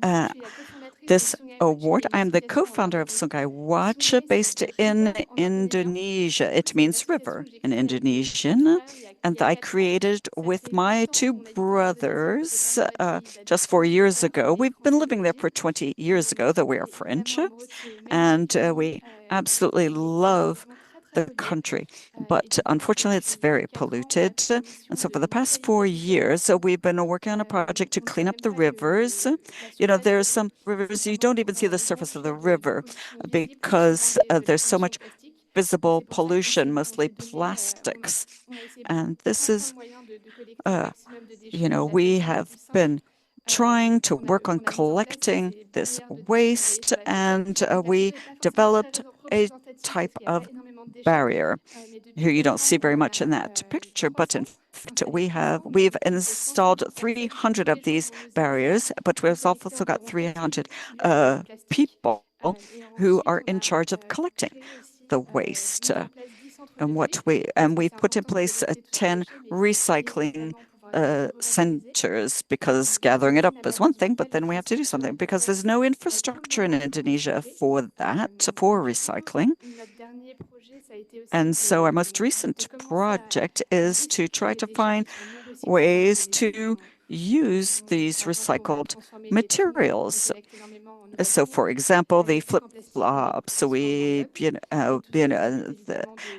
Je suis la cofondatrice de this Sungai Watch award. et I am the l'explication on va co-founder of aborder. Sungai Watch, Sungai, ça veut based dire in river en indonésien. Indonesia. Du coup, It c'est une means association river que j'ai in créée avec mes deux Indonesian, frères and il y a I 4 ans. created Ça with fait my 20 ans two qu'on habite en Indonésie. brothers C'est vraiment notre pays 4 d'adoption. years On ago. est We've been living there franco-belges for 20 years et ago, though we are on est French, vraiment amoureux de ce and magnifique pays we qui absolutely est love malheureusement très très the pollué. country. Et But du coup, unfortunately, it's depuis very 4 ans, on a polluted. pour And mission so de for the past 4 nettoyer les years, rivières. we've been working on a project to On ne clean sait up même the pas que rivers. la You know, surface there est are bleue. some C'est rivers you vraiment don't even see the surface of blanche the de river pollution visible qui est souvent because liée de la there's so pollution much plastique. Donc visible c'est pour ça qu'on pollution, on mostly s'est donné, plastics. on a essayé And this plein de is, moyens de collecter le uh, maximum de you déchets know, et la we façon la have plus simple been trying to work on qu'on a mise en place, collecting c'est des this barrières de déchets que vous voyez waste, sur la photo. and Donc la we photo n'est pas forcément très developed a représentative parce type qu'il n'y a pas of énormément de déchets. barrier. Mais depuis Here you don't 4 see ans, very on much in a that picture, but in fact, installé 300, we've donc plus de installed 350 personnes qui 300 tous les of jours these vont nous aider barriers, but à we've collecter also got encore en fait 300 le plastique. people Et who ensuite, are on in a charge of collecting créé aussi the waste. mis en place 10 centres de And tri parce que we've c'est put in important de place collecter tous ces 10 déchets, mais il faut les trier recycling également pour pouvoir les revaloriser. centers, because Le gathering it recycling up n'a pas is one besoin thing, but then we have to do d'infrastructure something because there's complète no tout le infrastructure monde in peut Indonesia recycler. for that, for Du coup, recycling. notre dernier projet, ça a été aussi And so our most de recent commencer project à is to recycler try les to déchets qui find sont non recyclables en ways Indonésie. to use these Par exemple, on a recycled transformé les tunnels qu'on materials. collecte énormément en Nouvelle-Zélande So, for example, les the sacs en plastique, on les flip-flops, so transforme en we, cups. Et tout ça, ça évite évidemment plus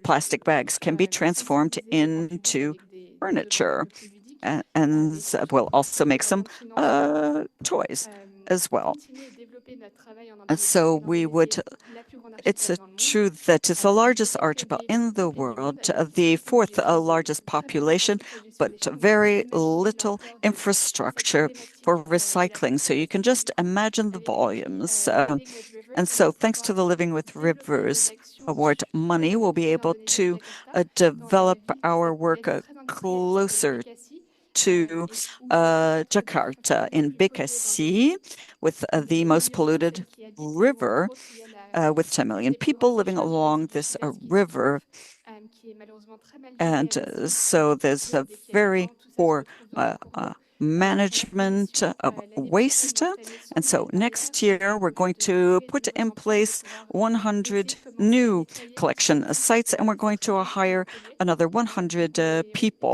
plastic bags can be de transformed sensibiliser le grand public into avec des objets un furniture peu plus ludiques. and Et ça, je we'll trouve que also c'est make vraiment some le financement toys as pour well. continuer et développer notre travail en And Indonésie, parce so que we l'Indonésie would, est la plus grande it's archipel a dans le monde. truth that it's the C'est le largest quatrième archipel pays le in plus the peuplé du monde, world, avec the une fourth gestion largest très bien pensée population, sur la gestion but des déchets. Donc, vous pouvez very imaginer little l'ampleur de cette infrastructure for problématique et la recycling. So you can préoccupation just du coup. imagine the Et depuis volumes. Living with Rivers, And on va so thanks to pouvoir the Living with développer des Rivers actions Award plus près money, des we'll be habitants able d'Indonésie de to Jakarta, dans une develop ville our de la work ville très industrielle qui s'appelle closer Bekasi, to et où il y a à peu près 10% Jakarta des in plus pollués Bekasi, d'Indonésie. with Donc the 10 most millions de personnes polluted qui habitent et où river, entre autres il y a with 10 million une des plus people grandes living décharges de along résidus this sud-est qui est ce river. fleuve, qui est malheureusement très mal géré And avec ces so there's a des qui very habitants, tout ça se poor retrouve dans les cours d'eau. Donc la management mission of l'année prochaine waste. d'installer 100 And so nouvelles barrières next year, we're going de to rue et put de in recentrage place pour pouvoir essayer 100 de commencer à new nettoyer petit à collection petit sites, and we're going cette to rivière qui est hire polluée. another 100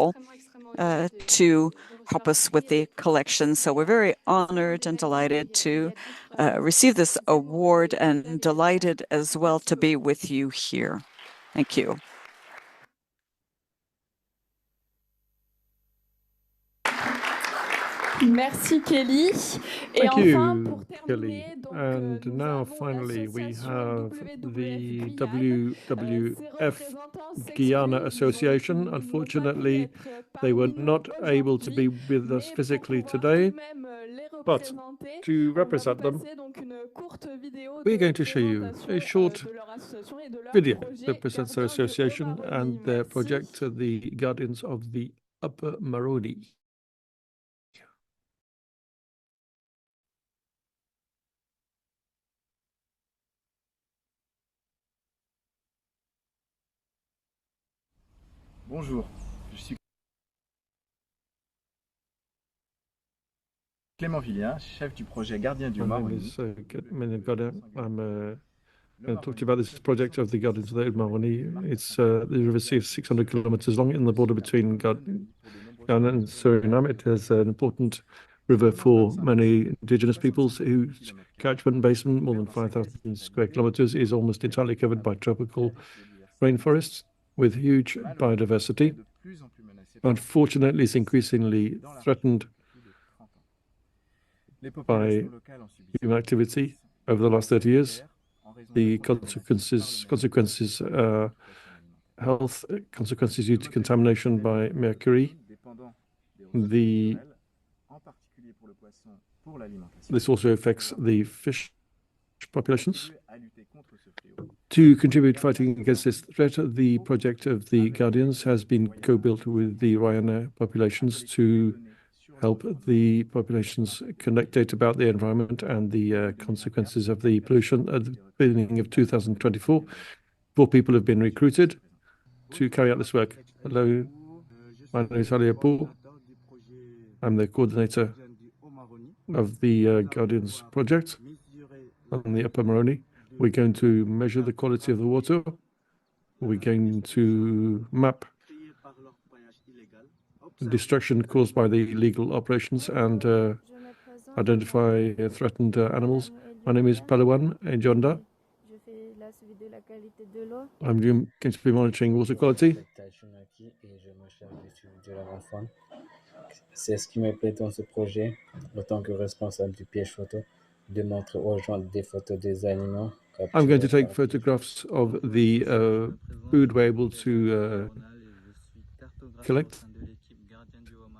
On est people extrêmement honorés to de help recevoir ce us prix with et the collection. So we're very c'est honored and emblématique. delighted Il y to a d'autres receive this amoureux award, des fleuves and et des rivières. delighted as well Merci to be beaucoup. with you here. Thank you. Merci Kelly. Et Thank enfin, pour you, Kelly. terminer, donc, And nous now, avons finally, we l'association have the WWF Guyane. Ses WWF représentants Guyana s'excusent, Association. ils n'ont pas pu Unfortunately, être they were parmi nous not able to be aujourd'hui, with us mais pour physically pouvoir tout today, de même les but représenter, to on va vous represent them, passer donc une courte vidéo we're de going to show you présentation a short de leur association et de leur video that projet presents their Gardiens du association Haut-Maroni. and their Merci. project, the Guardians of the Upper Maroni. Bonjour, je suis Clément Villien, chef du projet Gardien du My name Maroni. is Godin. I'm going to talk to you about this project of the Guardians of the Maroni. It's the river sea is 600 kilometers long in the border between Ghana and Suriname. It is an important river for many indigenous peoples whose catchment basin, more than 5,000 square kilometers, is almost entirely covered by tropical rainforests with huge biodiversity. Unfortunately, it's increasingly threatened by human activity over the last 30 years. The consequences, health consequences due to contamination by mercury. This also affects the fish populations. To contribute fighting against this threat, the project of the Guardians has been co-built with the Rhône populations to help the populations collect data about the environment and the consequences of the pollution. At the beginning of 2024, 4 people have been recruited to carry out this work. Hello, my name is Ali Apour. I'm the coordinator of the Guardians project on the Upper Rhône. We're going to measure the quality of the water. We're going to map the destruction caused by the illegal operations and identify threatened animals. My name is Palawan Njonda. I'm going to be monitoring water quality. C'est ce qui me plaît dans ce projet, en tant que responsable du piège photo, de montrer aux gens des photos des animaux. I'm going to take photographs of the food we're able to collect.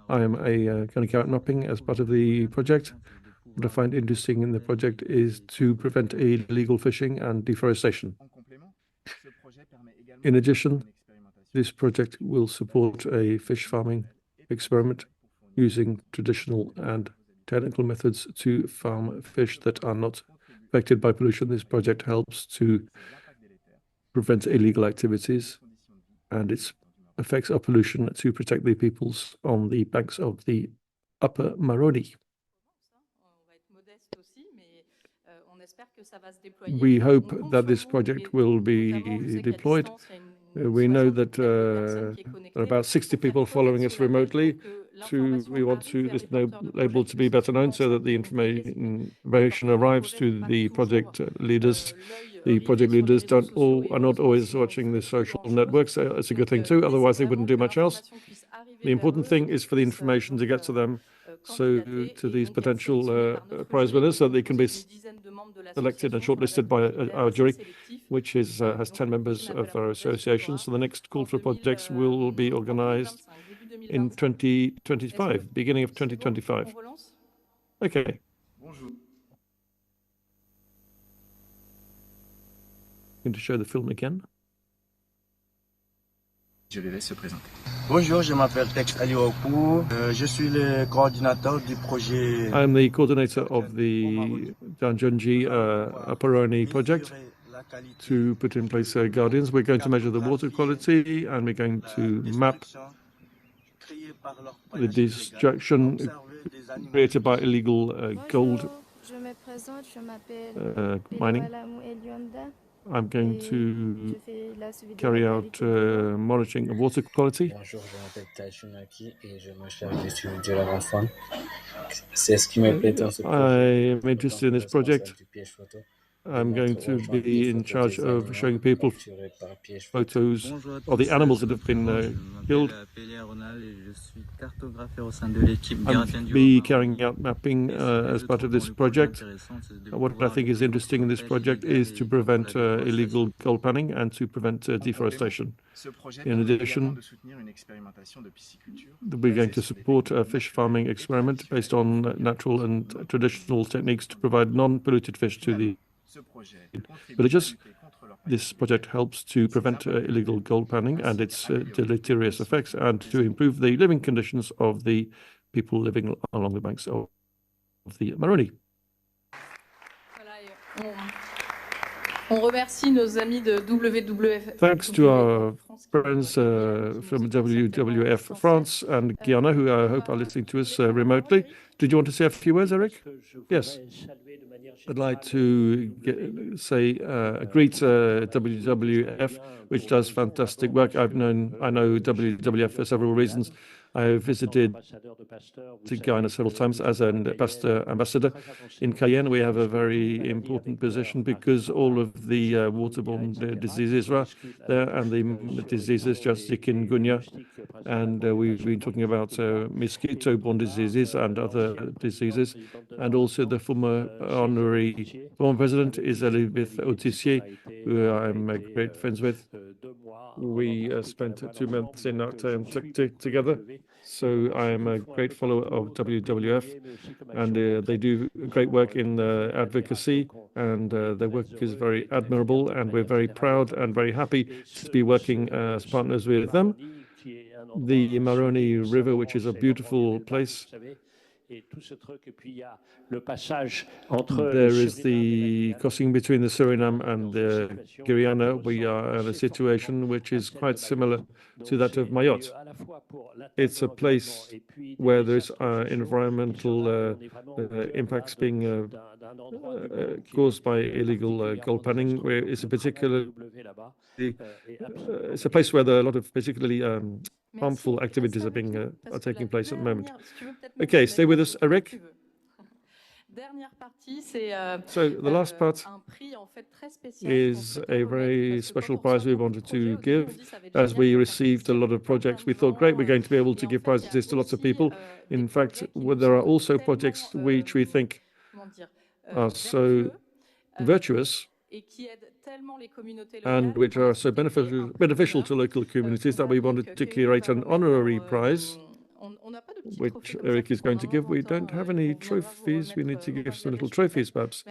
I am going to carry out mapping as part of the project. What I find interesting in the project is to prevent illegal fishing and deforestation. In addition, this project will support a fish farming experiment using traditional and technical methods to farm fish that are not affected by pollution. This project helps to prevent illegal activities and its effects of pollution to protect the peoples on the banks of the Upper Rhône. We hope that this project will be deployed. We know that there are about 60 people following us remotely. We want this label to be better known so that the information arrives to the project leaders. The project leaders are not always watching the social networks. It's a good thing too, otherwise they wouldn't do much else. The important thing is for the information to get to them, so to these potential prize winners, so they can be selected and shortlisted by our jury, which has 10 members of our association. So the next call for projects will be organized in 2025, beginning of 2025. Okay. Going to show the film again. Je les laisse se présenter. Bonjour, je m'appelle Tex Aliokou. Je suis le coordinateur du projet. I'm the coordinator of the Danjunji Upper Rhône project to put in place Guardians. We're going to measure the water quality and we're going to map the destruction created by illegal gold mining. I'm going to carry out monitoring of water quality. Bonjour, je m'appelle Taishunaki et je me charge du suivi de leur enfant. C'est ce qui me plaît dans ce projet. I'm interested in this project. I'm going to be in charge of showing people photos of the animals that have been killed. I'll be carrying out mapping as part of this project. What I think is interesting in this project is to prevent illegal gold panning and to prevent deforestation. In addition, we're going to support a fish farming experiment based on natural and traditional techniques to provide non-polluted fish to the villages. This project helps to prevent illegal gold panning and its deleterious effects and to improve the living conditions of the people living along the banks of the Rhône. Thanks to our friends from WWF France and Guyana, who I hope are listening to us remotely. Did you want to say a few words, Eric? Yes. I'd like to greet WWF, which does fantastic work. I know WWF for several reasons. I have visited Guyana several times as an ambassador. In Cayenne, we have a very important position because all of the waterborne diseases are there, and the diseases just chikungunya. And we've been talking about mosquito-borne diseases and other diseases. And also the former president is Elisabeth Autissier, who I'm great friends with. We spent 2 months in that together. So I am a great follower of WWF, and they do great work in advocacy, and their work is very admirable, and we're very proud and very happy to be working as partners with them. The Rhône River, which is a beautiful place. There is the crossing between the Suriname and the Guyana. We are in a situation which is quite similar to that of Mayotte. It's a place where there's environmental impacts being caused by illegal gold panning, where it's it's a place where there are a lot of particularly harmful activities are taking place at the moment. Okay, stay with us, Eric. So the last part is a very special prize we wanted to give. As we received a lot of projects, we thought, great, we're going to be able to give prizes to lots of people. In fact, there are also projects which we think are so virtuous and which are so beneficial to local communities that we wanted to curate an honorary prize, which Eric is going to give. We don't have any trophies. We need to give some little trophies, perhaps.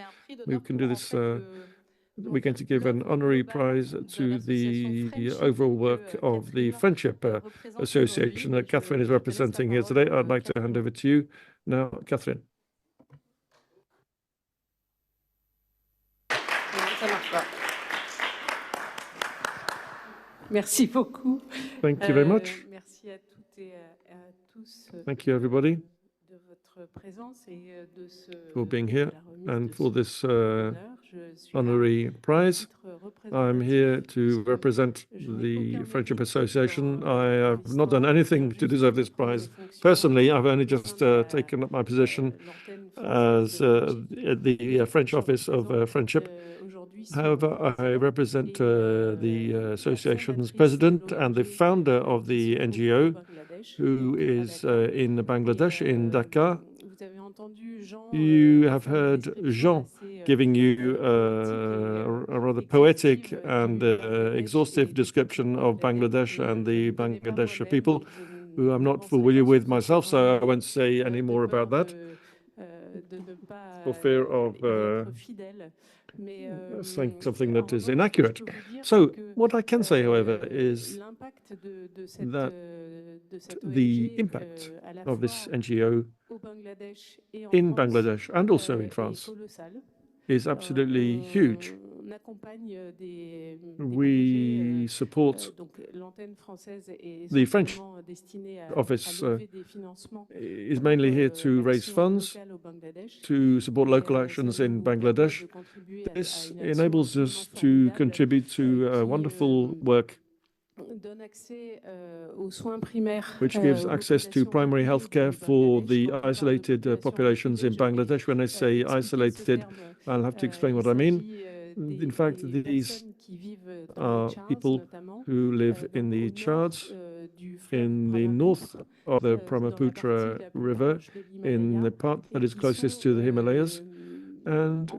We can do this. We're going to give an honorary prize to the overall work of the Friendship Association that Catherine is representing here today. I'd like to hand over to you now, Catherine. Merci beaucoup. Thank you very much. Merci à toutes et à tous. Thank you, everybody, de votre présence et de ce for being here and for this honorary prize. I'm here to represent the Friendship Association. I have not done anything to deserve this prize. Personally, I've only just taken up my position as at the French office of Friendship. However, I represent the association's president and the founder of the NGO, who is in Bangladesh, in Dhaka. You have heard Jean giving you a rather poetic and exhaustive description of Bangladesh and the Bangladesh people, who I'm not familiar with myself, so I won't say any more about that, for fear of saying something that is inaccurate. So what I can say, however, is that the impact of this NGO in Bangladesh and also in France is absolutely huge. We support the French office is mainly here to raise funds to support local actions in Bangladesh. This enables us to contribute to wonderful work which gives access to primary health care for the isolated populations in Bangladesh. When I say isolated, I'll have to explain what I mean. In fact, these are people who live in the Chards, in the north of the Brahmaputra River, in the part that is closest to the Himalayas. And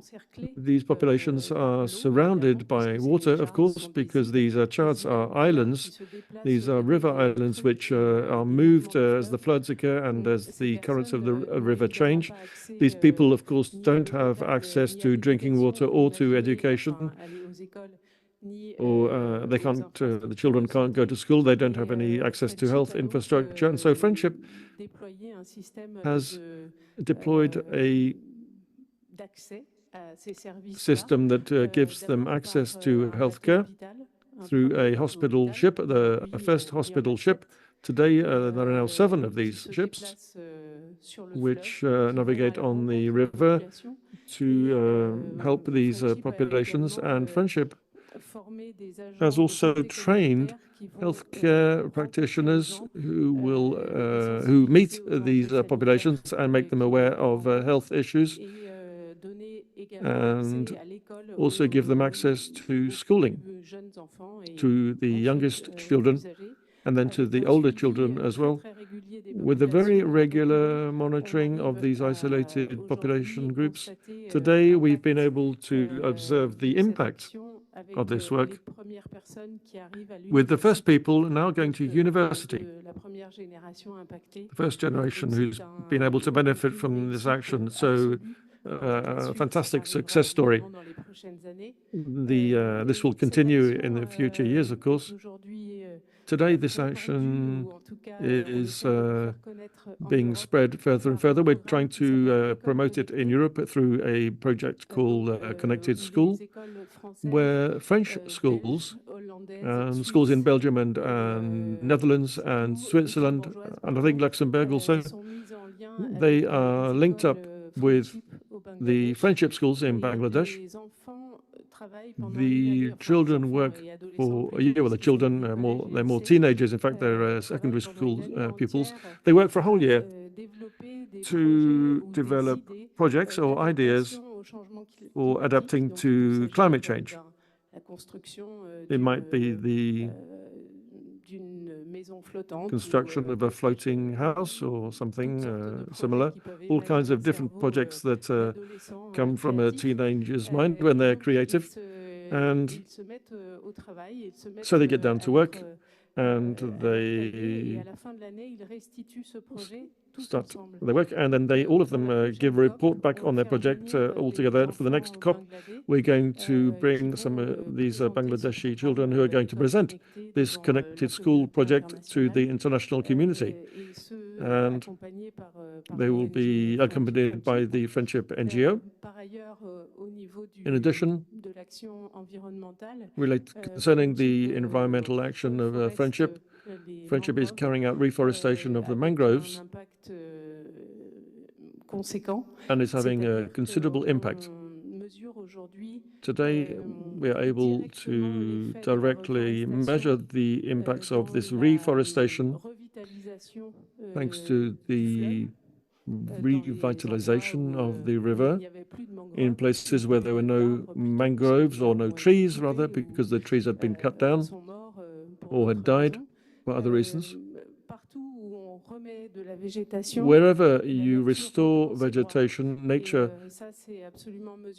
these populations are surrounded by water, of course, because these Chards are islands. These are river islands which are moved as the floods occur and as the currents of the river change. These people, of course, don't have access to drinking water or to education, or they can't. The children can't go to school. They don't have any access to health infrastructure, and so Friendship has deployed a system that gives them access to healthcare through a hospital ship, a first hospital ship. Today, there are now 7 of these ships which navigate on the river to help these populations. And Friendship has also trained healthcare practitioners who meet these populations and make them aware of health issues, and also give them access to schooling, to the youngest children, and then to the older children as well, with a very regular monitoring of these isolated population groups. Today, we've been able to observe the impact of this work with the first people now going to university, the first generation who's been able to benefit from this action. So a fantastic success story. This will continue in the future years, of course. Today, this action is being spread further and further. We're trying to promote it in Europe through a project called Connected School, where French schools and schools in Belgium and Netherlands and Switzerland, and I think Luxembourg also, they are linked up with the friendship schools in Bangladesh. The children work for a year. Well, the children they're more teenagers. In fact, they're secondary school pupils. They work for a whole year to develop projects or ideas for adapting to climate change. It might be the construction of a floating house or something similar. All kinds of different projects that come from a teenager's mind when they're creative. And so they get down to work and they start their work, and then all of them give a report back on their project all together. For the next COP, we're going to bring some of these Bangladeshi children who are going to present this connected school project to the international community. And they will be accompanied by the Friendship NGO. In addition, concerning the environmental action of Friendship, Friendship is carrying out reforestation of the mangroves and is having a considerable impact. Today, we are able to directly measure the impacts of this reforestation thanks to the revitalization of the river in places where there were no mangroves or no trees, rather, because the trees had been cut down or had died for other reasons. Wherever you restore vegetation, nature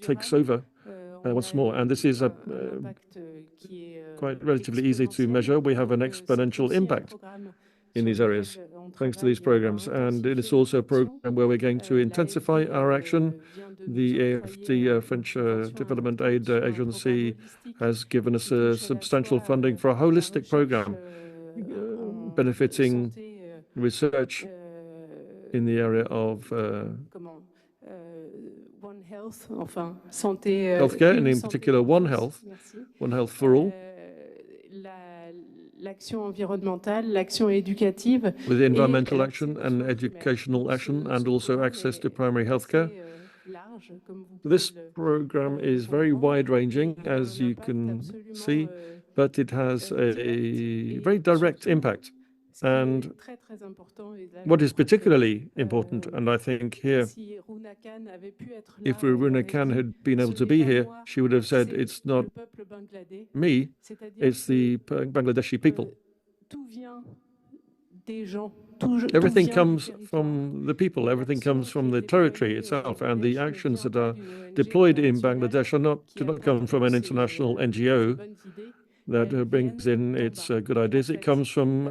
takes over once more. And this is quite relatively easy to measure. We have an exponential impact in these areas, thanks to these programs. And it is also a program where we're going to intensify our action. The AFD, French Development Aid Agency, has given us substantial funding for a holistic program benefiting research in the area of healthcare, and in particular One Health for all. With environmental action and educational action, and also access to primary healthcare. This program is very wide-ranging, as you can see, but it has a very direct impact. And what is particularly important, and I think here, if Rhône had been able to be here, she would have said, it's not me, it's the Bangladeshi people. Everything comes from the people, everything comes from the territory itself, and the actions that are deployed in Bangladesh do not come from an international NGO that brings in its good ideas. It comes from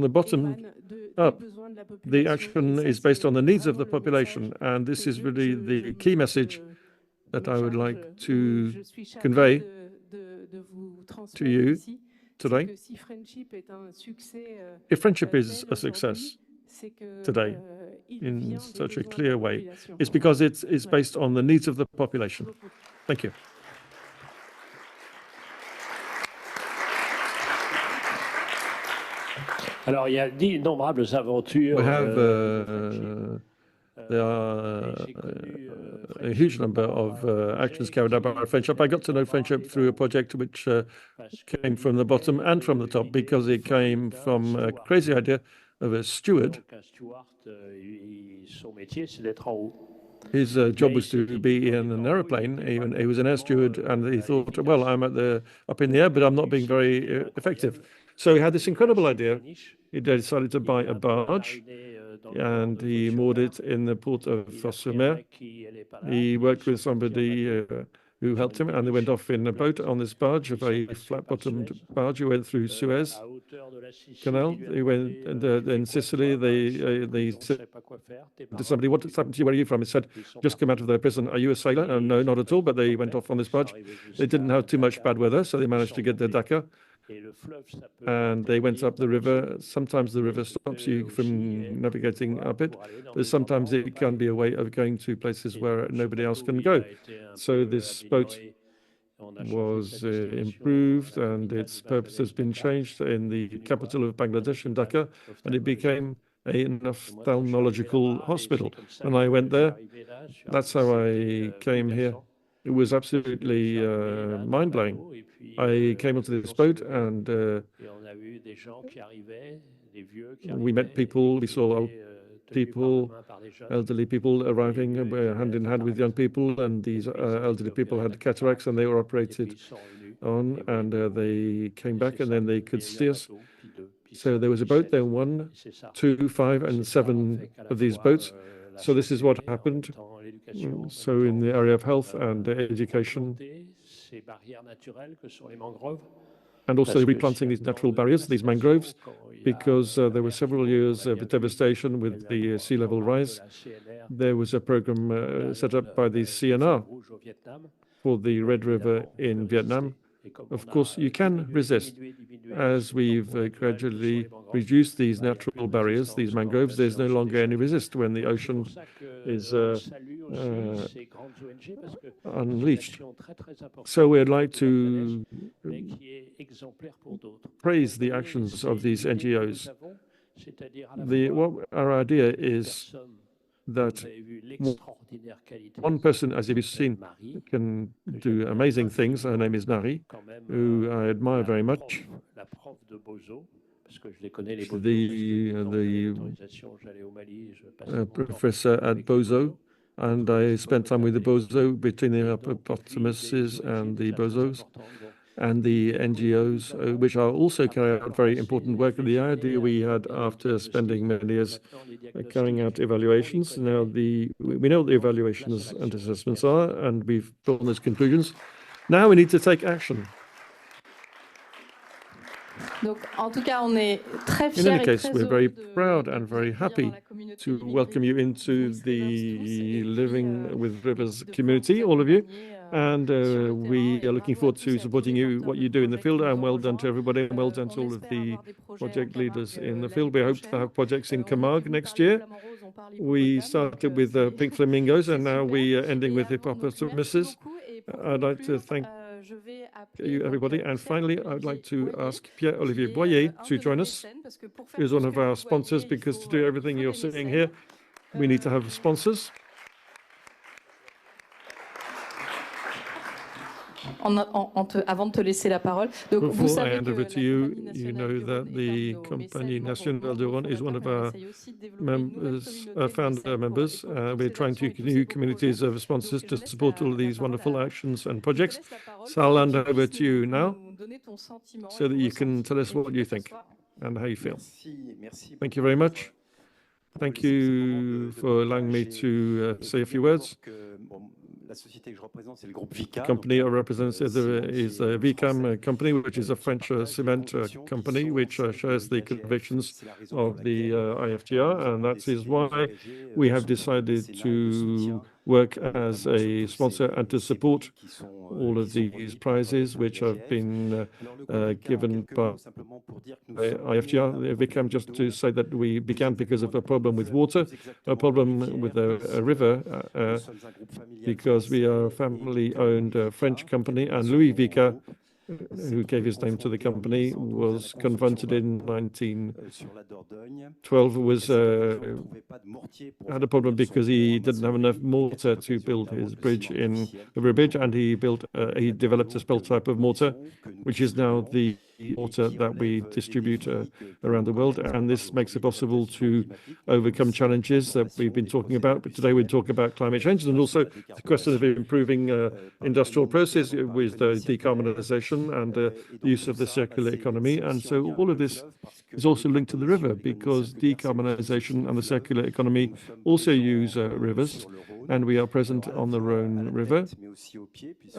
the bottom up. The action is based on the needs of the population, and this is really the key message that I would like to convey to you today. If Friendship is a success today in such a clear way, it's because it's based on the needs of the population. Thank you. Alors, il y a d'innombrables aventures. There are a huge number of actions carried out by Friendship. I got to know Friendship through a project which came from the bottom and from the top, because it came from a crazy idea of a steward. His job was to be in an aeroplane. He was an air steward, and he thought, well, I'm up in the air, but I'm not being very effective. So he had this incredible idea. He decided to buy a barge, and he moored it in the port of Fos-sur-Mer. He worked with somebody who helped him, and they went off in a boat on this barge, a very flat-bottomed barge. He went through Suez Canal. He went, and in Sicily, they said to somebody, "What's happened to you? Where are you from?" He said, "Just come out of their prison. Are you a sailor?" No, not at all. But they went off on this barge. They didn't have too much bad weather, so they managed to get to Dakar. And they went up the river. Sometimes the river stops you from navigating up it, but sometimes it can be a way of going to places where nobody else can go. So this boat was improved, and its purpose has been changed in the capital of Bangladesh, in Dhaka, and it became an ophthalmological hospital. And I went there. That's how I came here. It was absolutely mind-blowing. I came onto this boat, and we met people. We saw old people, elderly people arriving hand in hand with young people, and these elderly people had cataracts, and they were operated on, and they came back, and then they could see us. So there was a boat there, 1, 2, 5, and 7 of these boats. So this is what happened. So in the area of health and education, and also replanting these natural barriers, these mangroves, because there were several years of devastation with the sea level rise. There was a program set up by the CNR for the Red River in Vietnam. Of course, you can resist. As we've gradually reduced these natural barriers, these mangroves, there's no longer any resist when the ocean is unleashed. So we'd like to praise the actions of these NGOs. What our idea is that one person, as you've seen, can do amazing things. Her name is Marie, who I admire very much. The professor at Bozo, and I spent time with the Bozo, between the hippopotamuses and the Bozos, and the NGOs, which are also carrying out very important work. The idea we had after spending many years carrying out evaluations, now we know what the evaluations and assessments are, and we've drawn those conclusions. Now we need to take action. Donc, en tout cas, on est très fiers. In any case, we're very proud and very happy to welcome you into the Living with Rivers community, all of you. And we are looking forward to supporting you, what you do in the field. And well done to everybody, and well done to all of the project leaders in the field. We hope to have projects in Camargue next year. We started with pink flamingos, and now we are ending with hippopotamuses. I'd like to thank you, everybody. And finally, I'd like to ask Pierre-Olivier Boyer to join us. He's one of our sponsors, because to do everything you're seeing here, we need to have sponsors. Avant de te laisser la parole. Donc, before I hand over to you, you know that the Compagnie Nationale de Rhône is one of our members, founder members. We're trying to new communities of sponsors to support all of these wonderful actions and projects. So I'll hand over to you now, so that you can tell us what you think and how you feel. Thank you very much. Thank you for allowing me to say a few words. The company I represent is the VCAM company, which is a French cement company, which shares the convictions of the IFGR, and that is why we have decided to work as a sponsor and to support all of these prizes, which have been given by IFGR. VCAM, just to say that we began because of a problem with water, a problem with a river, because we are a family-owned French company, and Louis Vica, who gave his name to the company, was confronted in 1912, had a problem because he didn't have enough mortar to build his bridge over a bridge, and he developed a special type of mortar, which is now the mortar that we distribute around the world, and this makes it possible to overcome challenges that we've been talking about. But today we'll talk about climate change, and also the question of improving industrial process with decarbonisation and the use of the circular economy. And so all of this is also linked to the river, because decarbonisation and the circular economy also use rivers. and we are present on the Rhône River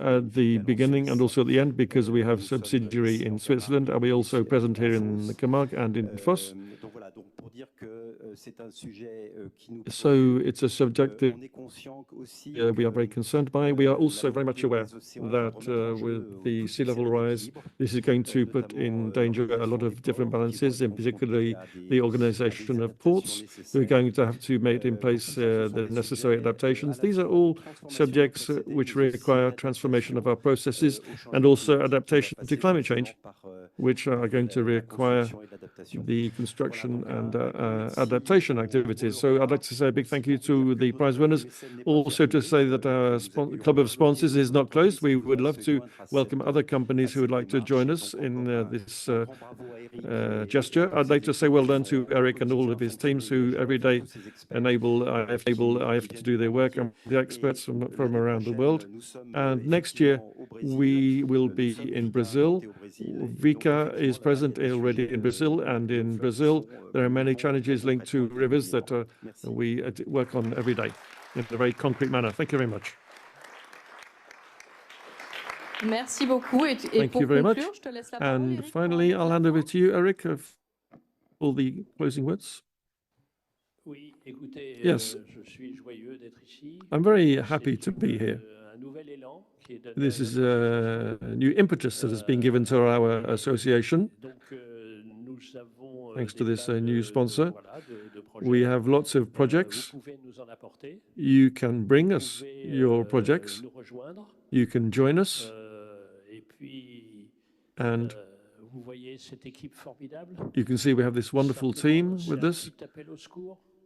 at the beginning and also at the end, because we have subsidiary in Switzerland, and we also present here in the Camargue and in Foss. So it's a subject that we are very concerned by. We are also very much aware that with the sea level rise, this is going to put in danger a lot of different balances, in particularly the organization of ports, who are going to have to make in place the necessary adaptations. These are all subjects which require transformation of our processes and also adaptation to climate change, which are going to require the construction and adaptation activities. So I'd like to say a big thank you to the prize winners. Also to say that our club of sponsors is not closed. We would love to welcome other companies who would like to join us in this gesture. I'd like to say well done to Eric and all of his teams who every day enable IF to do their work, and the experts from around the world. And next year we will be in Brazil. Vika is present already in Brazil, and in Brazil there are many challenges linked to rivers that we work on every day in a very concrete manner. Thank you very much. Merci beaucoup. Thank you very much. And finally, I'll hand over to you, Eric, for all the closing words. Yes, I'm very happy to be here. This is a new impetus that has been given to our association. Thanks to this new sponsor, we have lots of projects. You can bring us your projects. You can join us. And you can see we have this wonderful team with us.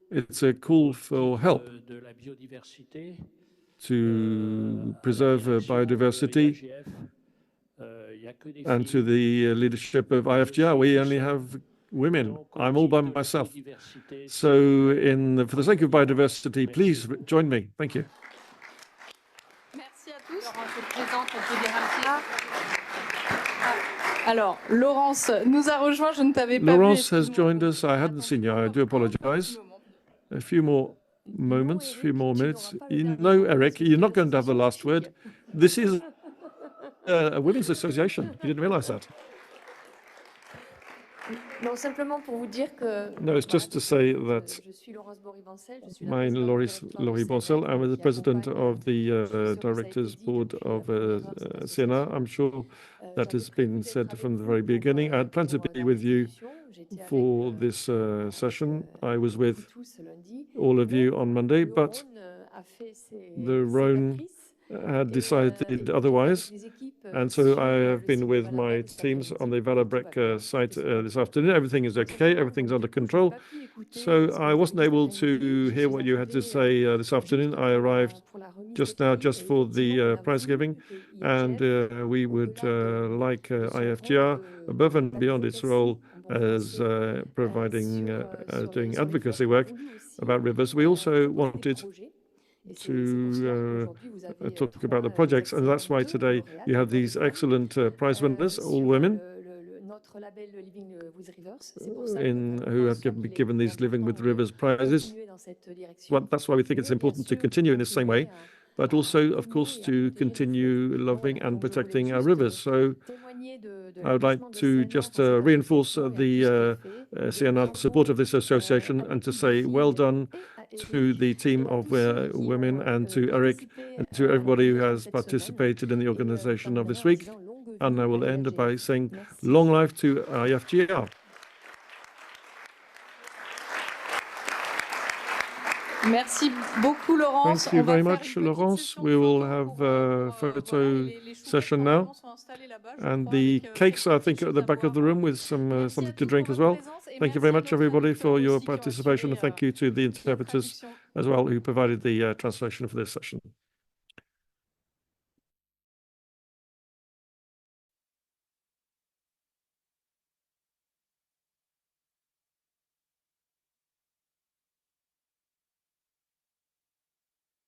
It's a call for help to preserve biodiversity, and to the leadership of IFGR. We only have women. I'm all by myself. So for the sake of biodiversity, please join me. Thank you. Merci à tous. Alors, Laurence nous a rejoint. Je ne t'avais pas vu. Laurence has joined us. I hadn't seen you. I do apologize. A few more moments, a few more minutes. No, Eric, you're not going to have the last word. This is a women's association. You didn't realize that. Non, simplement pour vous dire que. No, it's just to say that my name is Laurie Boncel. I'm the president of the directors board of CNR. I'm sure that has been said from the very beginning. I had planned to be with you for this session. I was with all of you on Monday, but the Rhône had decided otherwise, and so I have been with my teams on the Vallebrec site this afternoon. Everything is okay, everything's under control. So I wasn't able to hear what you had to say this afternoon. I arrived just now, just for the prize giving, and we would like IFGR, above and beyond its role as doing advocacy work about rivers. We also wanted to talk about the projects, and that's why today you have these excellent prize winners, all women, who have been given these Living with Rivers prizes. Well, that's why we think it's important to continue in the same way, but also, of course, to continue loving and protecting our rivers. So I would like to just reinforce the CNR support of this association, and to say well done to the team of women, and to Eric, and to everybody who has participated in the organization of this week. And I will end by saying long life to IFGR. Merci beaucoup, Laurence. Thank you very much, Laurence. We will have a photo session now. And the cakes, I think, are at the back of the room with some something to drink as well. Thank you very much, everybody, for your participation. And thank you to the interpreters as well, who provided the translation for this session.